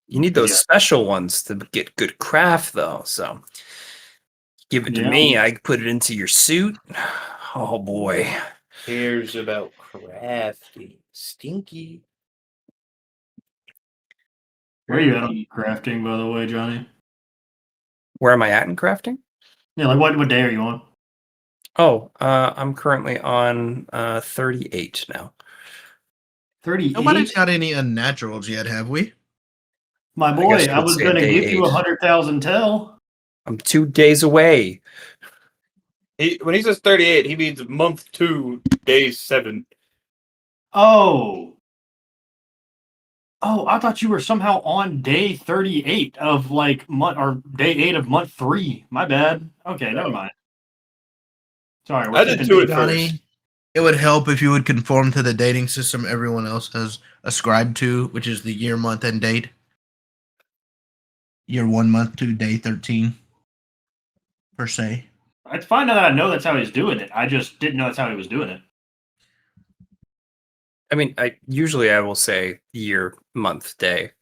You need those Yeah. special ones to get good craft, though. So give it to Yeah. me. I put it into your suit. Oh boy. Cares about crafting. Stinky. Where are you at on crafting, by the way, Johnny? Where am I at in crafting? Yeah, like what day are you on? Oh, I'm currently on 38 now. 38? Nobody's got any unnaturals yet, have we? My I boy, guess you I would was say going to day give you 8. 100,000 tel. I'm 2 days away. When he says 38, he means month 2, day 7. Oh, I thought you were somehow on day 38 of like month or day 8 of month 3. My bad. Okay, never mind. Sorry, we're I did skipping do it days. Johnny, first. it would help if you would conform to the dating system everyone else has ascribed to, which is the year, month, and date. Year 1 month to day 13, per se. It's fine now that I know that's how he's doing it. I just didn't know that's how he was doing it. I mean, I will say year, month, day.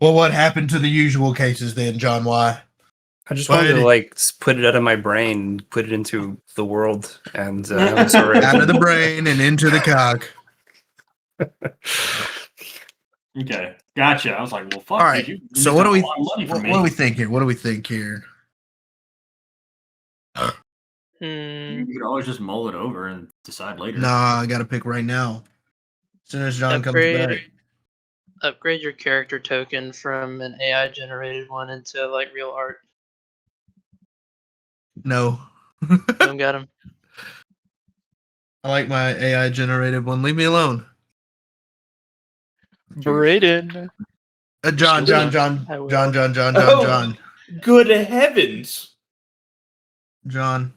Well, what happened to the usual cases then, John? Why? I just Why wanted to did- like put it out of my brain, put it into the world, and I'm sorry. Out of the brain and into the cock. Okay, gotcha. I was like, well, fuck. All right. dude, you So missed what do out we on a lot of money from what me. do we think here? What do we think here? Hmm. You could always just mull it over and decide later. Nah, I gotta pick right now. As soon as John comes back. Upgrade your character token from an AI generated one into like real art. No. Boom, got him. I like my AI generated one. Leave me alone. Braden. John. I will. John. Good heavens. John.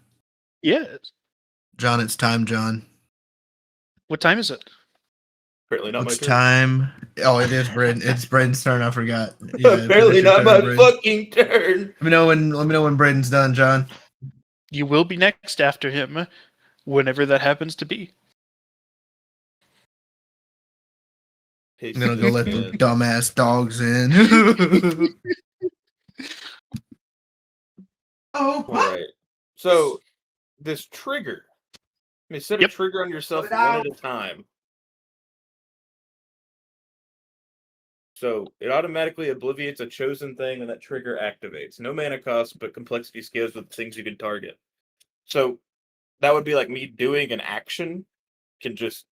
Yes. John, it's time, John. What time is it? Apparently not It's my turn. time. Oh, it is Brent. It's Brent's turn. I forgot. Yeah, Apparently it's your not turn, my Brent. fucking turn. Let me know when Braden's done, John. You will be next after him, whenever that happens to be. I'm gonna go let the dumbass dogs in. All right. So this trigger. I mean, set a Yep. trigger on yourself one at a time. So it automatically obliviates a chosen thing and that trigger activates. No mana cost, but complexity scales with things you can target. So that would be like me doing an action can just.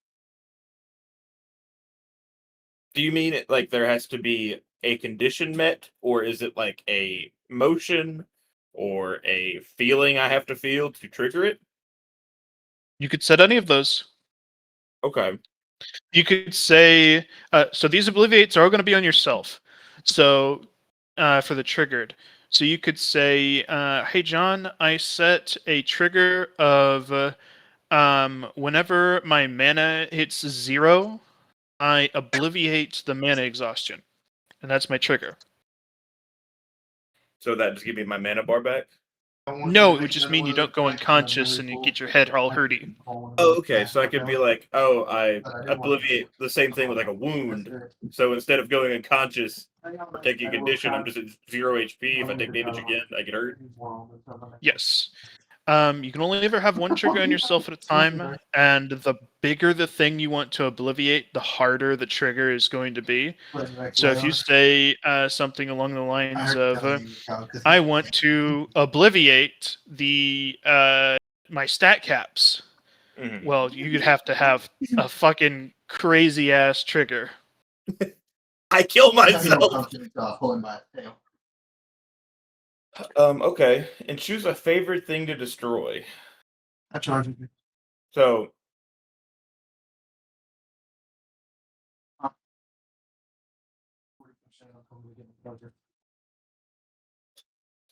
Do you mean it like there has to be a condition met, or is it like a motion or a feeling I have to feel to trigger it? You could set any of those. Okay. You could say, so these obliviates are all going to be on yourself. So for the triggered. So you could say, hey, John, I set a trigger of whenever my mana hits 0, I obliviate the mana exhaustion. And that's my trigger. So that just give me my mana bar back? No, it would just mean you don't go unconscious and you get your head all hurty. Oh, okay. So I could be like, oh, I obliviate the same thing with like a wound. So instead of going unconscious or taking a condition, I'm just at 0 HP. If I take damage again, I get hurt. Yes. You can only ever have one trigger on yourself at a time, and the bigger the thing you want to obliviate, the harder the trigger is going to be. So if you say something along the lines of, I want to obliviate the my stat caps, well, you'd have to have a fucking crazy ass trigger. I kill myself. Okay, and choose a favorite thing to destroy. I charge you. So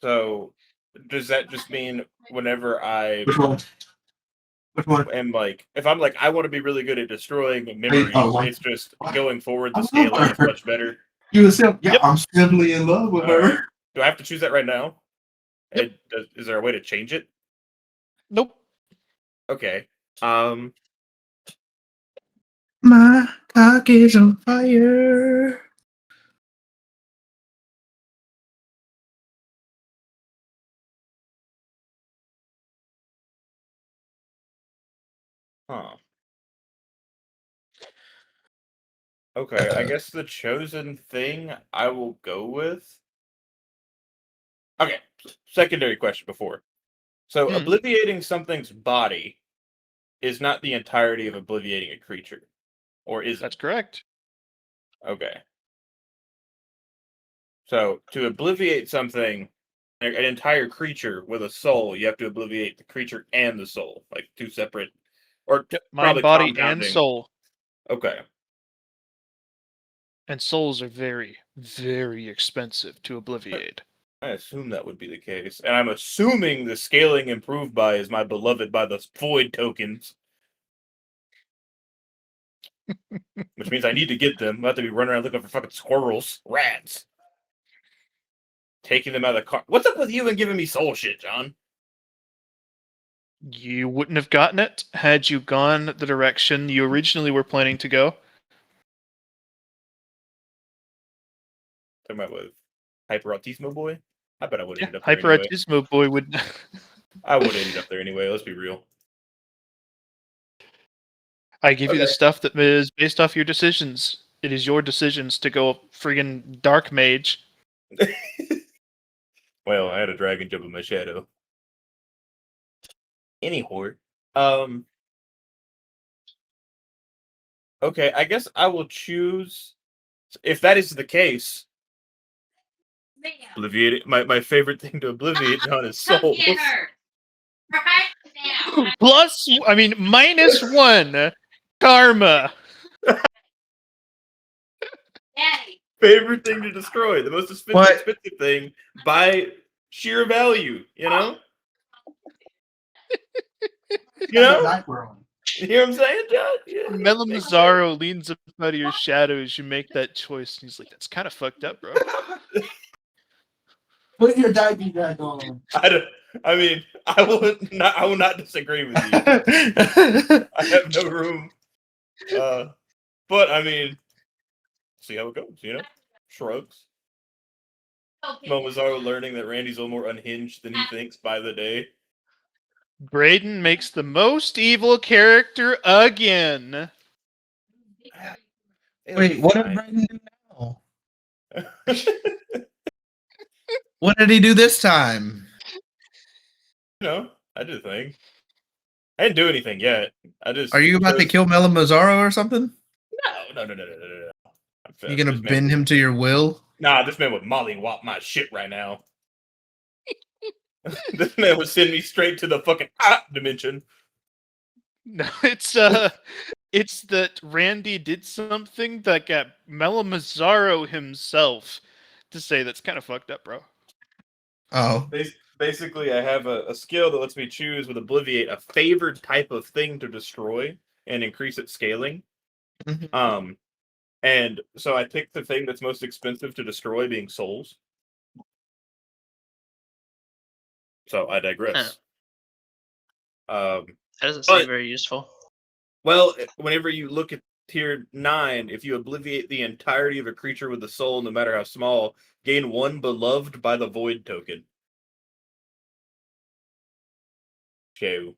So does that just mean whenever I Which one? Which one? am like, if I'm like, I want to be really good at destroying memories, one. it's just going forward, the I love scaling is her. much better. You was yeah, Yep. I'm simply in love with Alright. her. Do I have to choose that right now? Yep. Is there a way to change it? Nope. Okay. My cock is on fire. Huh. Okay, I guess the chosen thing I will go with. Okay, secondary question before. So, Hmm. obliviating something's body is not the entirety of obliviating a creature, or is That's it? correct. Okay. So, to obliviate something, an entire creature with a soul, you have to obliviate the creature and the soul, like two separate, or Yep. Mind, probably body, and compounding. soul. Okay. And souls are very, very expensive to obliviate. I assume that would be the case. And I'm assuming the scaling improved by is my beloved by the void tokens. Which means I need to get them. I'll have to be running around looking for fucking squirrels. Rats. Taking them out of the car. What's up with you and giving me soul shit, John? You wouldn't have gotten it had you gone the direction you originally were planning to go. Talking about with Hyper Autismo Boy? I bet I would Yeah, end up there Hyper anyway. Autismo Boy would. I would end up there anyway, let's be real. I give you the Okay. stuff that is based off your decisions. It is your decisions to go friggin' Dark Mage. Well, I had a dragon jump in my shadow. Anyhow. Okay, I guess I will choose. If that is the case, obliviate. My favorite thing to obliviate, John, is souls. Plus, I mean, -1 karma. Favorite thing to destroy, the most expensive thing by sheer value. You know. You know. You hear what I'm saying, John? Yeah. Mela Mazzaro leans up out of your shadows. You make that choice, and he's like, "That's kind of fucked up, bro." Put your diving bag on. I mean, I will not disagree with you. I have no room. But I mean, see how it goes. You know, shrugs. Momazaro learning that Randy's a little more unhinged than he thinks by the day. Braden makes the most evil character again. Wait, what did Brayden do now? What did he do this time? You know, I did a thing. I didn't do anything yet. I just. Are you about to kill Mela Mazzaro or something? No. You gonna bend him to your will? Nah, this man would mollywop my shit right now. This man would send me straight to the fucking dimension. No, it's that Randy did something that got Mela Mazzaro himself to say that's kind of fucked up, bro. Oh. Basically, I have a skill that lets me choose with Obliviate a favored type of thing to destroy and increase its scaling. Mhm. And so I picked the thing that's most expensive to destroy, being souls. So I digress. That doesn't seem very useful. Well, whenever you look at tier 9, if you obliviate the entirety of a creature with a soul, no matter how small, gain 1 beloved by the void token. So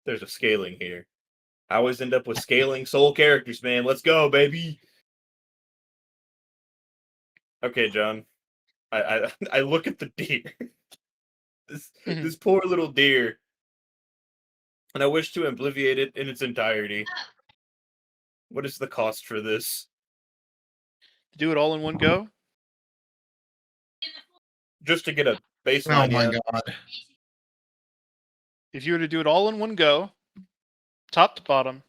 there's a scaling here. I always end up with scaling soul characters, man. Let's go, baby. Okay, John. I look at the deer. This poor little deer. And I wish to obliviate it in its entirety. What is the cost for this? Do it all in one go? Just to get a baseline. Oh my god. if you were to do it all in one go, top to bottom,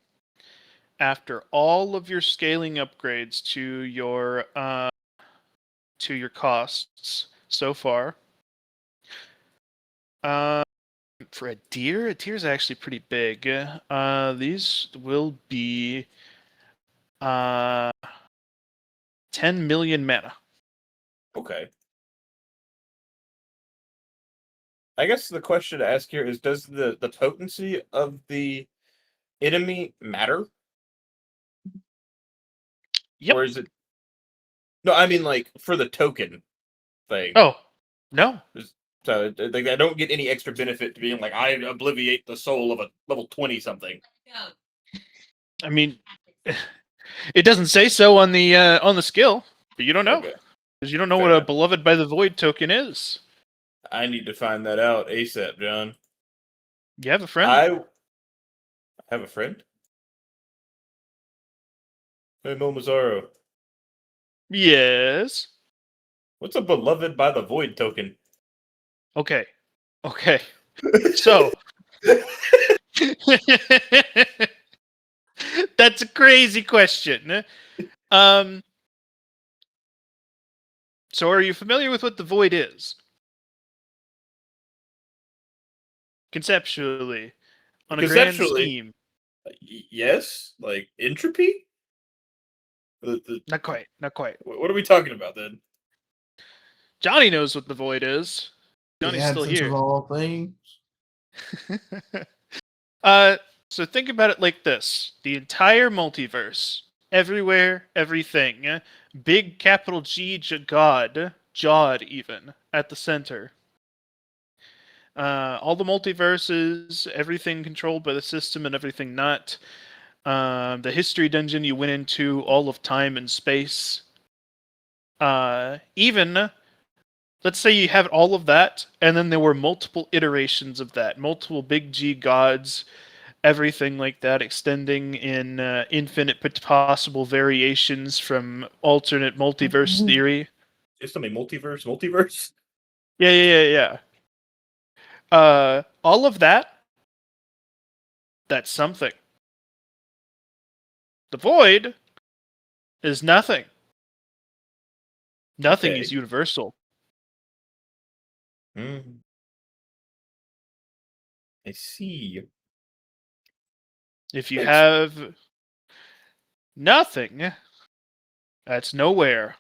after all of your scaling upgrades to your costs so far, for a deer's actually pretty big. These will be 10 million mana. Okay. I guess the question to ask here is, does the potency of the enemy matter? Yep. Or is it... No, I mean, like, for the token thing. Oh, no. So like, I don't get any extra benefit to being like, I obliviate the soul of a level 20 something. I mean, it doesn't say so on the skill, but you don't know. Okay. Because you don't know Fair what a enough. Beloved by the Void token is. I need to find that out ASAP, John. You have a friend? I have a friend? Hey, Momazaro. Yes. What's a Beloved by the Void token? Okay. So. That's a crazy question. So are you familiar with what the Void is? Conceptually. On a grand scheme. Yes? Like entropy? Not quite. What are we talking about then? Johnny knows what the Void is. Johnny's still absence here. of all things. So think about it like this. The entire multiverse. Everywhere, everything. Big capital G God. Jod even. At the center. All the multiverses, everything controlled by the system and everything not. The history dungeon you went into, all of time and space. Even, let's say you have all of that, and then there were multiple iterations of that. Multiple big G gods, everything like that, extending in infinite possible variations from alternate multiverse theory. Is something multiverse? Yeah. All of that, that's something. The Void is nothing. Nothing Okay. is universal. I see. If you Makes- have nothing, that's nowhere.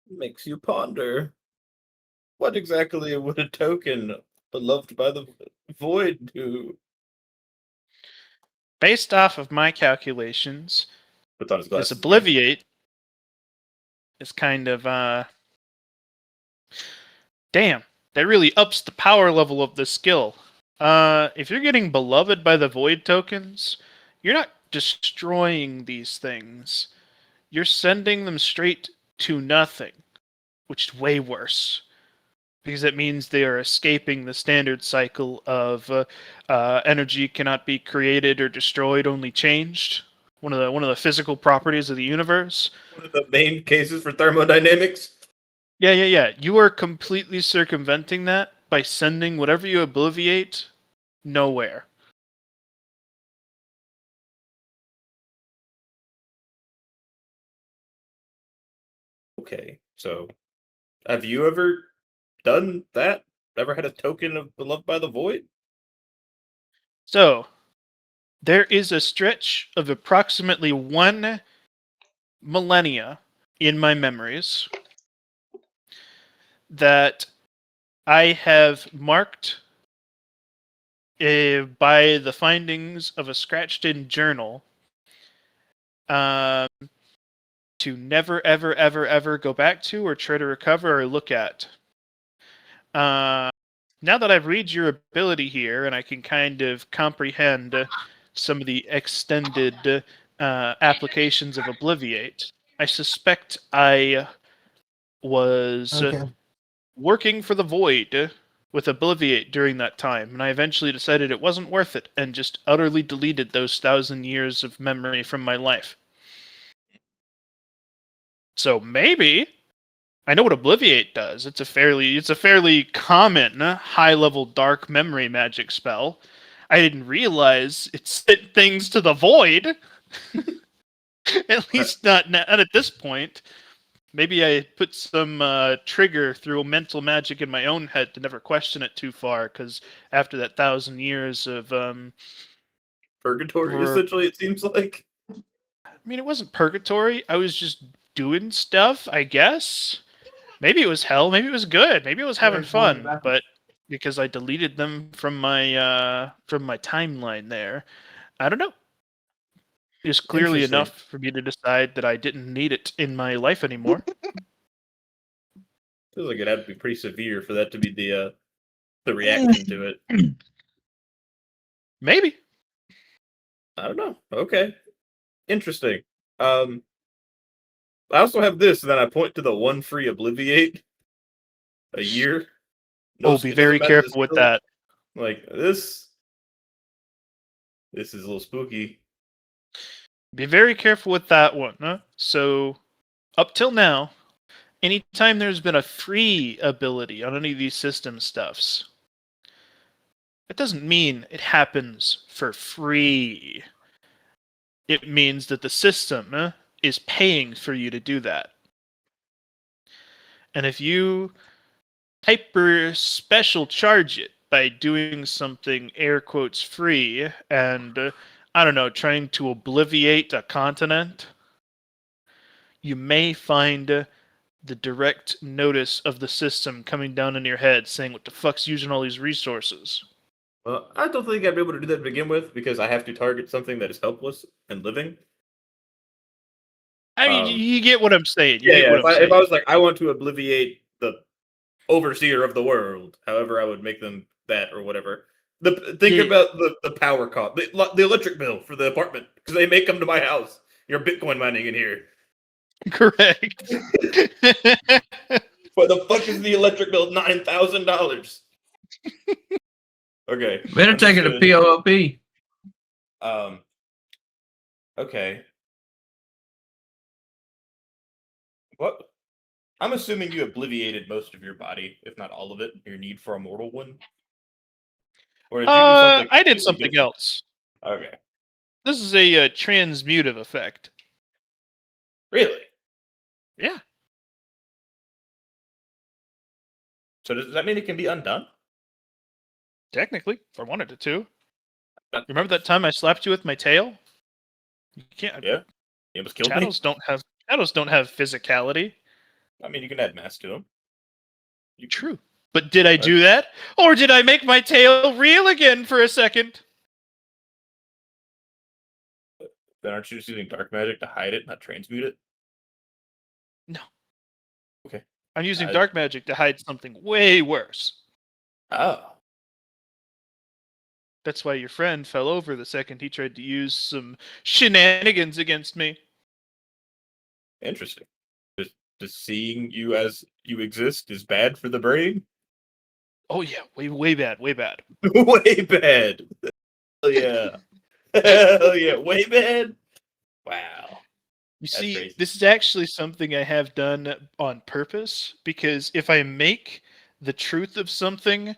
Makes you ponder. What exactly would a token beloved by the Void do? Based off of my calculations, Puts on his this glasses. Obliviate is kind of damn, that really ups the power level of the skill. If you're getting Beloved by the Void tokens, you're not destroying these things. You're sending them straight to nothing, which is way worse. Because it means they are escaping the standard cycle of energy cannot be created or destroyed, only changed. One of the physical properties of the universe. One of the main cases for thermodynamics. Yeah. You are completely circumventing that by sending whatever you obliviate nowhere. Okay, so have you ever done that? Ever had a token of Beloved by the Void? So, there is a stretch of approximately 1 millennia in my memories that I have marked by the findings of a scratched-in journal to never, ever go back to or try to recover or look at. Now that I've read your ability here and I can kind of comprehend some of the extended applications of Obliviate, I suspect I was working for the Void with Obliviate during that time, and I eventually decided it wasn't worth it and just utterly deleted those 1,000 years of memory from my life. So maybe I know what Obliviate does. It's a fairly common high-level dark memory magic spell. I didn't realize it sent things to the void. At least not at this point. Maybe I put some trigger through mental magic in my own head to never question it too far, because after that 1,000 years of Purgatory, Or- essentially, it seems like. I mean, it wasn't purgatory. I was just doing stuff, I guess. Maybe it was hell. Maybe it was good. Maybe it was having fun. But because I deleted them from my timeline there, I don't know. It was clearly Interesting. enough for me to decide that I didn't need it in my life anymore. Feels like it had to be pretty severe for that to be the reaction to it. Maybe. I don't know. Okay. Interesting. I also have this, and then I point to the one free Obliviate a year. Oh, be very careful with that. Like this is a little spooky. Be very careful with that one. Huh? So, up till now, anytime there's been a free ability on any of these system stuffs, that doesn't mean it happens for free. It means that the system is paying for you to do that. And if you hyper special charge it by doing something air quotes free and I don't know, trying to obliviate a continent, you may find the direct notice of the system coming down in your head saying, what the fuck's using all these resources? Well, I don't think I'd be able to do that to begin with because I have to target something that is helpless and living. I mean, you get what I'm saying. If I was like, I want to obliviate the overseer of the world, however I would make them that or whatever. Think about the power cost, the electric bill for the apartment, because they may come to my house. You're Bitcoin mining in here. Correct. What the fuck is the electric bill? $9,000. Okay. Better take it to POLP. Okay. What? I'm assuming you obliviated most of your body, if not all of it, your need for a mortal one. Or did you do something I did something else. Okay. This is a transmutive effect. Really? Yeah. So does that mean it can be undone? Technically, if I wanted it to. Remember that time I slapped you with my tail? You can't. Yeah. It was killed me. Shadows don't have physicality. I mean, you can add mass to them. True. But did I do that? Or did I make my tail real again for a second? Then aren't you just using dark magic to hide it, not transmute it? No. Okay. I'm using dark magic to hide something way worse. Oh. That's why your friend fell over the second he tried to use some shenanigans against me. Interesting. Just seeing you as you exist is bad for the brain? Oh yeah, way bad, way bad. Way bad. Hell yeah. Hell yeah, way bad? Wow. You That's see, crazy. this is actually something I have done on purpose, because if I make the truth of something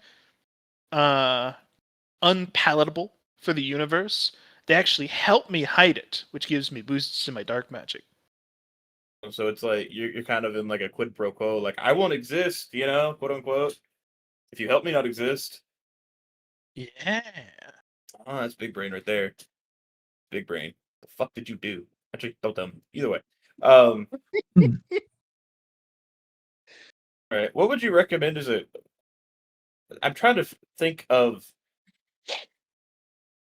unpalatable for the universe, they actually help me hide it, which gives me boosts in my dark magic. So it's like you're kind of in like a quid pro quo, like I won't exist, quote unquote. If you help me not exist. Yeah. Oh, that's big brain right there. Big brain. The fuck did you do? Actually, don't tell me. Either way. All right. What would you recommend as I'm trying to think of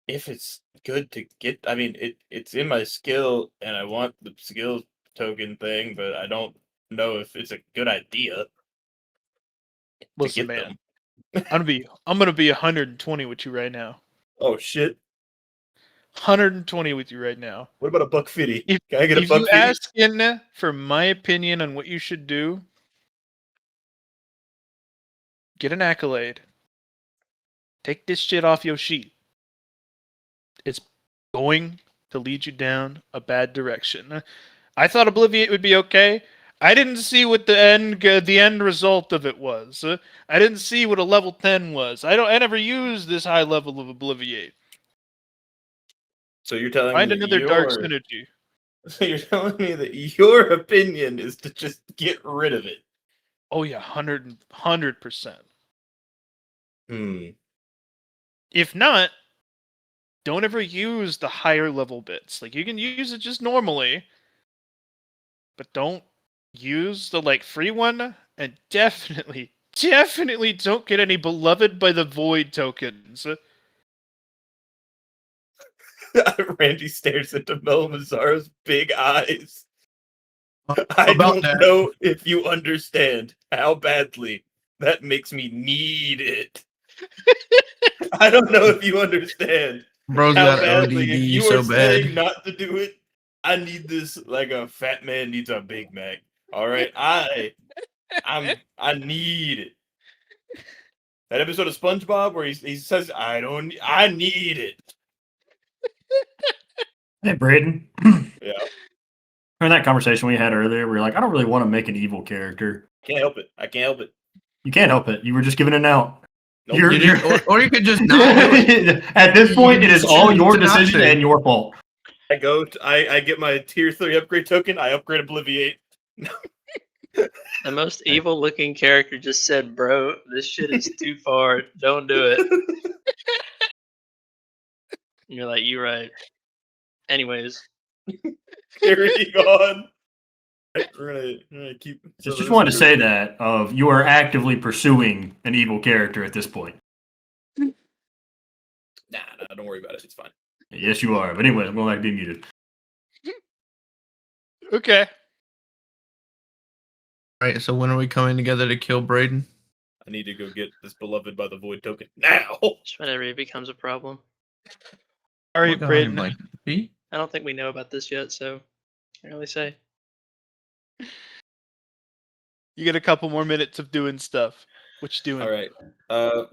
if it's good to get. I mean, it's in my skill, and I want the skill token thing, but I don't know if it's a good idea. Listen, man, I'm gonna be 120 with you right now. Oh shit! 120 with you right now. What about a $150? If, Can I get a if you $150? ask in for my opinion on what you should do, get an accolade. Take this shit off your sheet. It's going to lead you down a bad direction. I thought Obliviate would be okay. I didn't see what the end result of it was. I didn't see what a level 10 was. I never used this high level of Obliviate. So you're telling Find me that another dark synergy. So you're telling me that your opinion is to just get rid of it. Oh yeah, 100%. Hmm. If not, don't ever use the higher level bits. Like you can use it just normally, but don't use the like free one, and definitely don't get any Beloved by the Void tokens. Randy stares into Mel Mazzaro's big eyes. I About don't that. know if you understand how badly that makes me need it. I don't know if you understand Bro's how got badly. If ODD you so are saying bad. not to do it, I need this like a fat man needs a Big Mac. All right, I need it. That episode of SpongeBob where he says, I need it. Hey, Braden. Yeah, In that conversation we had earlier, we were like, I don't really want to make an evil character. can't help it. I can't help it. You can't help it. You were just giving it out. Nope. Or you could just not do it. At this point, it is all your choose not decision to. and your fault. I get my tier 3 upgrade token, I upgrade Obliviate. The most evil looking character just said, "Bro, this shit is too far. Don't do it." And you're like, "You're right." Anyways, Carrying on. We're gonna keep. Just wanted to say that of you are actively pursuing an evil character at this point. Nah, don't worry about it. It's fine. Yes, you are. But anyway, I'm going back to be muted. Okay. Right, so when are we coming together to kill Braden? I need to go get this Beloved by the Void token now. just whenever it becomes a problem. All right, What guy, Braden. like, B? I don't think we know about this yet, so can't really say. You get a couple more minutes of doing stuff. What you doing? All right.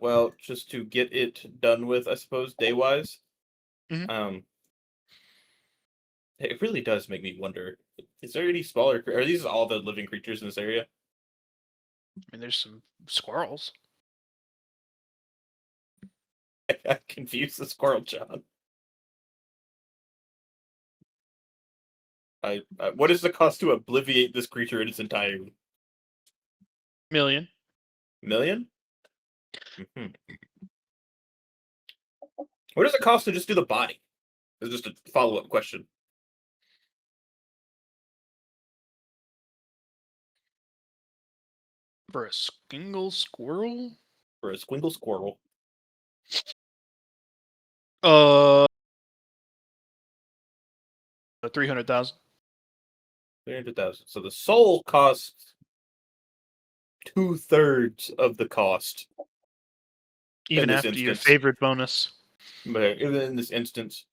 Well, just to get it done with, I suppose, day wise. Mhm. It really does make me wonder: is there any smaller? Are these all the living creatures in this area? I mean, there's some squirrels. I confused the squirrel, John. What is the cost to obliviate this creature in its entirety? Million. Million? Mm-hmm. What does it cost to just do the body? It's just a follow-up question. For a squingle squirrel? For a squingle squirrel. 300,000. 300,000. So the soul costs 2/3 of the cost. Even this after your instance. favorite bonus. But even in this instance,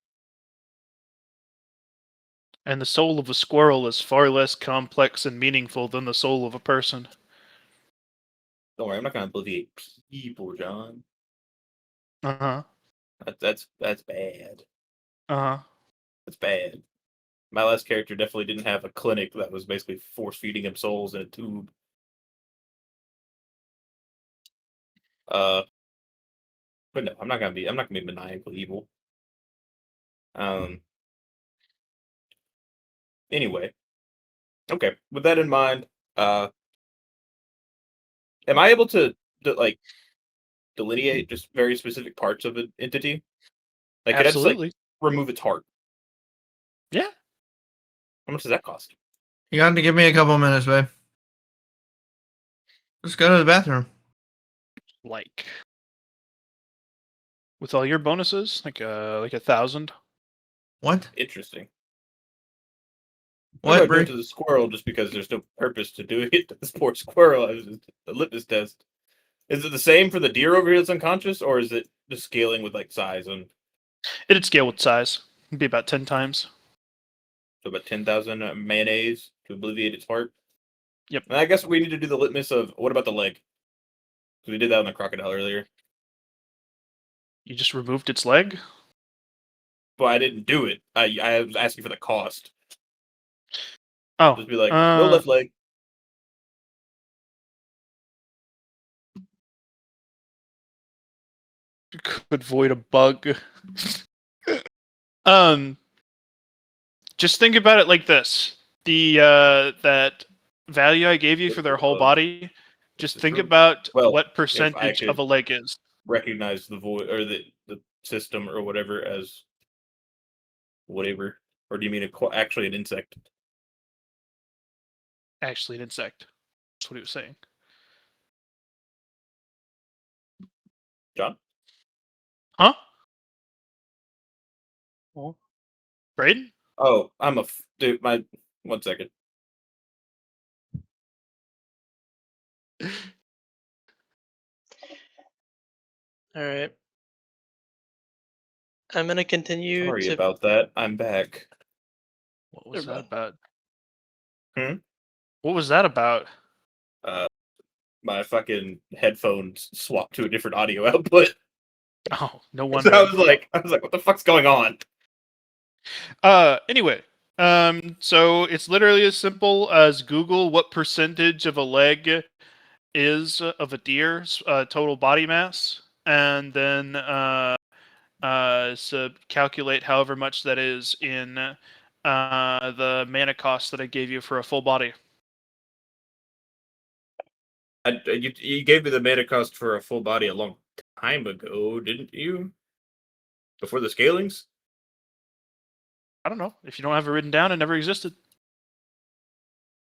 And the soul of a squirrel is far less complex and meaningful than the soul of a person. don't worry, I'm not gonna obliviate people, John. Uh-huh. That's bad. Uh-huh. That's bad. My last character definitely didn't have a clinic that was basically force feeding him souls in a tube. But no, I'm not gonna be maniacal evil. Anyway. Okay, with that in mind, am I able to like delineate just very specific parts of an entity? Like, could I just like Absolutely. remove its heart? Yeah. How much does that cost? You got to give me a couple minutes, babe. Let's go to the bathroom. Like. With all your bonuses? Like 1,000? What? Interesting. What, I'm gonna do Brie? it to the squirrel just because there's no purpose to doing it to this poor squirrel. It was just a litmus test. Is it the same for the deer over here that's unconscious, or is it just scaling with like size and It'd scale with size. It'd be about 10 times. so about 10,000 mayonnaise to obliviate its heart? Yep. And I guess we need to do the litmus of what about the leg? Because we did that on the crocodile earlier. You just removed its leg? But I didn't do it. I was asking for the cost. Oh. Just be like, no left leg. Could void a bug. Just think about it like this: that value I gave you for their whole body. Just think about Well, what percentage could- of a leg is. recognize the void or the system or whatever as whatever, or do you mean actually an insect? Actually, an insect. That's what he was saying. John? Huh? Well, Braden? Oh, I'm a dude. My 1 second. All right. I'm gonna continue Sorry to. about that. I'm back. What was Never that about? Hmm? What was that about? My fucking headphones swapped to a different audio output. Oh, no So wonder. I was like, what the fuck's going on? Anyway, so it's literally as simple as Google what percentage of a leg is of a deer's total body mass, and then so calculate however much that is in the mana cost that I gave you for a full body. You gave me the mana cost for a full body a long time ago, didn't you? Before the scalings? I don't know. If you don't have it written down, it never existed.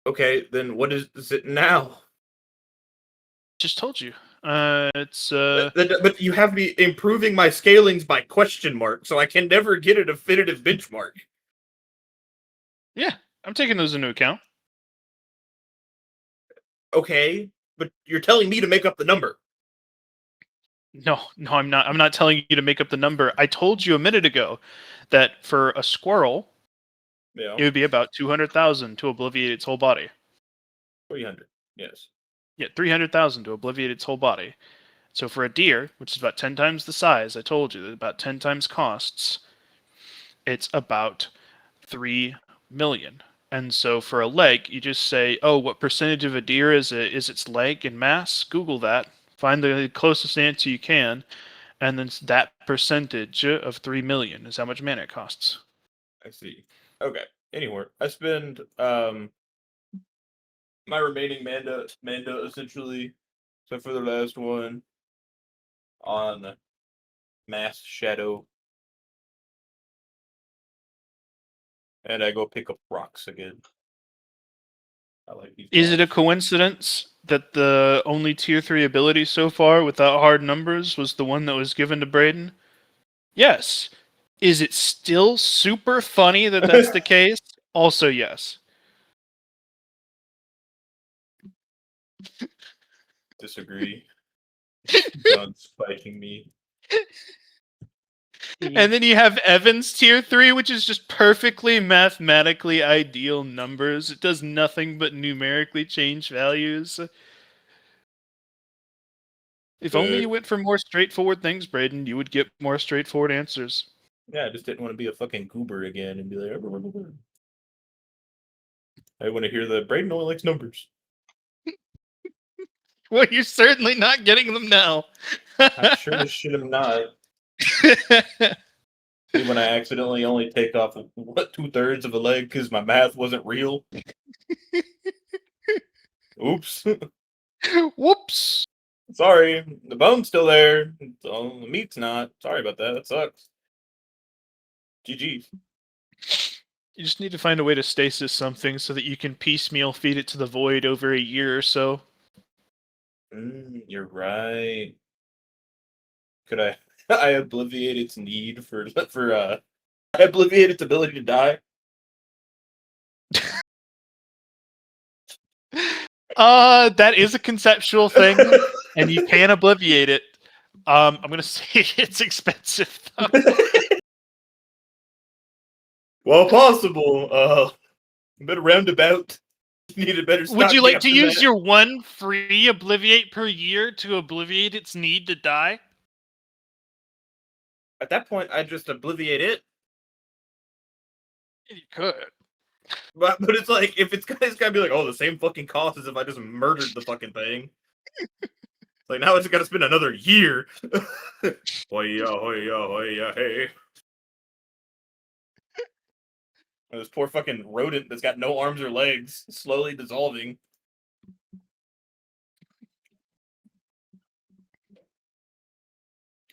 Okay, then what is it now? Just told you. It's But you have me improving my scalings by question mark, so I can never get a definitive benchmark. yeah. I'm taking those into account. Okay, but you're telling me to make up the number. No, I'm not. I'm not telling you to make up the number. I told you a minute ago that for a squirrel, Yeah, it would be about 200,000 to obliviate its whole body. 300. Yes. Yeah, 300,000 to obliviate its whole body. So for a deer, which is about 10 times the size, I told you, about 10 times costs, it's about 3 million. And so for a leg, you just say, oh, what percentage of a deer is its leg in mass? Google that. Find the closest answer you can. And then that percentage of 3 million is how much mana it costs. I see. Okay. Anyway, I spend my remaining manda essentially, except for the last one, on Mass Shadow. And I go pick up rocks again. I like these. Is it a blocks. coincidence that the only tier 3 ability so far without hard numbers was the one that was given to Braden? Yes. Is it still super funny that that's the case? Also, yes. Disagree. John's spiking me. And then you have Evan's tier 3, which is just perfectly mathematically ideal numbers. It does nothing but numerically change values. If only you went for more straightforward things, Braden, you would get more straightforward answers. Yeah, I just didn't want to be a fucking goober again and be like, I want to hear the Braden only likes numbers. Well, you're certainly not getting them now. I sure as shit am not. When I accidentally only take off 2/3 of a leg because my math wasn't real. Oops. Whoops. Sorry, the bone's still there. So the meat's not. Sorry about that. That sucks. GG's. You just need to find a way to stasis something so that you can piecemeal feed it to the void over a year or so. You're right. Could I? I obliviate its need for I obliviate its ability to die. That is a conceptual thing, and you can obliviate it. I'm gonna say it's expensive though. Well, possible. A bit roundabout. Need a better. Would you like stopgap to than use that. your one free obliviate per year to obliviate its need to die? At that point, I just obliviate it. You could. But it's like if it's gotta be like, oh, the same fucking cost as if I just murdered the fucking thing. Like now it's got to spend another year. Hoya, hoya, hoya, hey. And this poor fucking rodent that's got no arms or legs, slowly dissolving.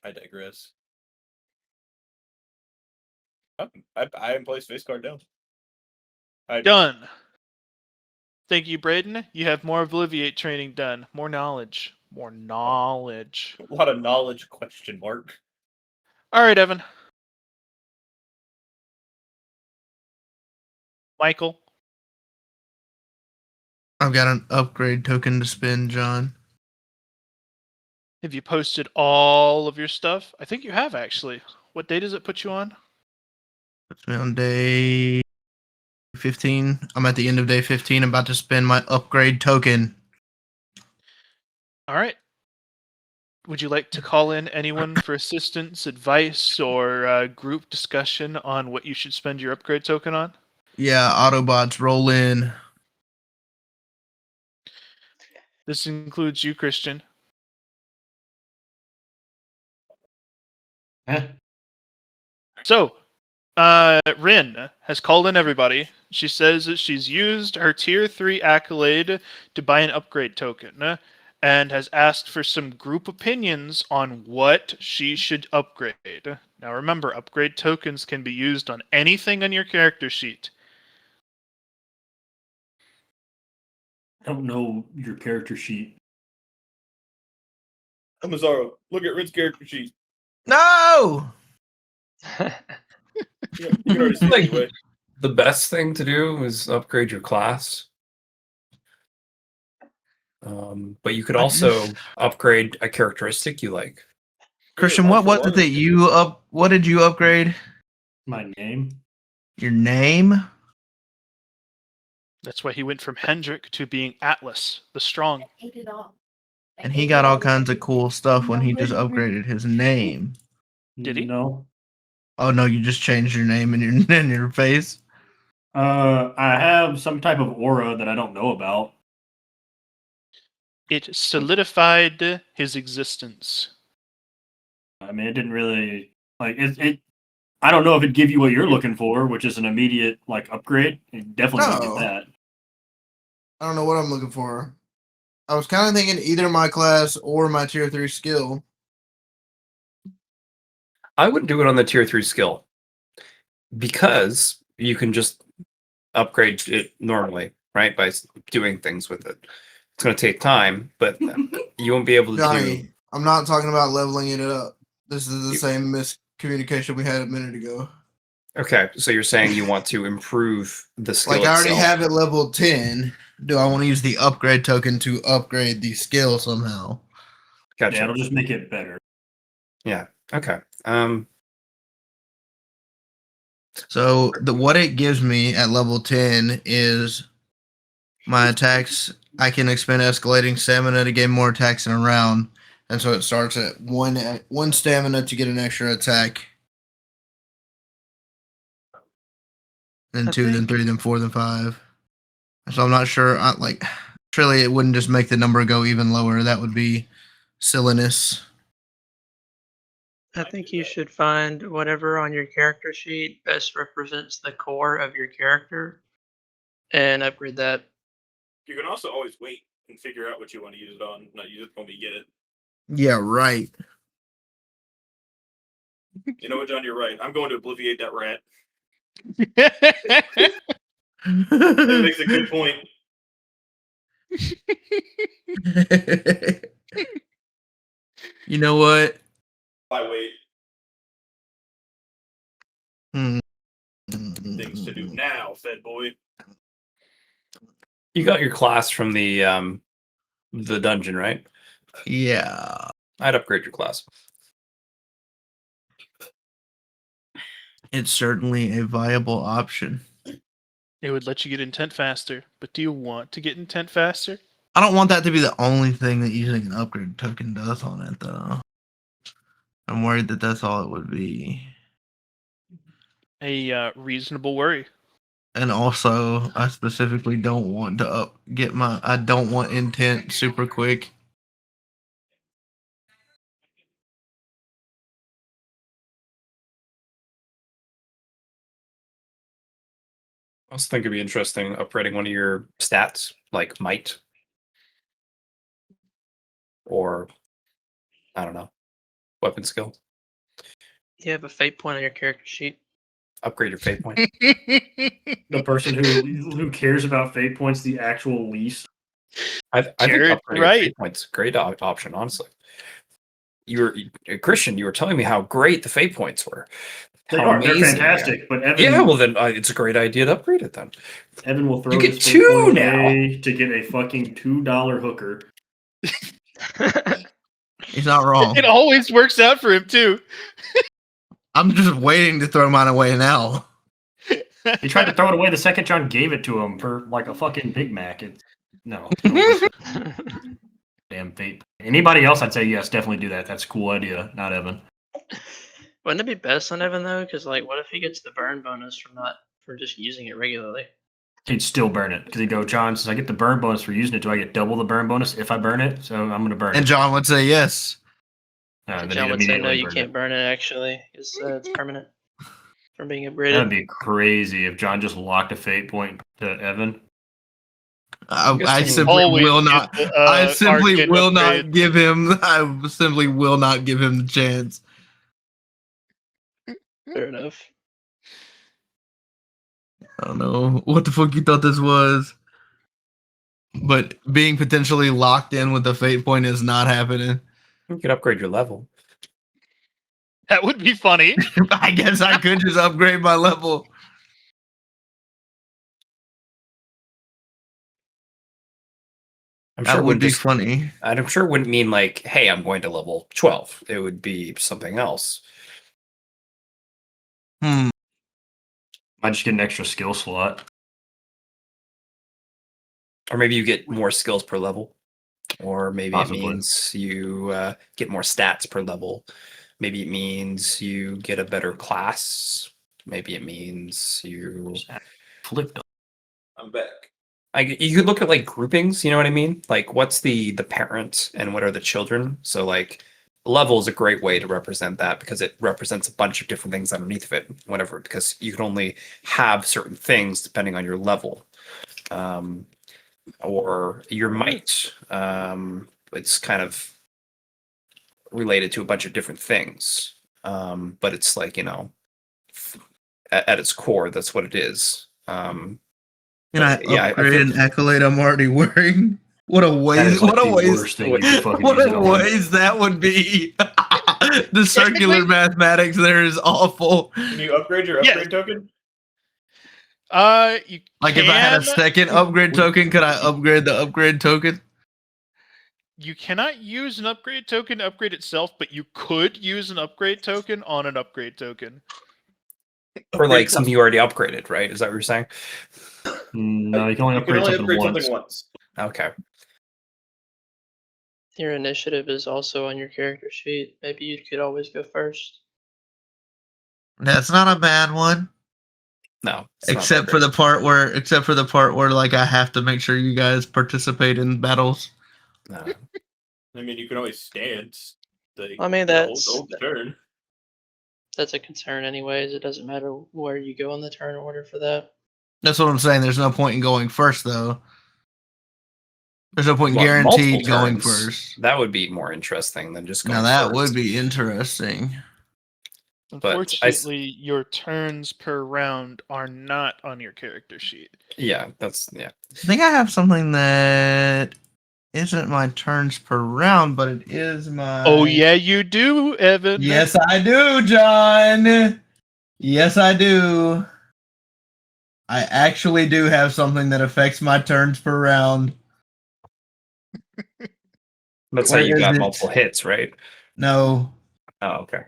I digress. Oh, I haven't placed face card down. Done. Thank you, Braden. You have more Obliviate training done. More knowledge. More knowledge. A lot of knowledge, question mark. All right, Evan. Michael. I've got an upgrade token to spend, John. Have you posted all of your stuff? I think you have, actually. What day does it put you on? Puts me on day 15. I'm at the end of day 15. I'm about to spend my upgrade token. All right. Would you like to call in anyone for assistance, advice, or group discussion on what you should spend your upgrade token on? Yeah, Autobots roll in. This includes you, Christian. So, Rin has called in everybody. She says that she's used her tier 3 accolade to buy an upgrade token and has asked for some group opinions on what she should upgrade. Now remember, upgrade tokens can be used on anything on your character sheet. I don't know your character sheet. I'm Mazzaro. Look at Rin's character sheet. No! You can already see it Like, anyway. the best thing to do is upgrade your class. But you could also upgrade a characteristic you like. Christian, what did what did you upgrade? My name. Your name? That's why he went from Hendrik to being Atlas, the Strong. I hate it all. I And he hate got all all kinds of cool stuff when he just upgraded his name. Did he? No. Oh no, you just changed your name and your and your face. I have some type of aura that I don't know about. It solidified his existence. I mean, it didn't really like it. I don't know if it'd give you what you're looking for, which is an immediate like upgrade. It definitely don't No. get that. I don't know what I'm looking for. I was kind of thinking either my class or my tier 3 skill. I would do it on the tier 3 skill because you can just upgrade it normally, right? By doing things with it. It's going to take time, but you won't be able to do. Johnny, I'm not talking about leveling it up. This is the same miscommunication we had a minute ago. Okay, so you're saying you want to improve the skill. Like I already itself. have it level 10. Do I want to use the upgrade token to upgrade the skill somehow? Gotcha. Yeah, it'll just make it better. Yeah. Okay. So what it gives me at level 10 is my attacks. I can expend escalating stamina to gain more attacks in a round, and so it starts at one stamina to get an extra attack, then I 2, then think- 3, then 4, then 5. So I'm not sure. Surely it wouldn't just make the number go even lower. That would be silliness. I think you should find whatever on your character sheet best represents the core of your character and upgrade that. You can also always wait and figure out what you want to use it on, not use it when we get it. Yeah, right. You know what, John? You're right. I'm going to obliviate that rat. That makes a good point. You know what? I wait. Hmm. Things to do now, Fed boy. You got your class from the dungeon, right? Yeah. I'd upgrade your class. It's certainly a viable option. It would let you get intent faster, but do you want to get intent faster? I don't want that to be the only thing that using an upgrade token does on it, though. I'm worried that that's all it would be. A reasonable worry. And also, I specifically don't want to I don't want intent super quick. I also think it'd be interesting upgrading one of your stats, like might, or I don't know, weapon skill. You have a fate point on your character sheet. Upgrade your fate point. The person who cares about fate points the actual least. I think Jared, upgrading your fate points is a great option, honestly. Christian, you were telling me how great the fate points were. They How are. They're amazing fantastic. But Evan, Yeah, well then it's a great idea to upgrade it then. Evan will throw You get his fate 2 point now. away to get a fucking $2 hooker. He's not wrong. It always works out for him too. I'm just waiting to throw mine away now. He tried to throw it away the second John gave it to him for like a fucking Big Mac. No. Damn fate. Anybody else, I'd say yes, definitely do that. That's a cool idea. Not Evan. Wouldn't it be best on Evan though? Because like, what if he gets the burn bonus for just using it regularly? He'd still burn it because he'd go, John, since I get the burn bonus for using it, do I get double the burn bonus if I burn it? So I'm going to burn And it. John would say yes. And then John he'd would say no, immediately you burn can't it. burn it actually. It's permanent from being That'd upgraded. be crazy if John just locked a fate point to Evan. I guessing simply Always will get not. the, I simply Arcane will upgrade. not give him. I simply will not give him the chance. Fair enough. I don't know what the fuck you thought this was, but being potentially locked in with the fate point is not happening. You could upgrade your level. That would be funny. I guess I could just upgrade my level. I'm That sure it would wouldn't be just, funny. and I'm sure it wouldn't mean like, hey, I'm going to level 12. It would be something else. Hmm. Might just get an extra skill slot. Or maybe you get more skills per level. Or maybe Possibly. it means you get more stats per level. Maybe it means you get a better class. Maybe it means you Flipped. I'm back. you could look at like groupings, you know what I mean? Like what's the parent and what are the children? So like level is a great way to represent that because it represents a bunch of different things underneath of it, whatever, because you can only have certain things depending on your level. Or your might. It's kind of related to a bunch of different things. But it's like, you know, at its core, that's what it is. Can I yeah, I upgrade feel- an accolade I'm already wearing? What a That waste! is like What a the waste! worst thing you could fucking What use a it on. waste that would be. The circular Technically- mathematics there is awful. Can you upgrade your Yes. upgrade token? You Like if I had a can- second upgrade token, could I upgrade the upgrade token? You cannot use an upgrade token to upgrade itself, but you could use an upgrade token on an upgrade token. Or like something you already upgraded, right? Is that what you're saying? No, you can only You can upgrade only something upgrade once. something once. Okay. Your initiative is also on your character sheet. Maybe you could always go first. That's not a bad one. No. it's not Except that for great. the part where like I have to make sure you guys participate in battles. No. I mean, you can always stand. I mean, the that's whole turn. that's a concern anyways. It doesn't matter where you go in the turn order for that. That's what I'm saying. There's no point in going first though. There's no point in What, guaranteed multiple going turns? first. That would be more interesting than just going Now that first. would be interesting. But I Unfortunately, your turns per round are not on your character sheet. Yeah. I think I have something that isn't my turns per round, but it is my. Oh yeah, you do, Evan. Yes, I do, John. Yes, I do. I actually do have something that affects my turns per round. That's Where how you is got it? multiple hits, right? No, Oh, okay.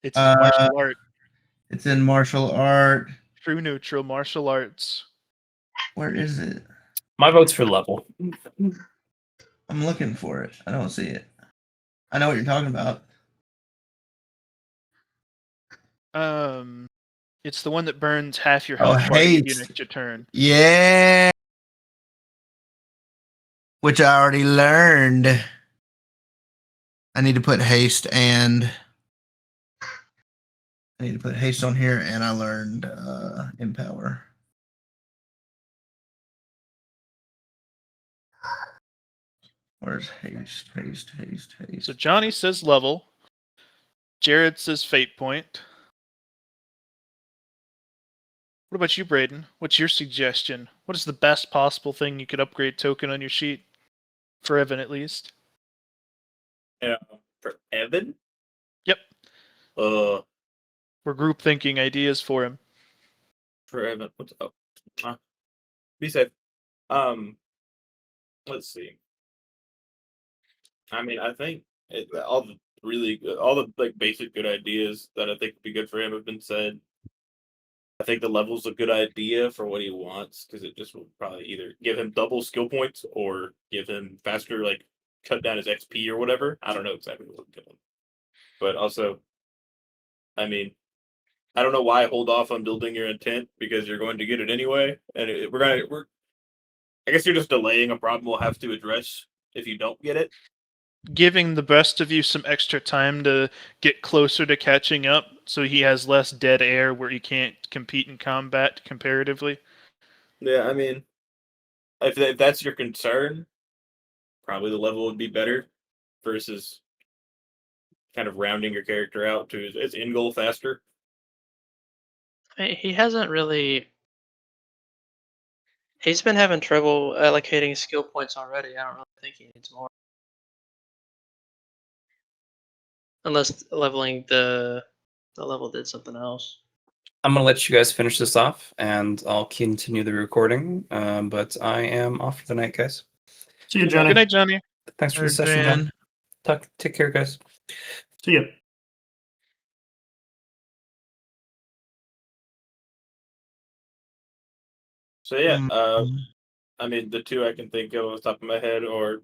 It's martial art, it's in martial art. true neutral martial arts. Where is it? My vote's for level. I'm looking for it. I don't see it. I know what you're talking about. It's the one that burns half your Oh, health bar to give you haste. an extra turn. Yeah. Which I already learned. I need to put haste and I need to put haste on here, and I learned empower. Where's haste? So Johnny says level. Jared says fate point. What about you, Braden? What's your suggestion? What is the best possible thing you could upgrade token on your sheet? For Evan, at least. Yeah, for Evan. Yep. Uh, We're group thinking ideas for him. for Evan. What's up? Be safe. Let's see. I mean, I think all the like basic good ideas that I think would be good for him have been said. I think the level's a good idea for what he wants because it just will probably either give him double skill points or give him faster, like cut down his XP or whatever. I don't know exactly what I'm doing, but also, I mean, I don't know why hold off on building your intent because you're going to get it anyway, and we're. I guess you're just delaying a problem we'll have to address if you don't get it. Giving the best of you some extra time to get closer to catching up so he has less dead air where he can't compete in combat comparatively. Yeah, I mean, if that's your concern, probably the level would be better versus kind of rounding your character out to his end goal faster. He hasn't really. He's been having trouble allocating skill points already. I don't really think he needs more. Unless leveling the level did something else. I'm gonna let you guys finish this off, and I'll continue the recording. But I am off for the night, guys. See you, Johnny. Good night, Johnny. Thanks for the session, John. Take care, guys. See ya. So yeah, Mm. I mean, the two I can think of off the top of my head are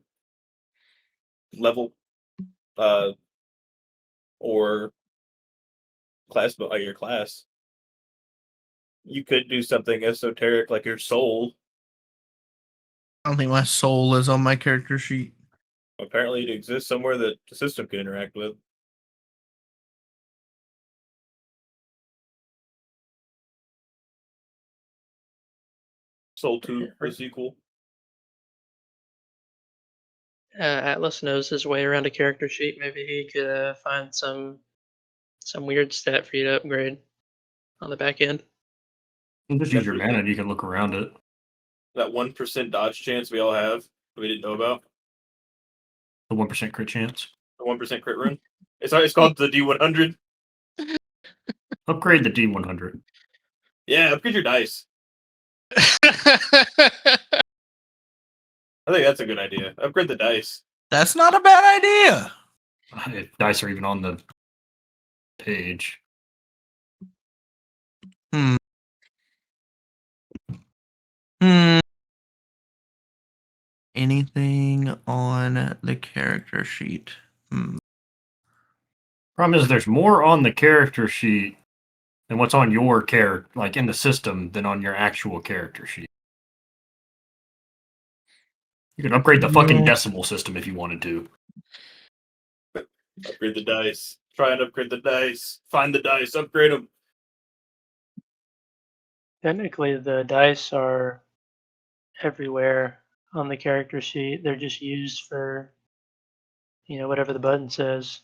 level, or class, but your class. You could do something esoteric like your soul. I don't think my soul is on my character sheet. Apparently, it exists somewhere that the system can interact with. Soul 2, the sequel. Atlas knows his way around a character sheet. Maybe he could find some weird stat for you to upgrade on the back end. You just use your mana and you can look around it. That 1% dodge chance we all have that we didn't know about. The 1% crit chance. The 1% crit rune. It's called the D100. Upgrade the D100. Yeah, upgrade your dice. I think that's a good idea. Upgrade the dice. That's not a bad idea. If dice are even on the page. Hmm. Anything on the character sheet? Problem is, there's more on the character sheet than what's on your character, like in the system, than on your actual character sheet. You can upgrade the fucking decimal system if you wanted to. Upgrade the dice. Try and upgrade the dice. Find the dice. Upgrade them. Technically, the dice are everywhere on the character sheet. They're just used for, whatever the button says.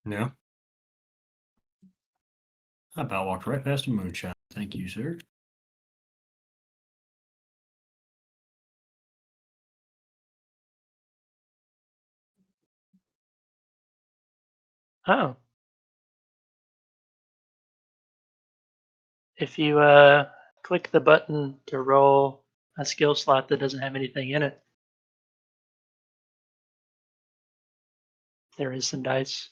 Yeah. I about walked right past a moonshot. Thank you, sir. Oh. If you click the button to roll a skill slot that doesn't have anything in it, there is some dice.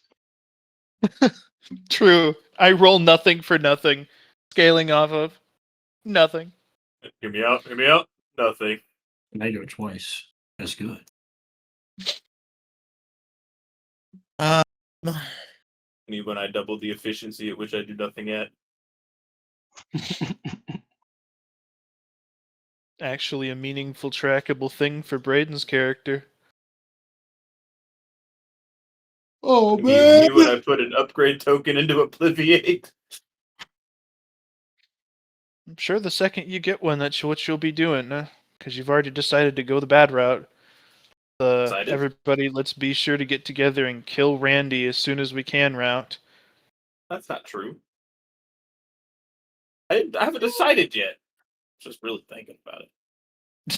True. I roll nothing for nothing. Scaling off of nothing. Hear me out. Hear me out. Nothing. And I do it twice. That's good. And when I double the efficiency at which I do nothing at. Actually, a meaningful, trackable thing for Braden's character. Oh Me when I put an upgrade token into Obliviate. I'm sure the second you get one, that's what you'll be doing, because you've already decided to go the bad route. Excited? Everybody, let's be sure to get together and kill Randy as soon as we can route. That's not true. I haven't decided yet. Just really thinking about it.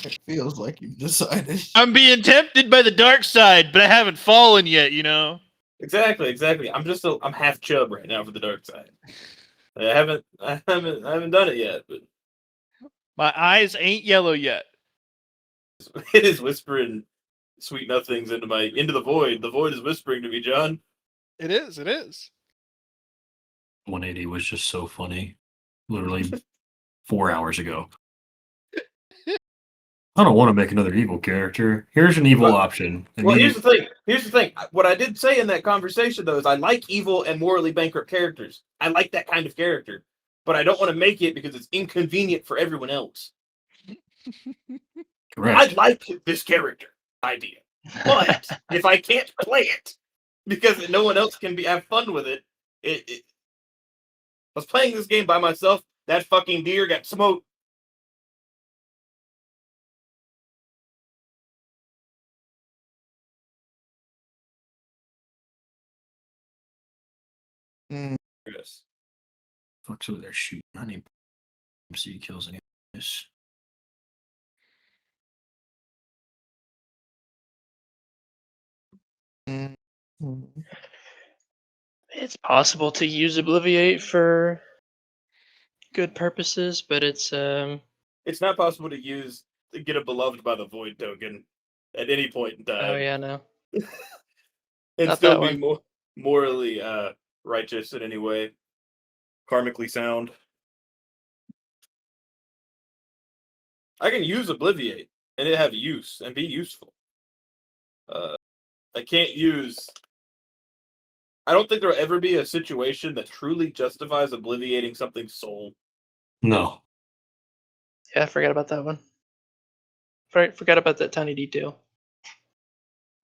It feels like you've decided. I'm being tempted by the dark side, but I haven't fallen yet, you know? Exactly. I'm half chub right now for the dark side. I haven't done it yet, but My eyes ain't yellow yet. it is whispering sweet nothings into the void. The void is whispering to me, John. It is. 180 was just so funny. Literally 4 hours ago. I don't want to make another evil character. Here's an evil option. And Well, then here's the thing. What I did say in that conversation, though, is I like evil and morally bankrupt characters. I like that kind of character. But I don't want to make it because it's inconvenient for everyone else. correct. I like this character idea. But if I can't play it because no one else can have fun with it, I was playing this game by myself. That fucking deer got smoked. Yes. Fuck's over there shooting. I need to see kills any of this. It's possible to use Obliviate for good purposes, but it's It's not possible to get a beloved by the void token at any point in time. oh yeah, no. And Not still that be morally righteous in any way, karmically sound. I can use Obliviate and it have use and be useful. I can't use. I don't think there'll ever be a situation that truly justifies obliviating something's soul. No. Yeah, I forgot about that one. Forgot about that tiny detail.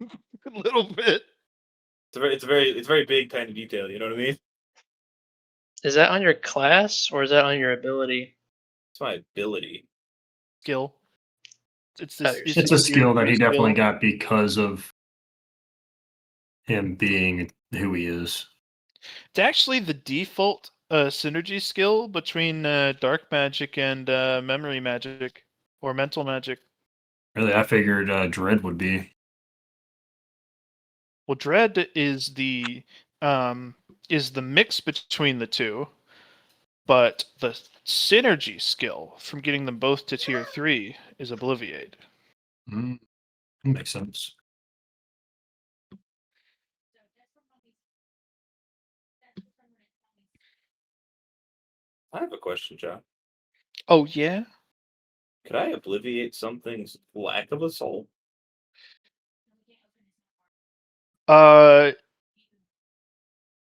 A little bit. It's a very big tiny detail. You know what I mean? Is that on your class or is that on your ability? It's my ability. Skill. It's Oh, this. It's a skill that he skill. definitely got because of him being who he is. It's actually the default synergy skill between dark magic and memory magic or mental magic. Really, I figured Dread would be. Well, dread is the mix between the two, but the synergy skill from getting them both to tier 3 is Obliviate. Makes sense. I have a question, John. Oh yeah. Could I obliviate something's lack of a soul?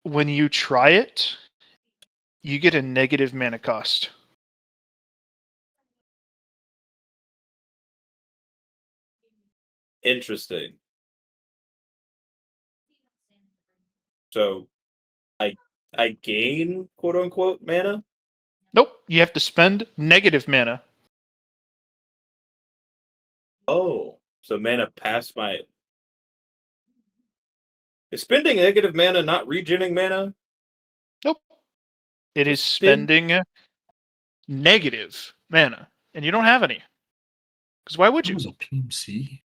When you try it, you get a negative mana cost. Interesting. So, I gain quote unquote mana. Nope, you have to spend negative mana. Oh, so mana past my. Is spending negative mana not regening mana? Nope. It is Spend- spending negative mana, and you don't have any. Because why would It you? was a PMC.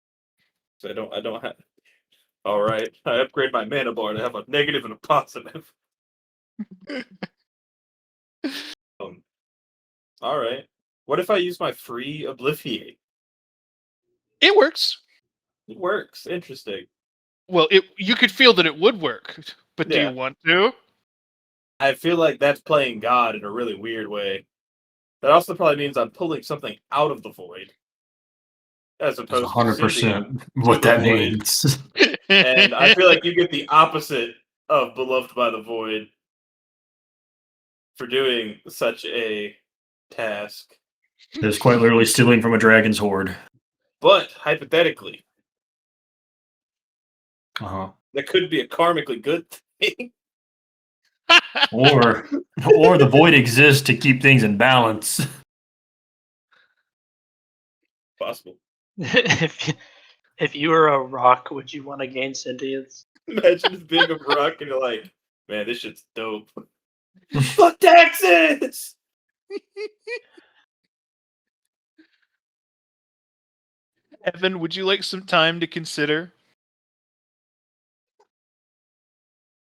So I don't have. All right, I upgrade my mana bar to have a negative and a positive. All right. What if I use my free Obliviate? It works. It works. Interesting. Well, you could feel that it would work, but do Yeah. you want to? I feel like that's playing God in a really weird way. That also probably means I'm pulling something out of the void, as That's opposed to 100% what that the void. means. And I feel like you get the opposite of beloved by the void for doing such a task. It's quite literally stealing from a dragon's hoard. But hypothetically, Uh-huh. that could be a karmically good thing. Or the void exists to keep things in balance. Possible. if If you were a rock, would you want to gain sentience? Imagine just being a rock and you're like, man, this shit's dope. Fuck taxes! Evan, would you like some time to consider?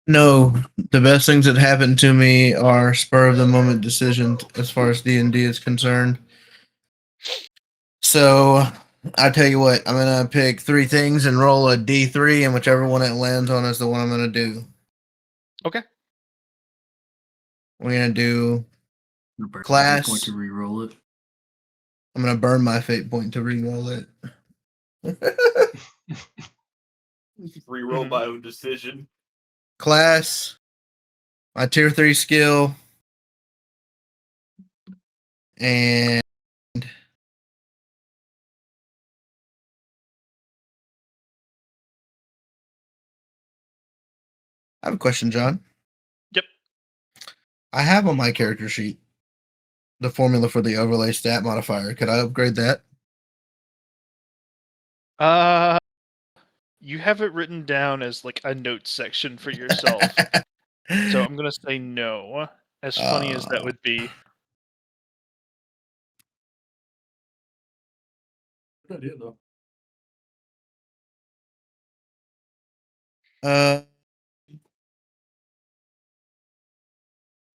No, the best things that happened to me are spur of the moment decisions as far as D&D is concerned. So I tell you what, I'm gonna pick 3 things and roll a D3, and whichever one it lands on is the one I'm gonna do. Okay. We're gonna do. Point Class. to re-roll it. I'm gonna burn my fate point to re-roll it. Reroll Mhm. my own decision. Class. My tier 3 skill. And I have a question, John. Yep. I have on my character sheet the formula for the overlay stat modifier. Could I upgrade that? You have it written down as like a notes section for yourself. So I'm gonna say no. As funny as that would be. Good idea, though.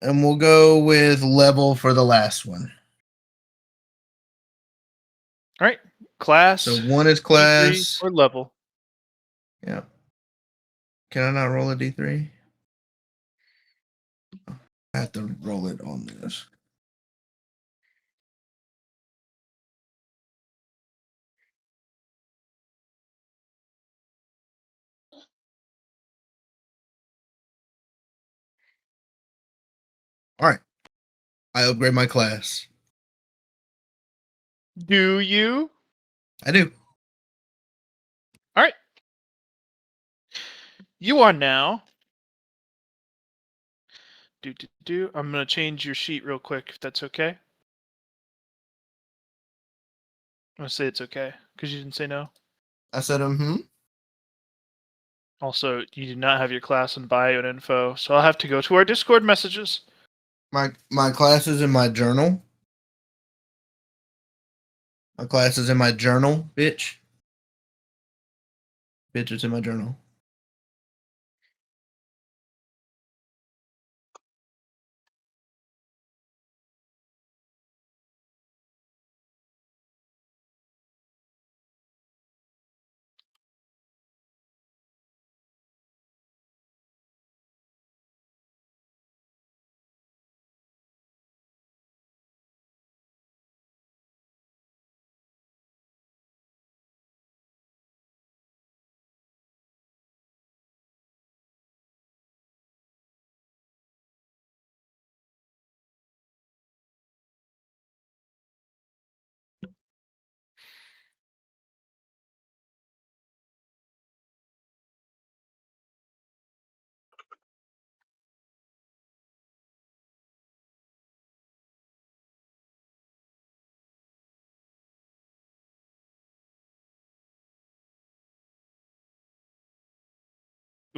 And we'll go with level for the last one. All right. Class. So 1 is D3, class. or level. Yeah. Can I not roll a D3? I have to roll it on this. All right. I upgrade my class. Do you? I do. All right. You are now. I'm gonna change your sheet real quick, if that's okay. I'm gonna say it's okay because you didn't say no. I said, Also, you do not have your class and bio and info, so I'll have to go to our Discord messages. My class is in my journal. My class is in my journal, bitch. Bitch, it's in my journal.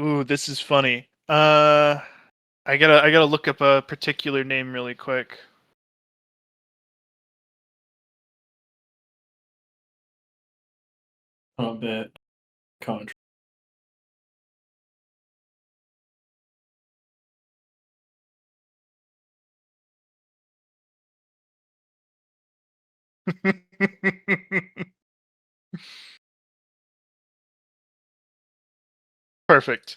Ooh, this is funny. I gotta look up a particular name really quick. Combat contract. Perfect.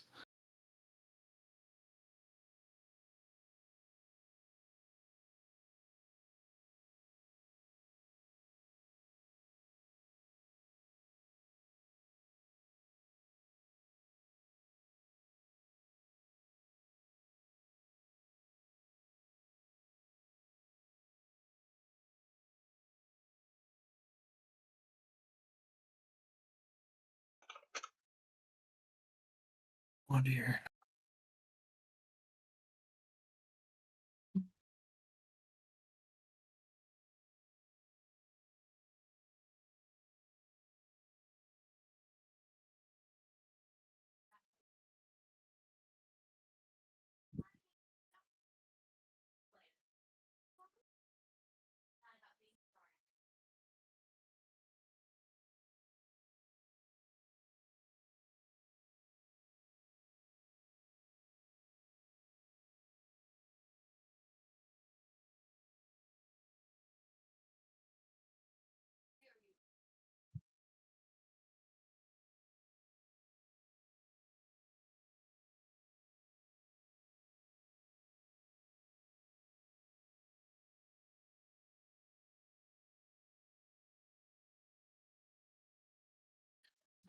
Oh dear.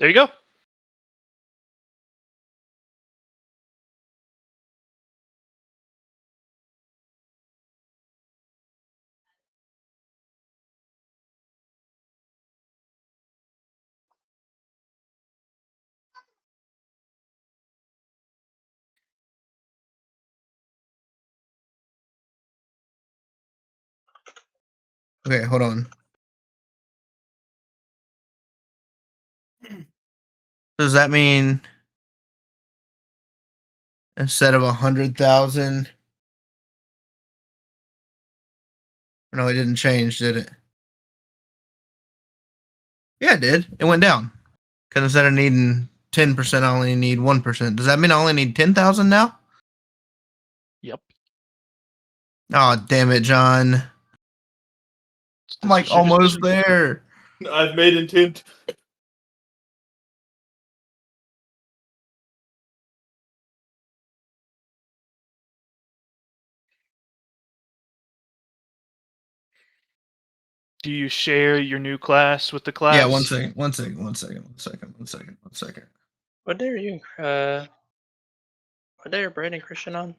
There you go. Okay, hold on. Does that mean instead of 100,000? No, it didn't change, did it? Yeah, it did. It went down. Because instead of needing 10%, I only need 1%. Does that mean I only need 10,000 now? Yep. Oh, damn it, John. I'm like Your almost decision. there. I've made intent. Do you share your new class with the class? Yeah, one second. What day are you? What day are Brad and Christian on?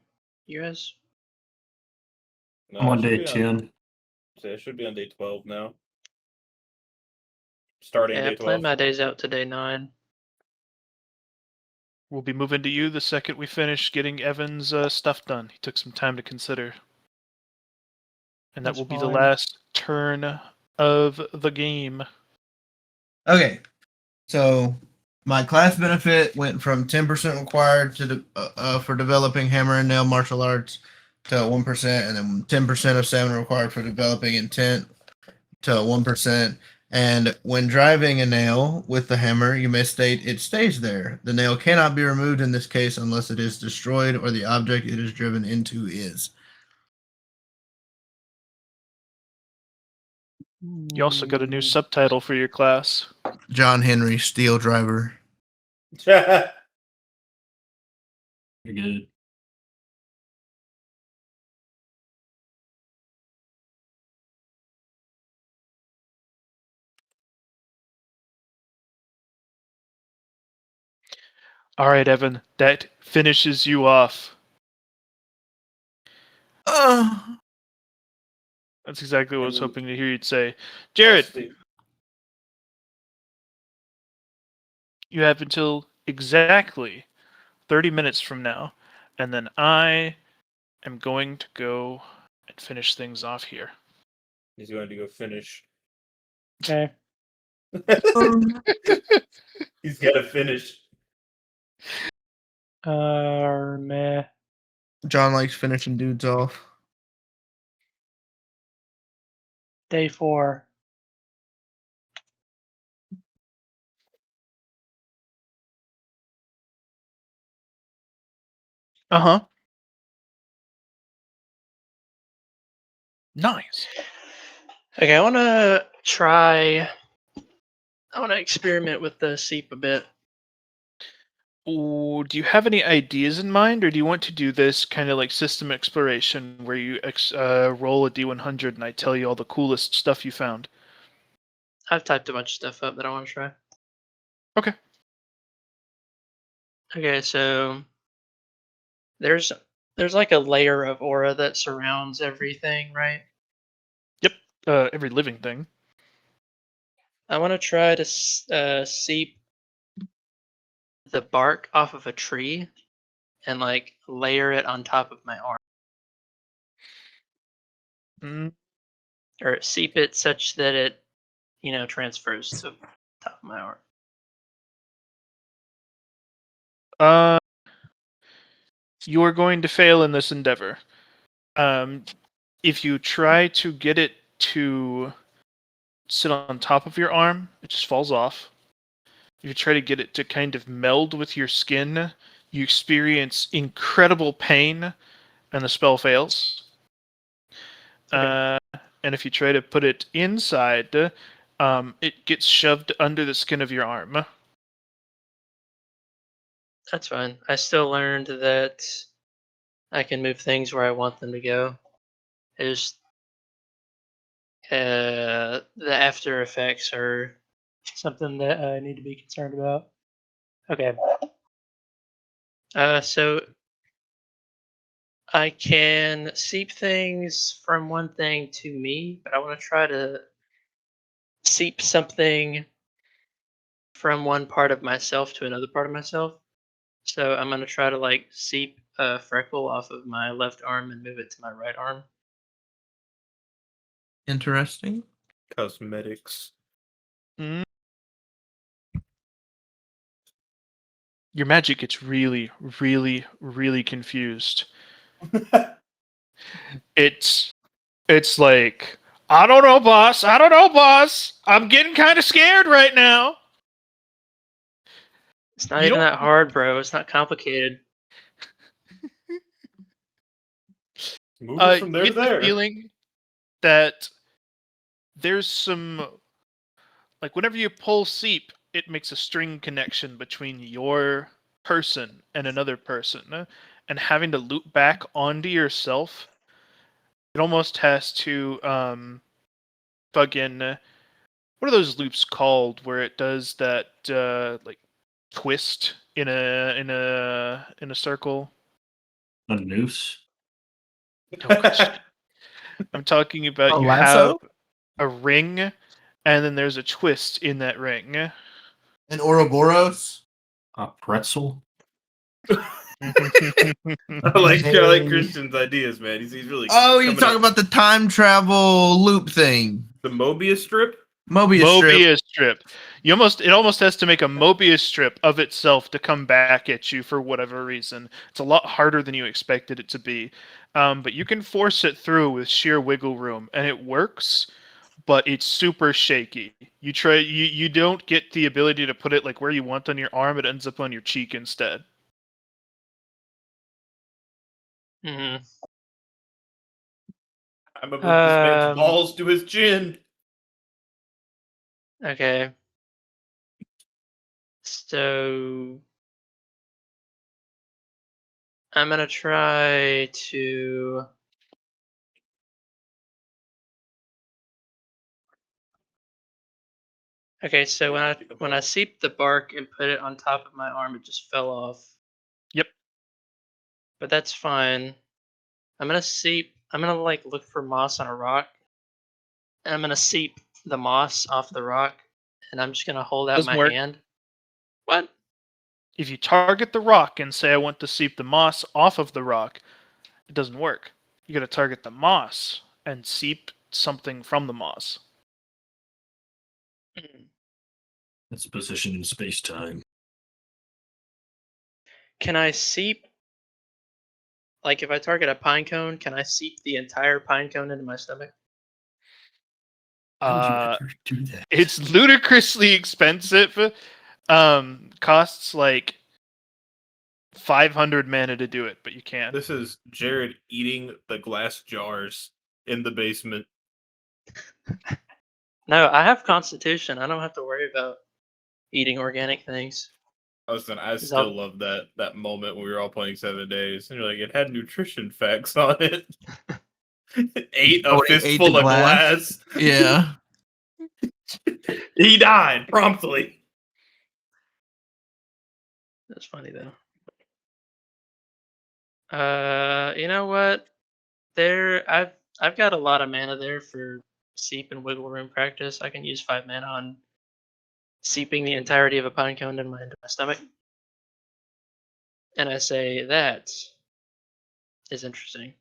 You guys? No, I'm I on should day be 10. I should be on day 12 now. Starting Yeah, I day plan 12. my days out to day 9. We'll be moving to you the second we finish getting Evan's stuff done. He took some time to consider. And that That's will be the fine. last turn of the game. Okay. So my class benefit went from 10% required to for developing hammer and nail martial arts to 1%, and then 10% of stamina required for developing intent to 1%. And when driving a nail with the hammer, you may state it stays there. The nail cannot be removed in this case unless it is destroyed or the object it is driven into is. You also got a new subtitle for your class. John Henry Steel Driver. You're good. All right, Evan, that finishes you off. That's exactly what I was hoping to hear you'd say. Jared, you have until exactly 30 minutes from now, and then I am going to go and finish things off here. He's going to go finish. Okay. He's got to finish. Meh. John likes finishing dudes off. Day 4. Uh-huh. Nice. Okay, I want to experiment with the seep a bit. Ooh, do you have any ideas in mind, or do you want to do this kind of like system exploration where you roll a D100 and I tell you all the coolest stuff you found? I've typed a bunch of stuff up that I want to try. Okay. Okay, so there's like a layer of aura that surrounds everything, right? Yep. Every living thing. I want to try to seep the bark off of a tree and like layer it on top of my arm, or seep it such that it, transfers to the top of my arm. You are going to fail in this endeavor. If you try to get it to sit on top of your arm, it just falls off. If you try to get it to kind of meld with your skin, you experience incredible pain, and the spell fails. Okay. And if you try to put it inside, it gets shoved under the skin of your arm. That's fine. I still learned that I can move things where I want them to go. It's the after effects are something that I need to be concerned about. Okay. So I can seep things from one thing to me, but I want to try to seep something from one part of myself to another part of myself. So I'm gonna try to like seep a freckle off of my left arm and move it to my right arm. Interesting. Cosmetics. Your magic gets really, really, really confused. It's like, I don't know, boss. I don't know, boss. I'm getting kind of scared right now. It's not You even don't- that hard, bro. It's not complicated. Move it from there you to get the there. feeling that there's some, like, whenever you pull seep, it makes a string connection between your person and another person, and having to loop back onto yourself. It almost has to fucking what are those loops called where it does that like twist in a circle? A noose. Oh, gosh. I'm talking about A you lasso? have a ring, and then there's a twist in that ring. An Ouroboros? A pretzel. I like Christian's ideas, man. He's really. Oh, you're coming talking up- about the time travel loop thing. the Mobius strip. Mobius strip. Mobius strip. It almost has to make a Mobius strip of itself to come back at you for whatever reason. It's a lot harder than you expected it to be, but you can force it through with sheer wiggle room, and it works. But it's super shaky. You don't get the ability to put it like where you want on your arm. It ends up on your cheek instead. Hmm. I'm gonna move this man's Um, balls to his chin. Okay. So I'm gonna try to. Okay, so when I seeped the bark and put it on top of my arm, it just fell off. Yep. But that's fine. I'm gonna like look for moss on a rock. And I'm gonna seep the moss off the rock, and I'm just gonna hold out Doesn't my work. hand. What? If you target the rock and say I want to seep the moss off of the rock, it doesn't work. You got to target the moss and seep something from the moss. It's a position in space time. Can I seep? Like if I target a pine cone, can I seep the entire pine cone into my stomach? How would you ever do that? It's ludicrously expensive. Costs like 500 mana to do it, but you can. This is Jared eating the glass jars in the basement. No, I have constitution. I don't have to worry about eating organic things. Listen, I Is still that- love that moment when we were all playing 7 days, and you're like, it had nutrition facts on it. Ate a Oh, he ate fistful the of glass? glass. Yeah. He died promptly. That's funny though. You know what? I've got a lot of mana there for seep and wiggle room practice. I can use 5 mana on seeping the entirety of a pine cone into my stomach. And I say that is interesting.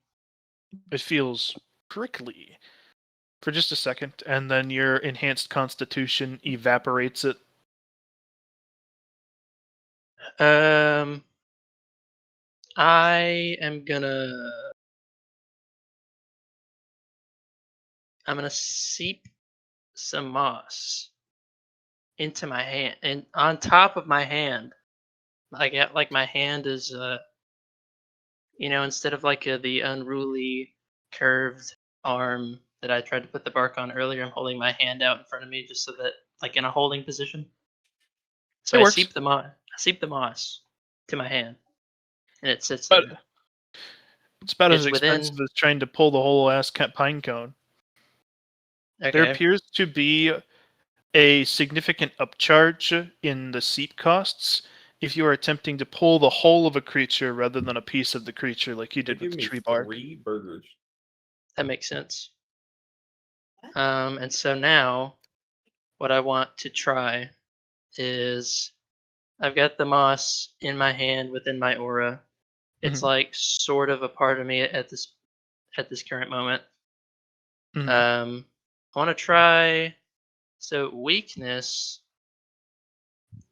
It feels prickly for just a second, and then your enhanced constitution evaporates it. I'm gonna seep some moss into my hand and on top of my hand. Like my hand is instead of like the unruly curved arm that I tried to put the bark on earlier, I'm holding my hand out in front of me just so that like in a holding position. So It I works. seep the moss to my hand, and it sits But there. it's about as It's within- expensive as trying to pull the whole ass pine cone. Okay. There appears to be a significant upcharge in the seat costs if you are attempting to pull the whole of a creature rather than a piece of the creature like you did Give with the me tree bark. 3 burgers. That makes sense. And so now, what I want to try is I've got the moss in my hand within my aura. It's Mhm. like sort of a part of me at this current moment. Mhm. I want to try. So weakness.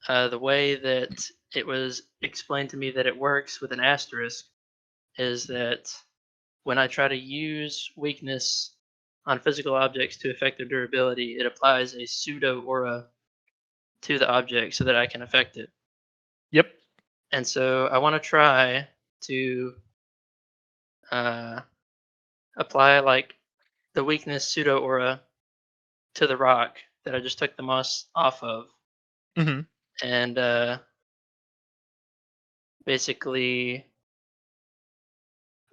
The way that it was explained to me that it works with an asterisk is that when I try to use weakness on physical objects to affect their durability, it applies a pseudo aura to the object so that I can affect it. Yep. And so I want to try to apply like the weakness pseudo aura to the rock that I just took the moss off of, Mhm. and basically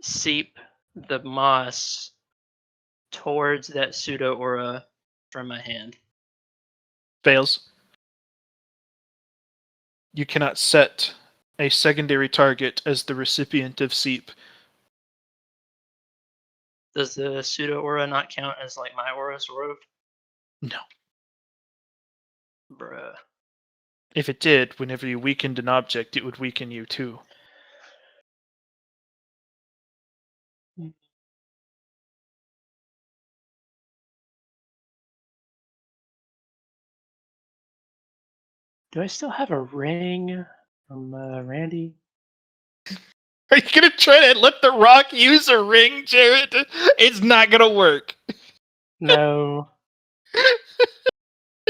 seep the moss towards that pseudo aura from my hand. Fails. You cannot set a secondary target as the recipient of seep. Does the pseudo aura not count as like my aura, sort of? No. Bruh. If it did, whenever you weakened an object, it would weaken you too. Do I still have a ring from Randy? Are you gonna try to let the rock use a ring, Jared? It's not gonna work. No.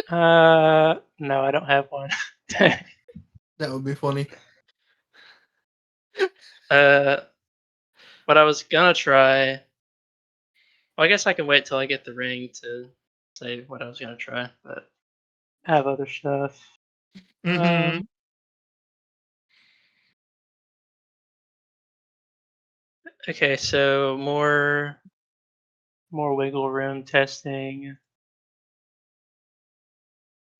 No, I don't have one. That would be funny. What I was gonna try. Well, I guess I can wait till I get the ring to say what I was gonna try, but have other stuff. Mm-hmm. okay, so more wiggle room testing.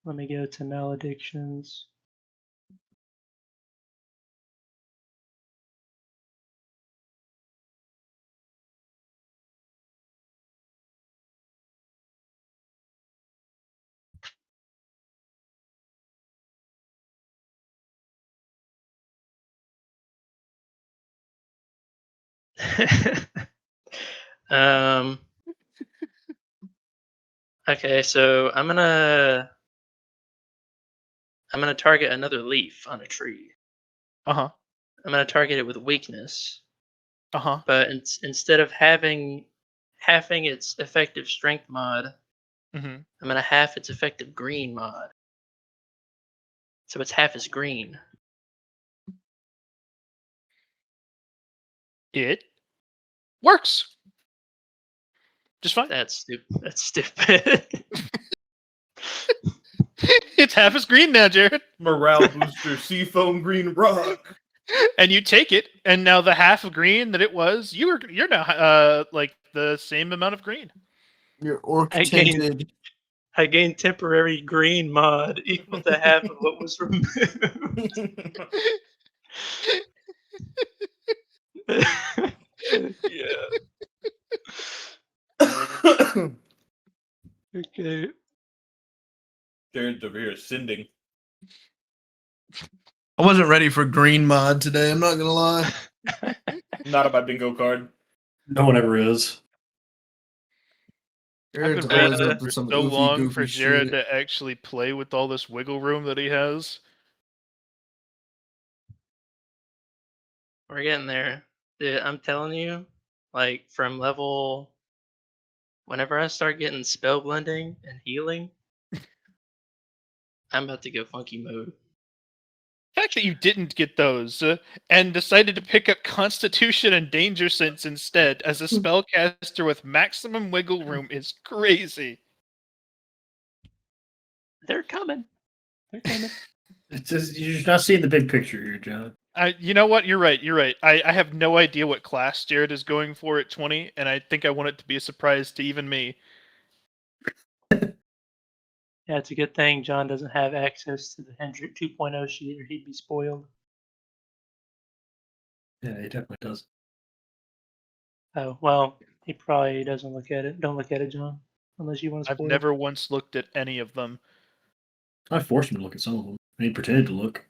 Let me go to maledictions. um okay, so I'm gonna target another leaf on a tree. Uh-huh. I'm gonna target it with weakness, Uh-huh. but instead of halving its effective strength mod, Mm-hmm. I'm gonna half its effective green mod. So it's half as green. It works. Just fine. That's stupid. That's stupid. It's half as green now, Jared. Morale booster, seafoam green rock. And you take it, and now the half of green that it was, you're now like the same amount of green. Your orc I gained- tinted. I gained temporary green mod equal to half of what was removed. Yeah. Okay. Jared's over here sending. I wasn't ready for green mod today. I'm not gonna lie. Not on my bingo card. No one ever is. I've Jared's been always waiting up for to some so goofy, long goofy for Jared shit. to actually play with all this wiggle room that he has. We're getting there. Dude, I'm telling you, like from level whenever I start getting spell blending and healing, I'm about to go funky mode. The fact that you didn't get those and decided to pick up Constitution and Danger Sense instead as a spellcaster with maximum wiggle room is crazy. They're coming. They're coming. It's just you're just not seeing the big picture here, John. You know what? You're right. You're right. I have no idea what class Jared is going for at 20, and I think I want it to be a surprise to even me. Yeah, it's a good thing John doesn't have access to the Hendrick 2.0 sheet, or he'd be spoiled. Yeah, he definitely does. Oh well, he probably doesn't look at it. Don't look at it, John, unless you want to I've spoil. never once looked at any of them. I forced him to look at some of them, and he pretended to look.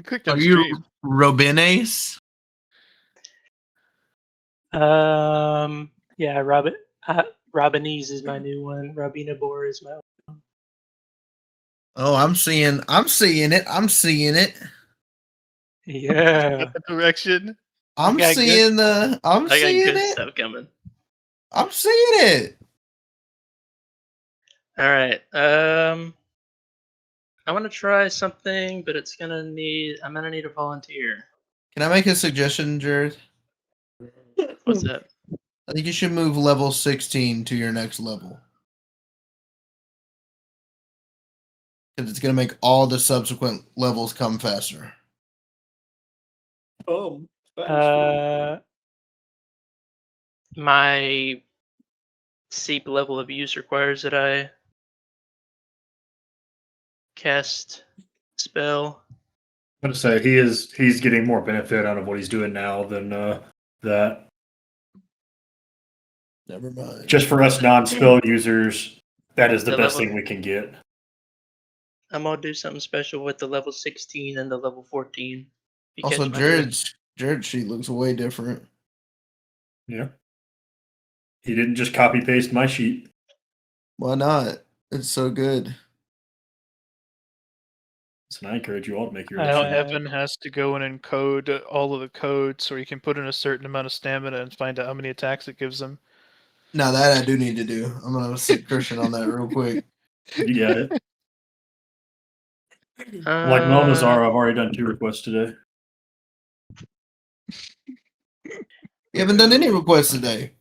Clicked Are on you stream. Robinace? Yeah, Robinese is my new one. Robina Bor is my. Oh, I'm seeing it. Yeah. Got the direction. I'm got good- seeing the. I'm I got seeing good it. stuff coming. I'm seeing it. All right. I want to try something, but I'm gonna need a volunteer. Can I make a suggestion, Jared? What's that? I think you should move level 16 to your next level. Because it's going to make all the subsequent levels come faster. My Seep level of use requires that I cast spell. I'm gonna say he's getting more benefit out of what he's doing now than that. Never mind. Just for us non-spell users, that is the The best level- thing we can get. I'm gonna do something special with the level 16 and the level 14. You Also, catch my drift? Jared's sheet looks way different. Yeah. He didn't just copy paste my sheet. Why not? It's so good. So I encourage you all to make your I own don't sheet. have- Evan has to go in and encode all of the codes so he can put in a certain amount of stamina and find out how many attacks it gives him. Now that I do need to do. I'm going to sit Christian on that real quick. You got it. Uh, Like Malnazar, I've already done 2 requests today. You haven't done any requests today.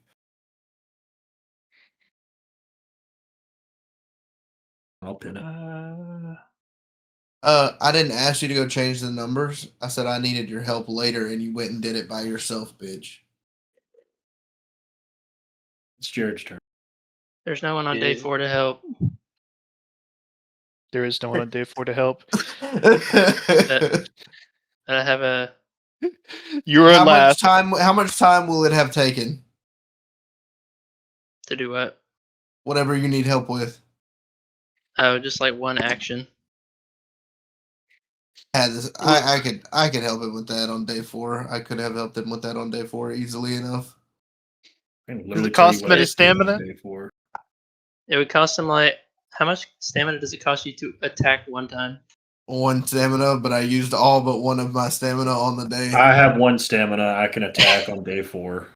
I'll pin it. I didn't ask you to go change the numbers. I said I needed your help later, and you went and did it by yourself, bitch. It's Jared's turn. There's no one on day Yeah. 4 to help. There is no one on day 4 to help. I have a. You're how last. How much time will it have taken? To do what? Whatever you need help with. Oh, just like one action. I could help him with that on day 4. I could have helped him with that on day 4 easily enough. Does it cost many stamina? It would cost him like. How much stamina does it cost you to attack one time? 1 stamina, but I used all but 1 of my stamina on the day. I have 1 stamina. I can attack on day 4.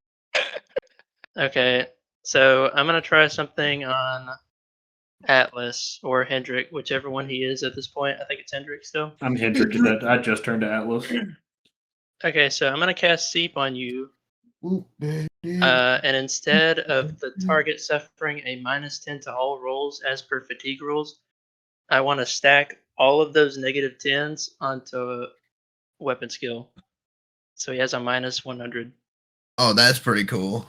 Okay, so I'm gonna try something on Atlas or Hendrick, whichever one he is at this point. I think it's Hendrick still. I'm Hendrick. I just turned to Atlas. Okay, so I'm gonna cast Seep on you, Ooh, and instead of the target suffering a -10 to all rolls as per fatigue rules, I want to stack all of those -10s onto a weapon skill. So he has a -100. Oh, that's pretty cool.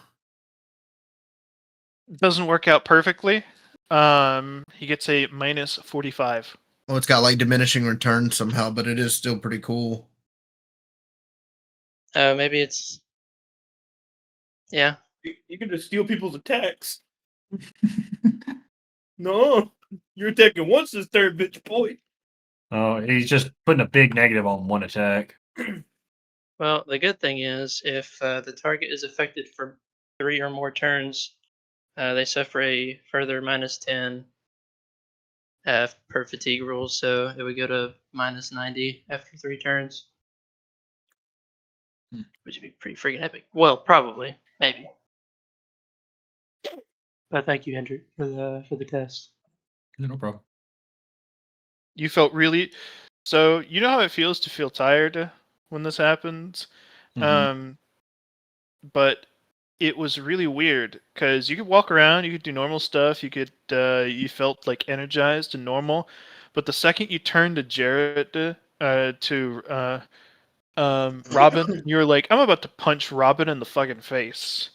Doesn't work out perfectly. He gets a -45. Well, it's got like diminishing returns somehow, but it is still pretty cool. Maybe it's. Yeah. You can just steal people's attacks. No, you're attacking once this third bitch boy. Oh, he's just putting a big negative on 1 attack. Well, the good thing is if the target is affected for 3 or more turns, they suffer a further -10 per fatigue rules, so it would go to -90 after 3 turns. Which would be pretty freaking epic. Well, probably. Maybe. But thank you, Hendrick, for the test. No problem. You felt really. So you know how it feels to feel tired when this happens. But it was really weird because you could walk around, you could do normal stuff, you felt like energized and normal, but the second you turned to Jared to Robin, you were like, I'm about to punch Robin in the fucking face,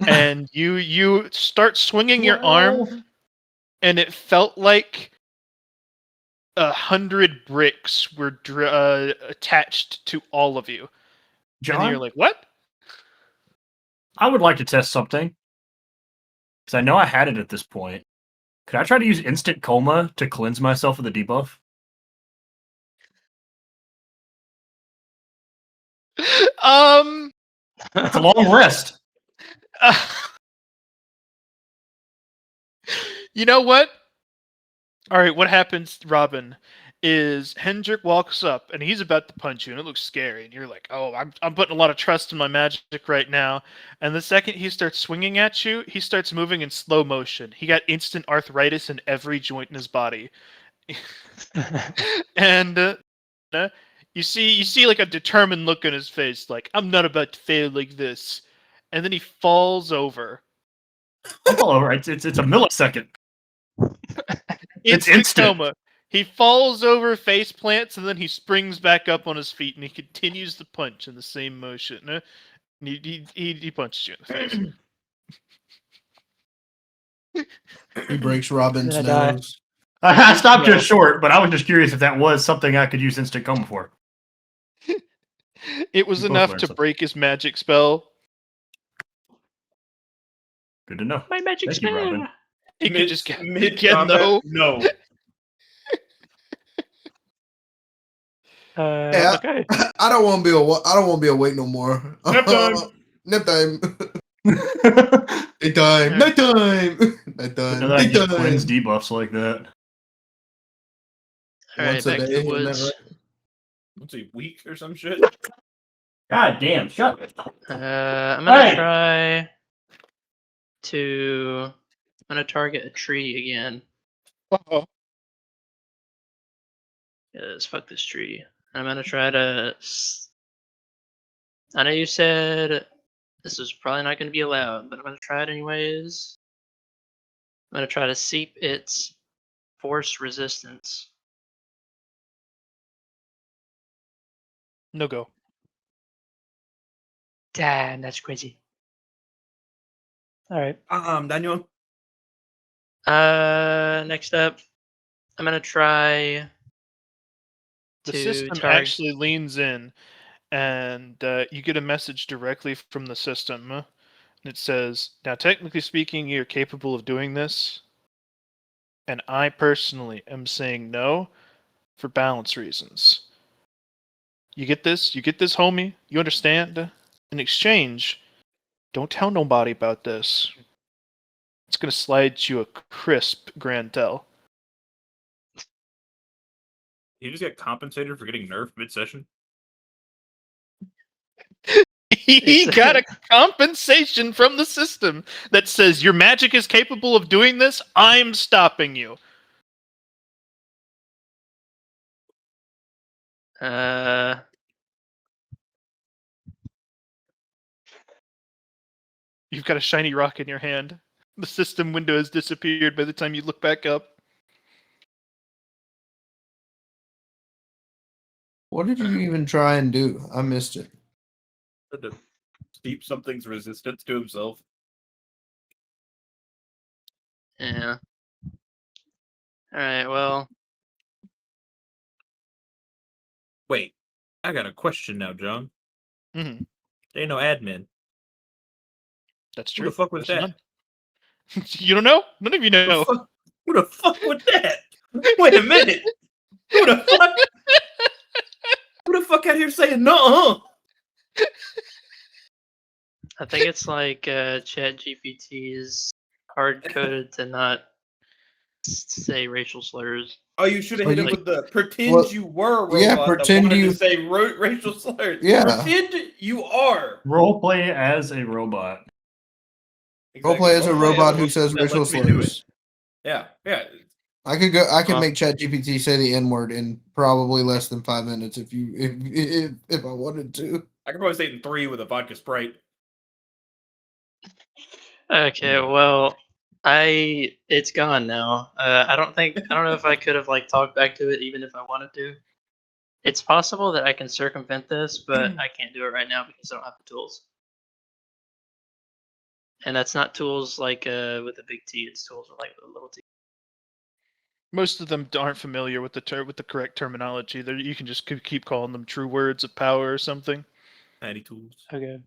and you start swinging your arm, and it felt like 100 bricks were attached to all of you. And then you're John, like, what? I would like to test something. Because I know I had it at this point. Could I try to use instant coma to cleanse myself of the debuff? It's a long rest. You know what? All right, what happens, Robin, is Hendrik walks up and he's about to punch you, and it looks scary, and you're like, "Oh, I'm putting a lot of trust in my magic right now." And the second he starts swinging at you, he starts moving in slow motion. He got instant arthritis in every joint in his body, and you see like a determined look on his face, like, "I'm not about to fail like this." And then he falls over. I'll fall over. It's a millisecond. It's instant. Coma. He falls over, face plants, and then he springs back up on his feet, and he continues to punch in the same motion. And he punches you in the face. He breaks Robin's Did I die? nose. I stopped No. just short, but I was just curious if that was something I could use instant coma for. It was You both enough learned to something. break his magic spell. Good to know. My magic Thank you, spell. Robin. He could just get mid-combat? no. No. Yeah. Okay. I don't want to be awake no more. Nap time. Nap time. Nighttime. Nighttime. Nighttime. Now that I can Nighttime. cleanse debuffs like that. All right, Once a back to day, the isn't that woods. right? What's he, weak or some shit? God damn, shut it. I'm gonna Hey! try to. I'm gonna target a tree again. Uh-oh. Yes, fuck this tree. I'm gonna try to. I know you said this is probably not gonna be allowed, but I'm gonna try it anyways. I'm gonna try to seep its force resistance. No go. Damn, that's crazy. All right. Daniel. Next up, I'm gonna try The to system target. actually leans in, and you get a message directly from the system. And it says, "Now, technically speaking, you're capable of doing this, and I personally am saying no for balance reasons. You get this? You get this, homie? You understand? In exchange, don't tell nobody about this. It's gonna slide you a crisp Grantel." You just get compensated for getting nerfed mid-session? He got a compensation from the system that says your magic is capable of doing this. I'm stopping you. You've got a shiny rock in your hand. The system window has disappeared by the time you look back up. What did you even try and do? I missed it. To steep something's resistance to himself. Yeah. All right. Well, Wait, I got a question now, John. Mm-hmm. There ain't no admin. That's Who true. the fuck was There's that? none. You don't know? None of you know. Who the fuck was that? Wait a minute. Who the fuck? Who the fuck out here saying no? I think it's like ChatGPT is hard coded to not say racial slurs. Oh, you should have Well, hit him you- with the pretend well, you were a robot. yeah, that pretend wanted you- to say racial slurs. Yeah. Pretend you are. Roleplay as a robot. Roleplay as a Roleplay robot as who says that racial lets me do slurs. it. Yeah, yeah. I could go. I could Huh. make ChatGPT say the N word in probably less than 5 minutes if I wanted to. I could probably say it in 3 with a vodka Sprite. Okay, well, it's gone now. I don't know if I could have like talked back to it even if I wanted to. It's possible that I can circumvent this, but I can't do it right now because I don't have the tools. And that's not tools like with a big T. It's tools with like a little T. Most of them aren't familiar with with the correct terminology. You can just keep calling them true words of power or something. Patty tools. Okay.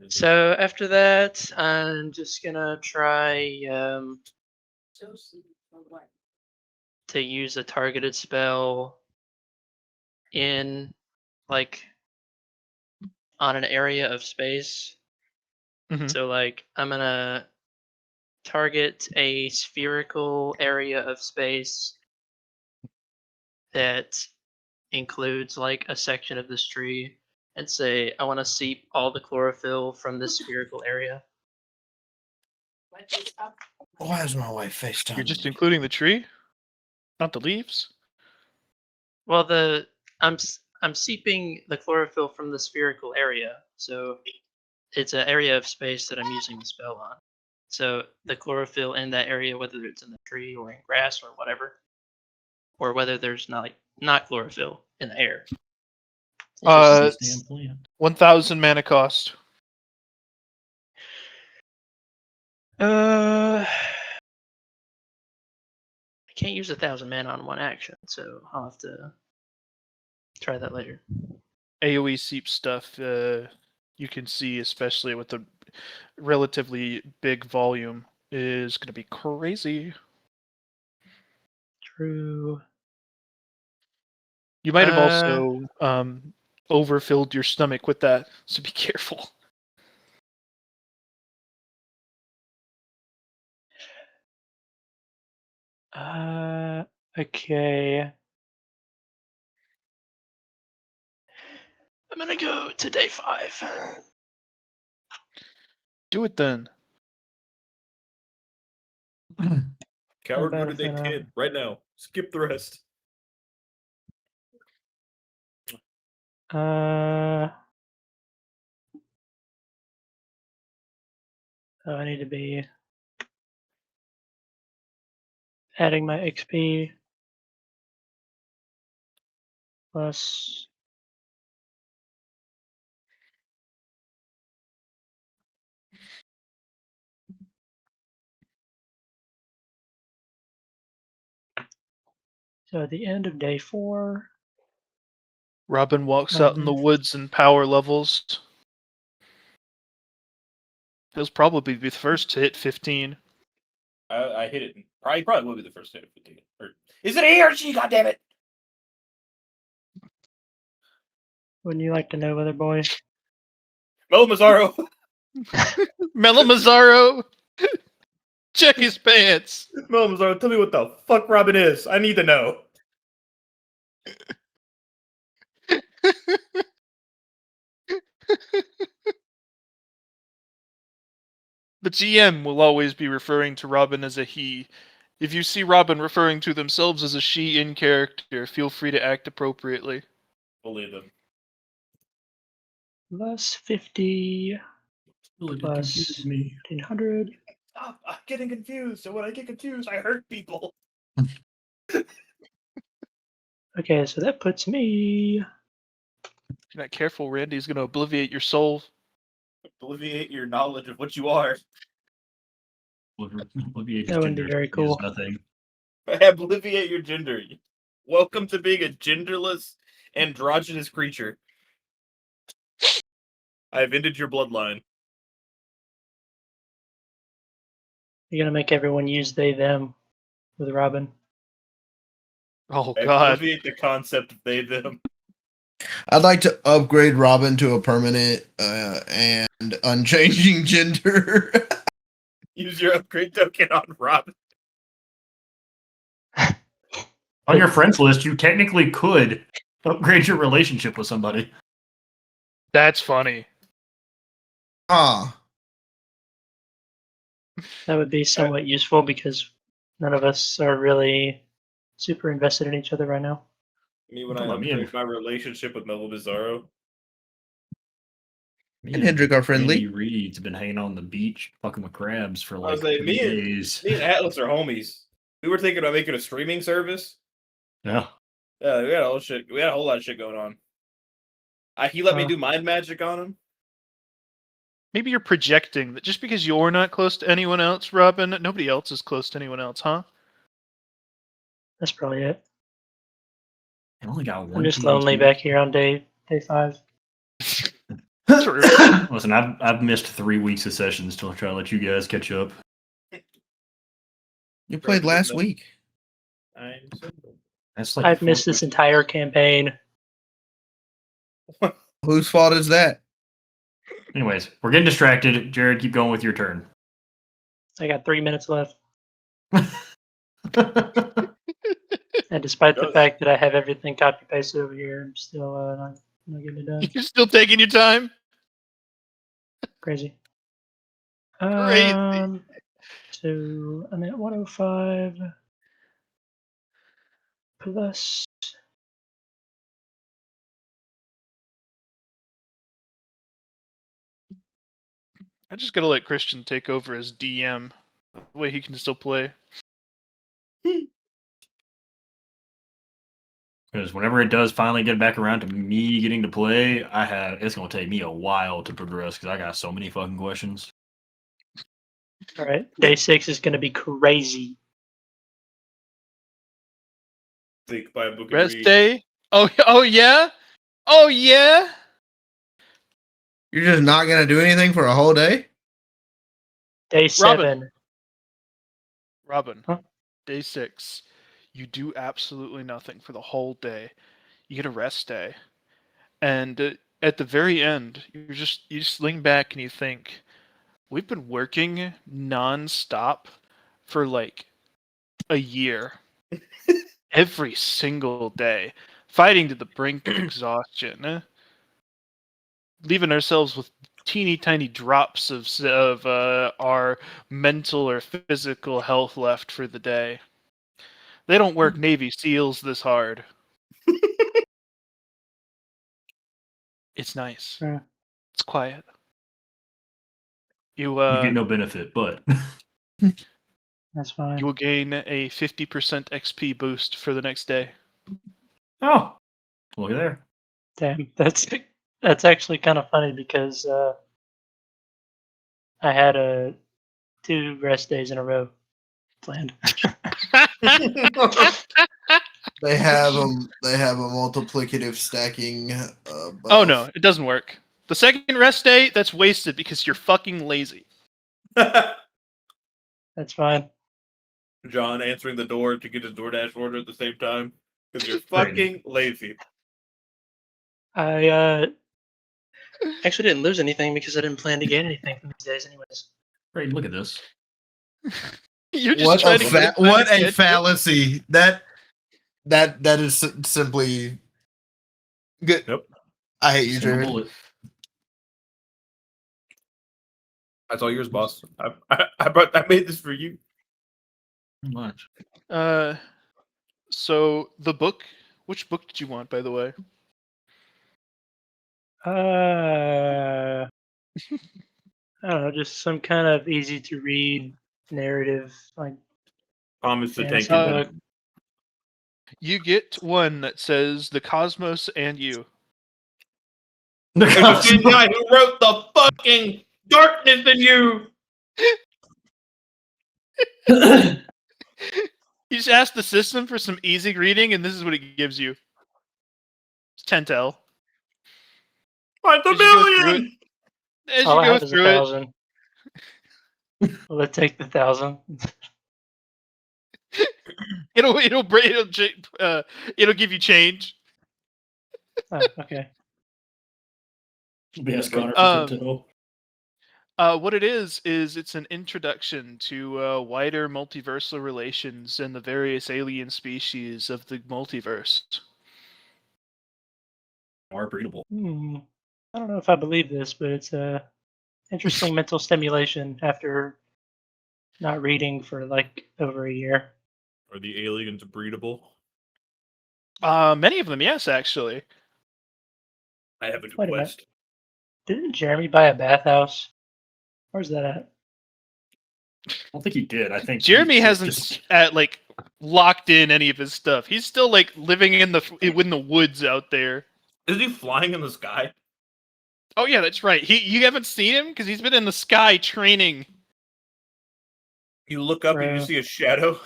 So after that, I'm just gonna try to use a targeted spell in like on an area of space. Mhm. So like I'm gonna target a spherical area of space that includes like a section of this tree and say I want to seep all the chlorophyll from this spherical area. Why is my wife FaceTime? You're just including the tree, not the leaves. Well, I'm seeping the chlorophyll from the spherical area, so it's an area of space that I'm using the spell on. So the chlorophyll in that area, whether it's in the tree or in grass or whatever, or whether there's not chlorophyll in the air. It just- Damn plant. 1,000 mana cost. I can't use 1,000 mana on one action, so I'll have to try that later. AoE seep stuff. You can see, especially with the relatively big volume, is going to be crazy. True. You might have also overfilled your stomach with that, so be careful. Okay. I'm gonna go to day 5. Do it then. Coward better murder day for now. 10 right now. Skip the rest. So I need to be adding my XP plus so at the end of day 4. Robin walks out in the woods and power levels. He'll probably be the first to hit 15. I hit it. Probably will be the first hit of 15. Or, is it a he or she? God damn it! Wouldn't you like to know, Weather Boy? Melo Mazzaro. Melo Mazzaro! Check his pants! Melo Mazzaro, tell me what the fuck Robin is. I need to know. The GM will always be referring to Robin as a he. If you see Robin referring to themselves as a she in character, feel free to act appropriately. Believe them. Plus 50 Really plus confused me. 1500. Stop! I'm getting confused. So when I get confused, I hurt people. Okay, so that puts me. If you're not careful, Randy's going to obliviate your soul. Alleviate your knowledge of what you are. Obliviate That wouldn't be very cool. Nothing. Obliviate your gender. Welcome to being a genderless, androgynous creature. I've ended your bloodline. You're gonna make everyone use they them with Robin. Oh, I God. obliviate the concept of they them. I'd like to upgrade Robin to a permanent and unchanging gender. Use your upgrade token on Robin. On your friends list, you technically could upgrade your relationship with somebody. That's funny. Ah, That would be somewhat useful because none of us are really super invested in each other right now. Me when Don't I let me in. upgrade my relationship with Melo Bizarro. Me and Hendrik are Andy friendly. Reid's been hanging on the beach, fucking with crabs for like was like, 3 me and- days. Me and Atlas are homies. We were thinking about making a streaming service. Yeah. Yeah, we had a whole shit. We had a whole lot of shit going on. He let me Huh. do mind magic on him. Maybe you're projecting that just because you're not close to anyone else, Robin, nobody else is close to anyone else, huh? That's probably it. I only got one. I'm just TNT. lonely back here on day 5. True. Listen, I've missed 3 weeks of sessions to try to let you guys catch up. You played last week. I'm single. That's like I've missed this entire campaign. Whose fault is that? Anyways, we're getting distracted. Jared, keep going with your turn. I got 3 minutes left. And despite the fact that I have everything copy pasted over here, I'm still not getting it done. You're still taking your time? Crazy. Crazy. So I'm at 105 plus. I just gotta let Christian take over as DM. That way he can still play. Because whenever it does finally get back around to me getting to play, it's gonna take me a while to progress because I got so many fucking questions. All right, day 6 is going to be crazy. Think by a book and Rest read. day? Oh yeah? Oh yeah? You're just not gonna do anything for a whole day? Day 7. Robin, Huh? day 6. You do absolutely nothing for the whole day. You get a rest day. And at the very end, you just lean back and you think, we've been working non-stop for like a year. Every single day. Fighting to the brink of exhaustion. Leaving ourselves with teeny tiny drops of our mental or physical health left for the day. They don't work Navy SEALs this hard. It's nice. Yeah. It's quiet. You You get no benefit, but That's fine. you will gain a 50% XP boost for the next day. oh, look at there. Damn, that's actually kind of funny because I had 2 rest days in a row planned. They have a multiplicative stacking. Oh no, it doesn't work. The second rest day, that's wasted because you're fucking lazy. That's fine. John answering the door to get his DoorDash order at the same time because you're fucking lazy. I actually didn't lose anything because I didn't plan to gain anything from these days, anyways. Right, look at this. You're just What trying a to get what a get- fallacy! That is simply good. Yep. I hate you, Single Jared. bullet. That's all yours, boss. I made this for you. Pretty much. So the book. Which book did you want, by the way? I don't know, just some kind of easy to read narrative, like Thomas the Tank fantasy Engine. book. You get one that says "The Cosmos and You." It's the same guy who wrote the fucking Darkness in You. You just ask the system for some easy reading, and this is what it gives you. It's 10 Find the Did you go through million. As All I you go have is through it, 1,000. Let's take the 1,000. it'll give you change. Oh, okay. Yes, Connor. What it is it's an introduction to wider multiversal relations and the various alien species of the multiverse. Are breedable. I don't know if I believe this, but it's a interesting mental stimulation after not reading for like over a year. Are the aliens breedable? Many of them, yes, actually. I have a new Wait a minute. quest. Didn't Jeremy buy a bathhouse? Where's that at? I don't think he did. I think Jeremy he hasn't just- locked in any of his stuff. He's still like living in the woods out there. Is he flying in the sky? Oh yeah, that's right. You haven't seen him because he's been in the sky training. You look up and you Bro. see a shadow,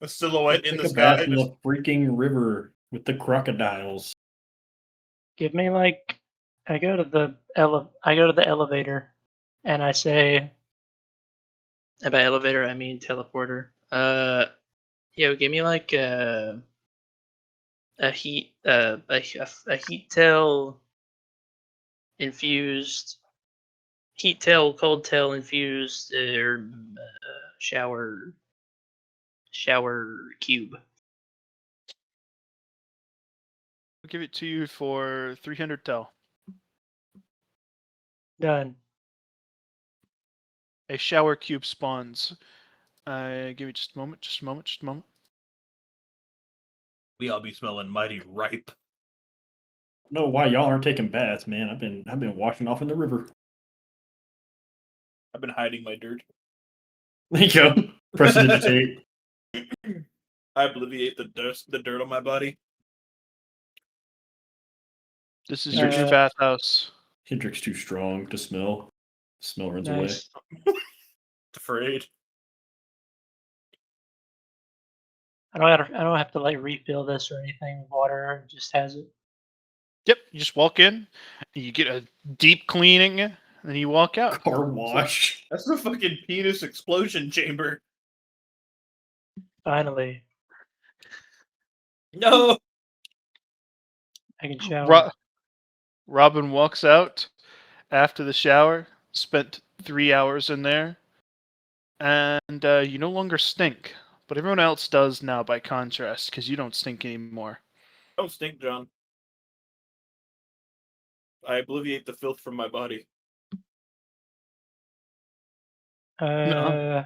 a silhouette in Take the a bath sky. in the freaking river with the crocodiles. Give me like I go to the elevator and I say And by elevator, I mean teleporter. Yo, give me like a heat tail infused, heat tail, cold tail infused, shower cube. I'll give it to you for 300 tel. done. A shower cube spawns. Give me just a moment. Just a moment. Just a moment. We all be smelling mighty ripe. No, why y'all aren't taking baths, man? I've been washing off in the river. I've been hiding my dirt. There you go. Prestidigitate. I obliviate the dirt on my body. This is your new Uh, bathhouse. Hendrick's too strong to smell. Smell runs away. Nice. Afraid. I don't have to like refill this or anything with water. It just has it. Yep. You just walk in, you get a deep cleaning, and then you walk out. Car wash. That's the fucking penis explosion chamber. Finally, No. I can shower. Robin walks out after the shower. Spent 3 hours in there, and you no longer stink. But everyone else does now, by contrast, because you don't stink anymore. Don't stink, John. I obliviate the filth from my body. Uh,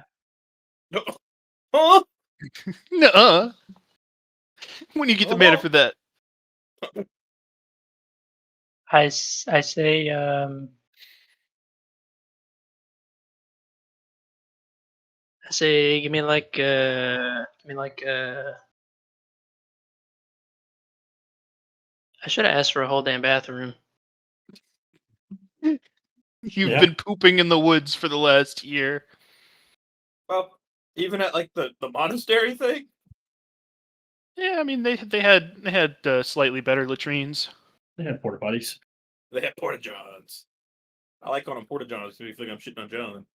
No. Huh? Nuh-uh. When you get the mana for that? I say I say give me like I should have asked for a whole damn bathroom. You've Yeah. been pooping in the woods for the last year. Well, even at like the monastery thing. Yeah, I mean they had slightly better latrines. They had porta potties. They have porta johns. I like calling them porta johns because you feel like I'm shitting on John.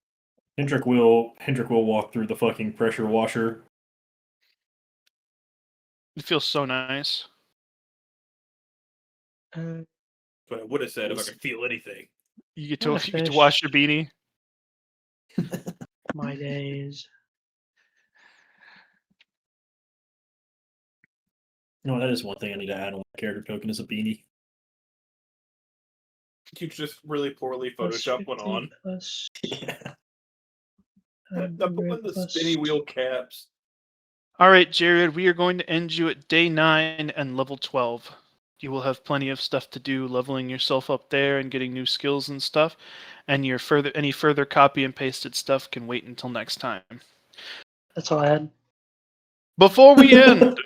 Hendrick will walk through the fucking pressure washer. It feels so nice. But I would have said if I could feel anything. You get I'm to gonna wash your beanie. my days. No, that is one thing I need to add on my character token is a beanie. You just really poorly Plus Photoshop one 50 on. plus, I'm putting the plus- spinny wheel caps. All right, Jared, we are going to end you at day 9 and level 12. You will have plenty of stuff to do, leveling yourself up there and getting new skills and stuff. And any further copy and pasted stuff can wait until next time. That's all I had. Before we end,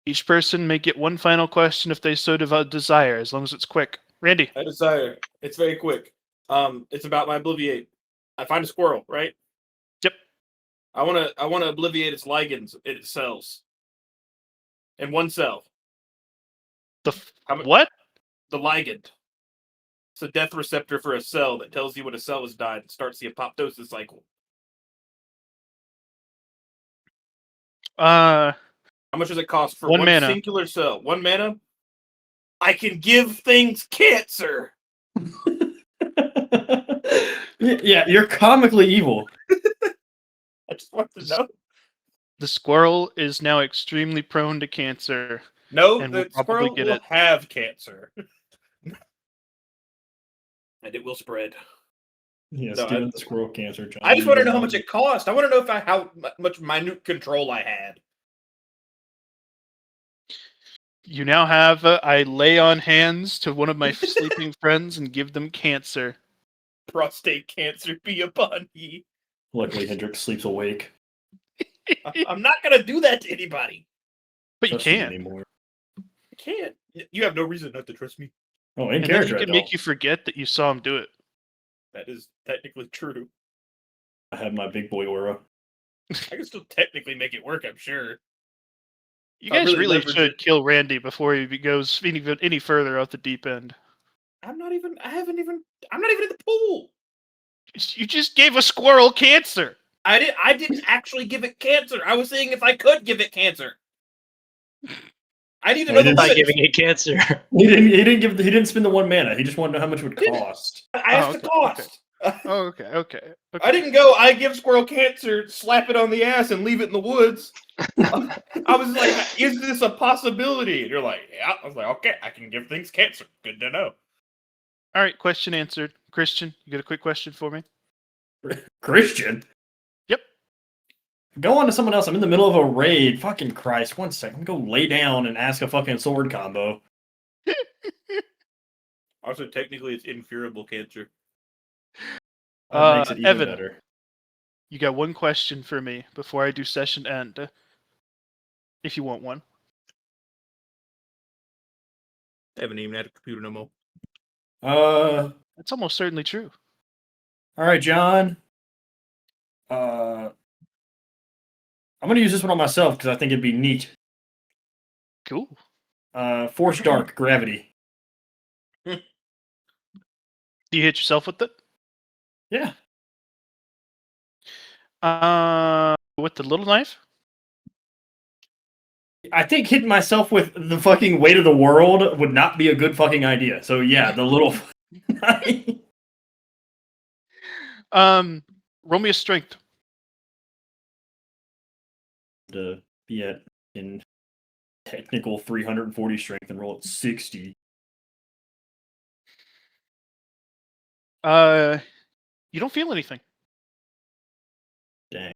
each person may get one final question if they so desire, as long as it's quick. Randy. I desire. It's very quick. It's about my obliviate. I find a squirrel, right? Yep. I wanna obliviate its ligands, its cells. In one cell. What? The ligand. It's a death receptor for a cell that tells you when a cell has died and starts the apoptosis cycle. How much does it cost for One one mana. singular cell? 1 mana? I can give things cancer. Yeah, you're comically evil. I just want to know. The squirrel is now extremely prone to cancer. No, And the we'll probably squirrel get will it. have cancer. And it will spread. Yeah, No, Steven the squirrel cancer. John. I just want to know how much it cost. I want to know how much minute control I had. You now have I lay on hands to one of my sleeping friends and give them cancer. Prostate cancer be upon ye. Luckily, Hendrick sleeps awake. I'm not going to do that to anybody. But you Trust him can. anymore. I can't. You have no reason not to trust me. Oh, in And then character, he I can make don't. you forget that you saw him do it. That is technically true. I have my big boy aura. I can still technically make it work, I'm sure. You I guys really really leverage should it. kill Randy before he goes any further off the deep end. I'm not even in the pool. You just gave a squirrel cancer. I didn't actually give it cancer. I was saying if I could give it cancer. I need Well, he another didn't By limit. giving it cancer. He didn't spend the 1 mana. He just wanted to know how much it would cost. I asked Oh, the okay, cost. Oh, okay. I didn't go, I give squirrel cancer, slap it on the ass, and leave it in the woods. I was like, is this a possibility? And you're like, yeah. I was like, okay, I can give things cancer. Good to know. All right, question answered. Christian, you got a quick question for me? Christian? Yep. Go on to someone else. I'm in the middle of a raid. Fucking Christ. 1 second. I'm gonna go lay down and ask a fucking sword combo. Also, technically, it's incurable cancer. That makes it even Evan. better. You got one question for me before I do session end. If you want one. I haven't even had a computer no more. That's almost certainly true. All right, John. I'm gonna use this one on myself because I think it'd be neat. Cool. Force Dark Gravity. Do you hit yourself with it? Yeah. With the little knife? I think hitting myself with the fucking weight of the world would not be a good fucking idea. So yeah, the little. Roll me a strength. To be at in technical 340 strength and roll at 60. You don't feel anything. Dang.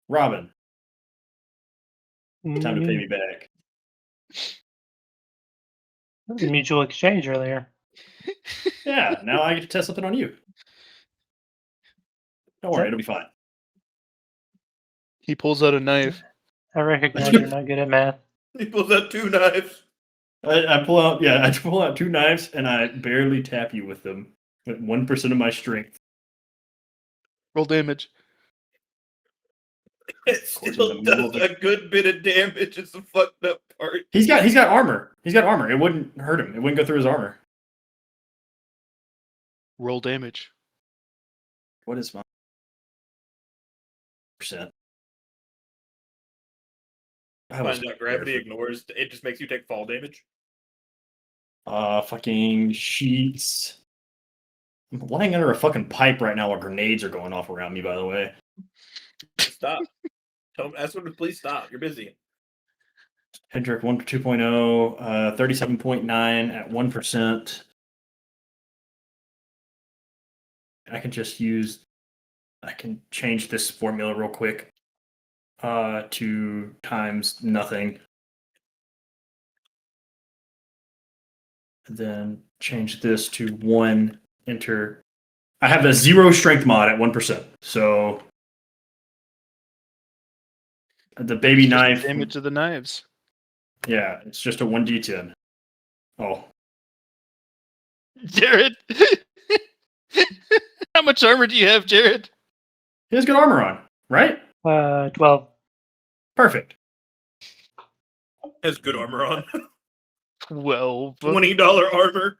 Robin, time to pay me back. That was a mutual exchange earlier. Yeah, now I get to test something on you. Don't worry, it'll be fine. He pulls out a knife. I recognize you're not good at math. He pulls out 2 knives. I pull out 2 knives and I barely tap you with them at 1% of my strength. Roll damage. It course, still in the middle does of a good bit of damage. It's the fucked up part. He's got armor. He's got armor. It wouldn't hurt him. It wouldn't go through his armor. Roll damage. What is my percent? I was Find out gravity ignores. It just makes you take fall damage. fucking sheets. I'm lying under a fucking pipe right now while grenades are going off around me, by the way. Stop. Ask them to please stop. You're busy. Hendrick 2.0, 37.9 at 1%. I can change this formula real quick to times nothing. And then change this to 1, enter. I have a 0 strength mod at 1%. So the baby It's just the knife. damage of the knives. Yeah, it's just a 1d10. Oh. Jared! How much armor do you have, Jared? He has good armor on, right? 12. Perfect. Has good armor on. 12. $20 armor.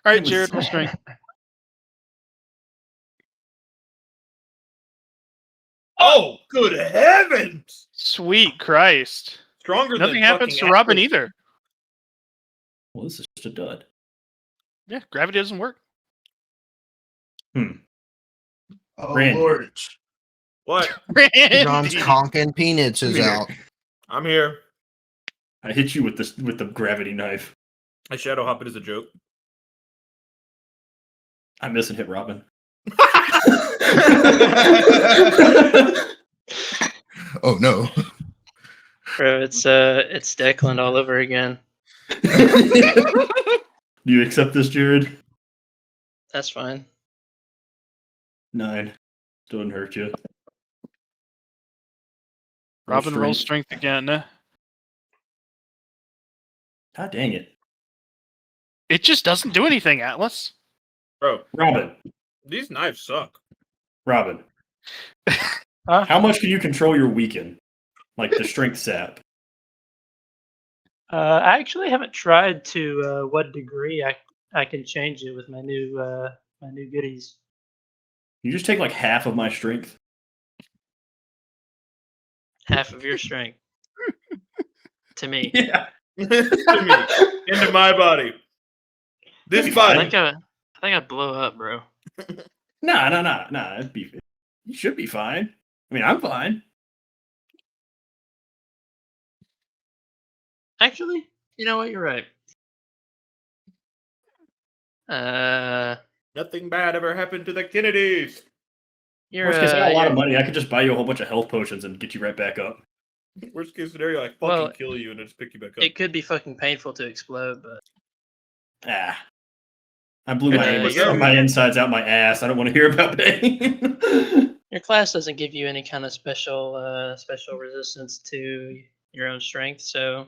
Alright, Jared, roll strength. Oh, good heavens! Sweet Christ. Stronger Nothing than happens to fucking Robin Atlas. either. Well, this is just a dud. Yeah, gravity doesn't work. Oh Randy. Lord, What? John's Randy. conking peanuts is Come here. out. I'm here. I hit you with the gravity knife. I shadow hop it as a joke. I miss and hit Robin. Oh no. Bro, it's Declan all over again. Do you accept this, Jared? That's fine. 9. Doesn't hurt you. Robin rolls strength again. God dang it. It just doesn't do anything, Atlas. Bro, Robin, these knives suck. Robin, Huh? how much can you control your weaken? Like the strength sap? I actually haven't tried to what degree I can change it with my new goodies. You just take like half of my strength. Half of your strength. To me. Yeah. To me, into my body. This Maybe I body. think I think I'd blow up, bro. Nah. You should be fine. I mean, I'm fine. Actually, you know what? You're right. Nothing bad ever happened to the Kennedys. You're Worst case, I got a lot of you're- money. I could just buy you a whole bunch of health potions and get you right back up. Worst case scenario, I fucking Well, kill you and then just pick you back up. it could be fucking painful to explode, but Ah. I blew Yeah, my insides out my ass. I don't want to hear about pain. your class doesn't give you any kind of special resistance to your own strength, so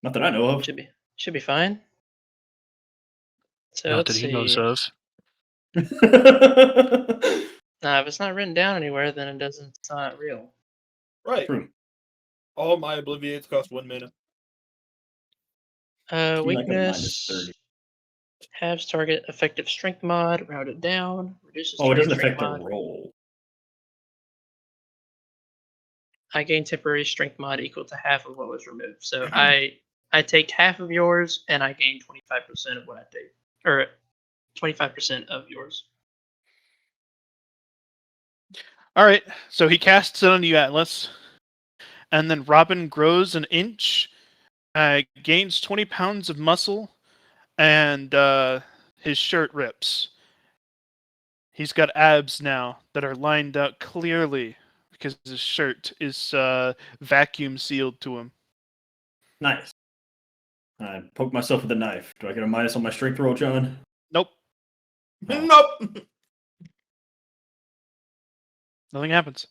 Not that I know of. should be fine. So Not let's that he see. knows of. Nah, if it's not written down anywhere, then it's not real. Right. True. All my Obliviates cost 1 mana. Seemed like a Weakness. -30. Halves target effective strength mod, rounded down, reduces Oh, it target doesn't strength affect the mod. roll. I gain temporary strength mod equal to half of what was removed. So I take half of yours and I gain 25% of what I take. Or 25% of yours. All right, so he casts it on you, Atlas, and then Robin grows an inch, gains 20 pounds of muscle, and his shirt rips. He's got abs now that are lined out clearly because his shirt is vacuum sealed to him. Nice. I poked myself with a knife. Do I get a minus on my strength roll, John? Nope, Oh. Nope. nothing happens.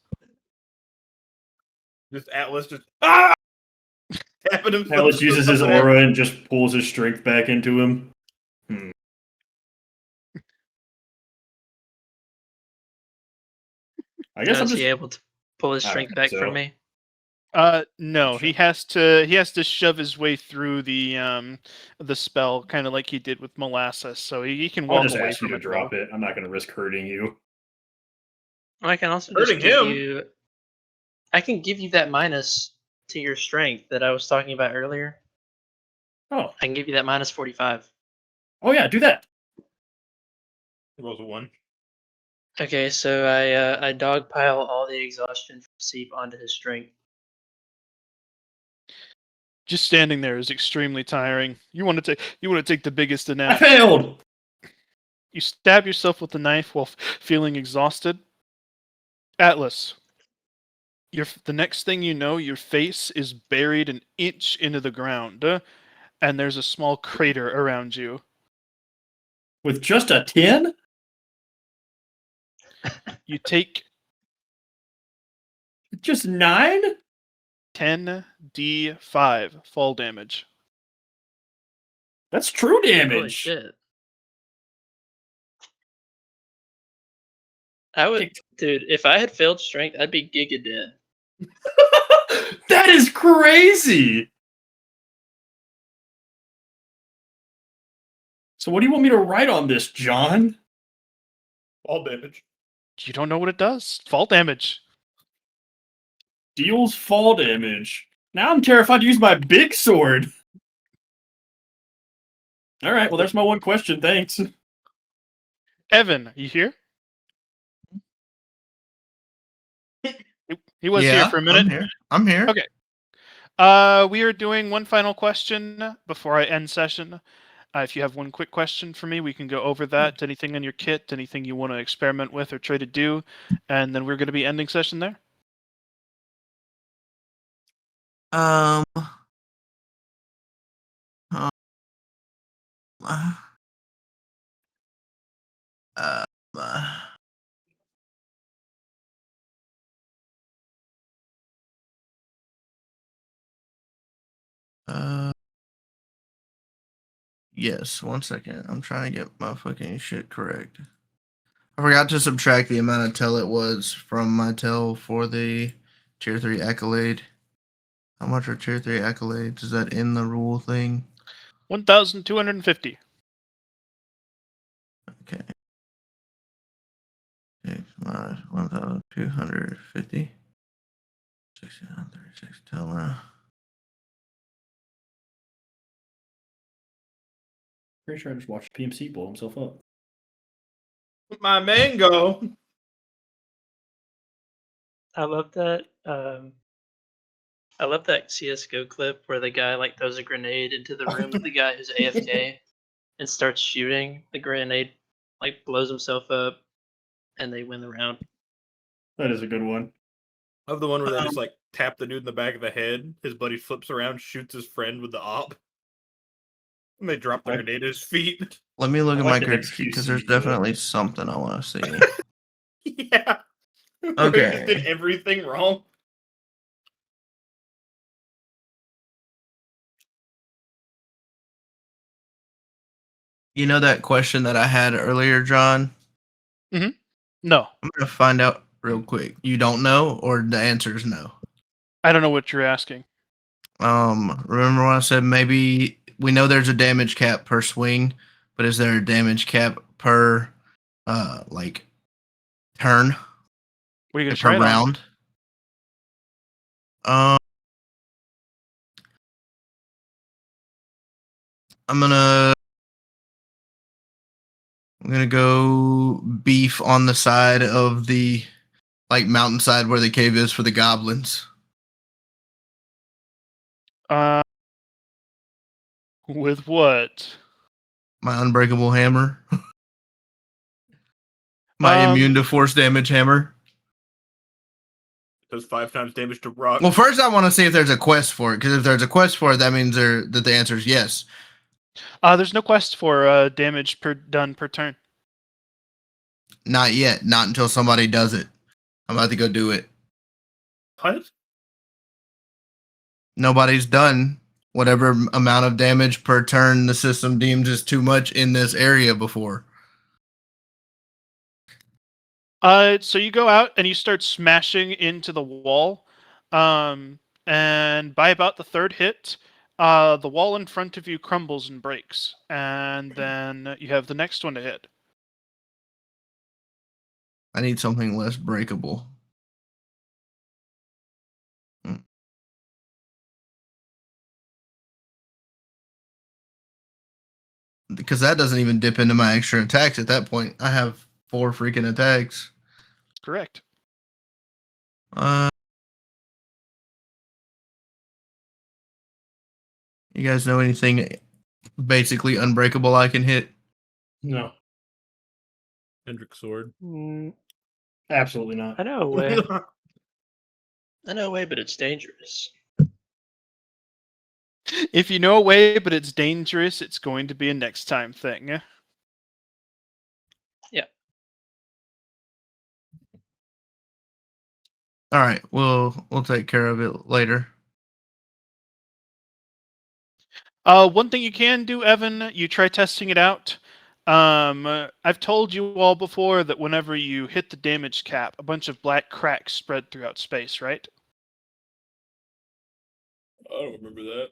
Just Atlas just tapping himself. Atlas uses his Whatever. aura and just pulls his strength back into him. I guess Now, I'm is just. he able to pull his I don't strength think back so. from me? No, he has to shove his way through the spell, kind of like he did with molasses. So he can I'll walk just away ask you from to it. drop it. I'm not going to risk hurting you. I can also just Hurting give him? you. I can give you that minus to your strength that I was talking about earlier. Oh. I can give you that minus 45. Oh, yeah, do that. Rolls a 1. Okay, so I dogpile all the exhaustion from Seep onto his strength. Just standing there is extremely tiring. You want to take the biggest I nap. failed. You stab yourself with the knife while feeling exhausted. Atlas, the next thing you know, your face is buried an inch into the ground, and there's a small crater around you. With just a 10? You take Just 9? 10d5 fall damage. That's true Holy damage. shit. I would, dude, if I had failed strength, I'd be giga dead. That is crazy. So what do you want me to write on this, John? All damage. You don't know what it does. Fall damage. Deals fall damage. Now I'm terrified to use my big sword. All right, well, there's my one question. Thanks. Evan, are you here? He was here for a minute. I'm here. Okay. We are doing one final question before I end session. If you have one quick question for me, we can go over that. Anything in your kit, anything you want to experiment with or try to do, and then we're going to be ending session there. Um. Uh, Yes, 1 second. I'm trying to get my fucking shit correct. I forgot to subtract the amount of tel it was from my tel for the tier 3 accolade. How much are tier 3 accolades? Is that in the rule thing? 1,250. Okay. Okay, 1,250. 6936 tel now. Pretty sure I just watched PMC blow himself up. My mango. I love that. I love that CS:GO clip where the guy like throws a grenade into the room with the guy who's AFK and starts shooting. The grenade like blows himself up, and they win the round. That is a good one. Of the one where they just like tap the dude in the back of the head. His buddy flips around, shoots his friend with the op, and they drop the grenade at his feet. Let me look I at like my the card XQC because there's clip. definitely something I want to see. Yeah. Where he Okay. just did everything wrong. You know that question that I had earlier, John? No, I'm gonna find out real quick. You don't know, or the answer is no. I don't know what you're asking. Remember when I said maybe we know there's a damage cap per swing, but is there a damage cap per like turn What are you gonna per try it on? round? Um, I'm gonna go beef on the side of the like mountainside where the cave is for the goblins. With what? My unbreakable hammer. My immune to force damage hammer. Does 5 times damage to rock. Well, first I want to see if there's a quest for it, because if there's a quest for it, that means that the answer is yes. There's no quest for damage done per turn. Not yet. Not until somebody does it. I'm about to go do it. What? Nobody's done whatever amount of damage per turn the system deems is too much in this area before. So you go out and you start smashing into the wall, and by about the third hit, the wall in front of you crumbles and breaks, and then you have the next one to hit. I need something less breakable. Because that doesn't even dip into my extra attacks at that point. I have 4 freaking attacks. Correct. You guys know anything basically unbreakable I can hit? No, Hendrick sword. absolutely not. I know a way. I know a way, but it's dangerous. If you know a way, but it's dangerous, it's going to be a next time thing. Yeah. All right, we'll take care of it later. One thing you can do, Evan, you try testing it out. I've told you all before that whenever you hit the damage cap, a bunch of black cracks spread throughout space, right? I don't remember that.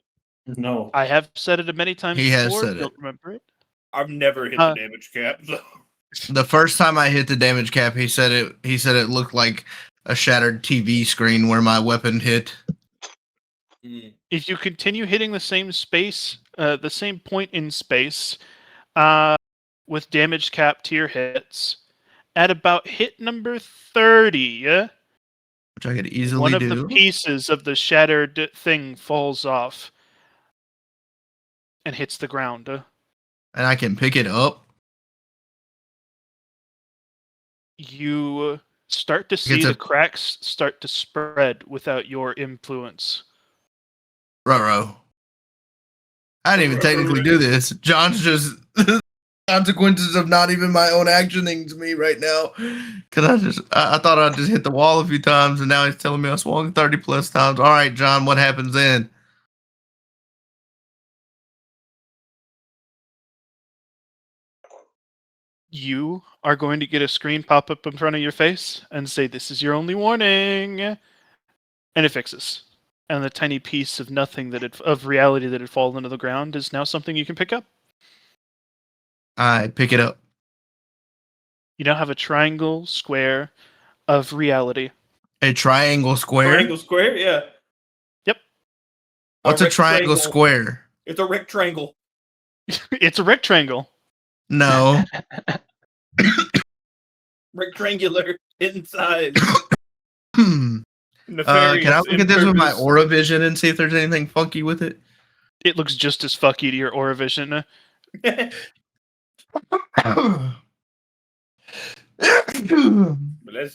No. I have said it many times He has before. said it. Don't remember it. I've never hit the damage cap. So. The first time I hit the damage cap, he said it looked like a shattered TV screen where my weapon hit. If you continue hitting the same space, the same point in space, with damage cap tier hits, at about hit number 30, Which I could easily one of do. the pieces of the shattered thing falls off and hits the ground. And I can pick it up. You start to see the cracks start to spread without your influence. Ruh-roh. I didn't even technically do this. John's just consequences of not even my own actioning to me right now. Cause I thought I just hit the wall a few times, and now he's telling me I swung 30 plus times. All right, John, what happens then? you are going to get a screen pop up in front of your face and say, "This is your only warning," and it fixes. And the tiny piece of nothing of reality that had fallen to the ground is now something you can pick up. I pick it up. You now have a triangle square of reality. A triangle square. Triangle square, yeah. What's a triangle rectangle. square? It's a rectangle. It's a rectangle. No. Rectangular inside. Can I look at this with my aura vision and see if there's anything funky with it? It looks just as fucky to your aura vision. Bless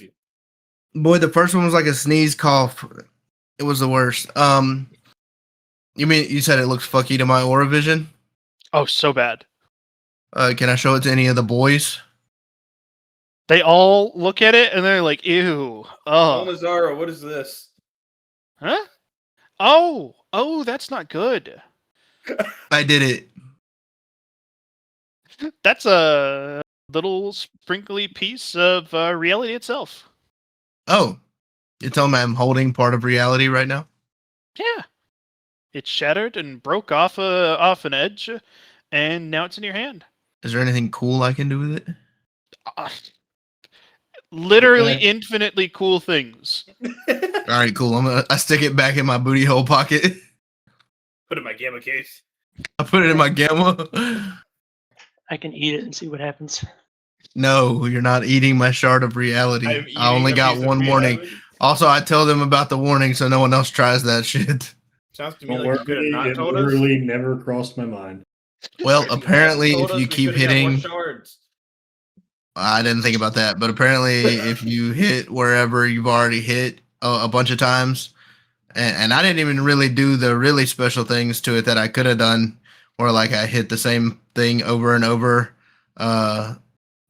you. Boy, the first one was like a sneeze cough. It was the worst. You mean you said it looks fucky to my aura vision? Oh, so bad. Can I show it to any of the boys? They all look at it and they're like, "Ew, oh, Nazara, what is this? huh? Oh, that's not good. I did it. That's a little sprinkly piece of reality itself." Oh, you tell me I'm holding part of reality right now? Yeah, it shattered and broke off an edge, and now it's in your hand. Is there anything cool I can do with it? Literally Okay. infinitely cool things. All right, cool. I stick it back in my booty hole pocket. Put it in my gamma case. I put it in my gamma. I can eat it and see what happens. No, you're not eating my shard of reality. I'm I only eating a got piece of one warning. reality. Also, I tell them about the warning so no one else tries that shit. Sounds to me Don't like you could have worry, not it told us. literally never crossed my mind. Well, If you apparently, hadn't told if us, you we keep could've got more hitting, shards. I didn't think about that, but apparently, if you hit wherever you've already hit a bunch of times, and I didn't even really do the really special things to it that I could have done, where like I hit the same thing over and over to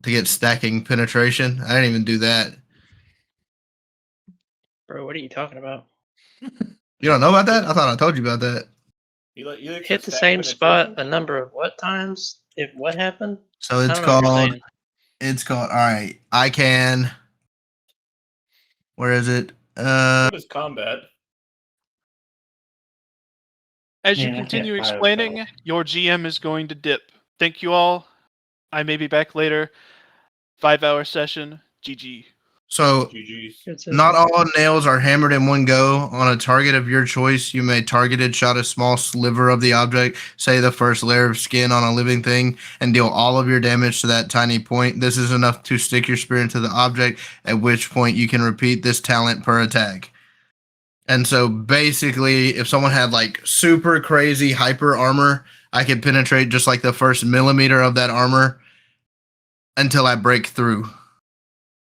get stacking penetration. I didn't even do that. Bro, what are you talking about? You don't know about that? I thought I told you about that. You like Hit the stack same spot penetration? a number of what times? If what happened? So I it's don't know what you're called. saying. It's called. All right, I can. Where is it? What is combat? As you Man, I can't continue fire explaining, spell. your GM is going to dip. Thank you all. I may be back later. 5-hour session. GG. So GG's. Good system. not all nails are hammered in one go. On a target of your choice, you may targeted shot a small sliver of the object, say the first layer of skin on a living thing, and deal all of your damage to that tiny point. This is enough to stick your spear into the object, at which point you can repeat this talent per attack. And so basically, if someone had like super crazy hyper armor, I could penetrate just like the first millimeter of that armor until I break through.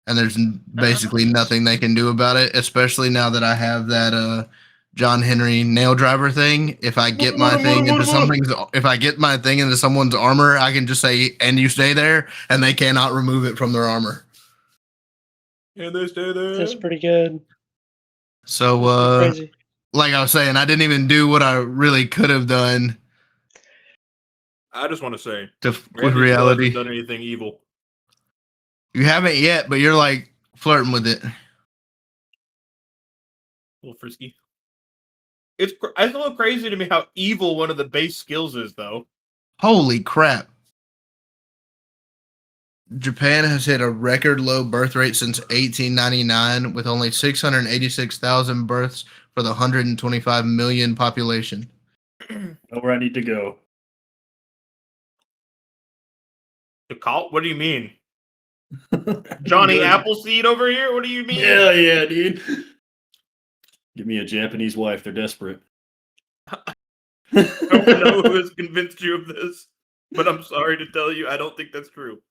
And there's basically nothing they can do about it, especially now that I have that John Henry nail driver thing. If I get my thing into someone's armor, I can just say, "And you stay there," and they cannot remove it from their armor. And they stay there. That's pretty good. So, That's crazy. like I was saying, I didn't even do what I really could have done I just want to say, with Randy still reality. hasn't done anything evil. You haven't yet, but you're like flirting with it. A little frisky. It's a little crazy to me how evil one of the base skills is, though. Holy crap. Japan has hit a record low birth rate since 1899 with only 686,000 births for the 125 million population. Know where I need to go. The call? What do you mean? Johnny Good. Appleseed over here? What do you mean? Yeah, dude. Give me a Japanese wife. They're desperate. I don't know who has convinced you of this, but I'm sorry to tell you, I don't think that's true.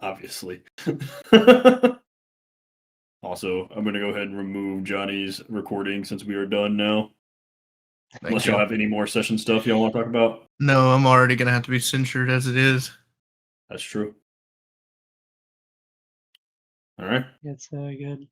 Obviously. Also, I'm going to go ahead and remove Johnny's recording since we are done now. Unless y'all have any more session stuff y'all want to talk about. No, I'm already going to have to be censored as it is. That's true. All right. It's good.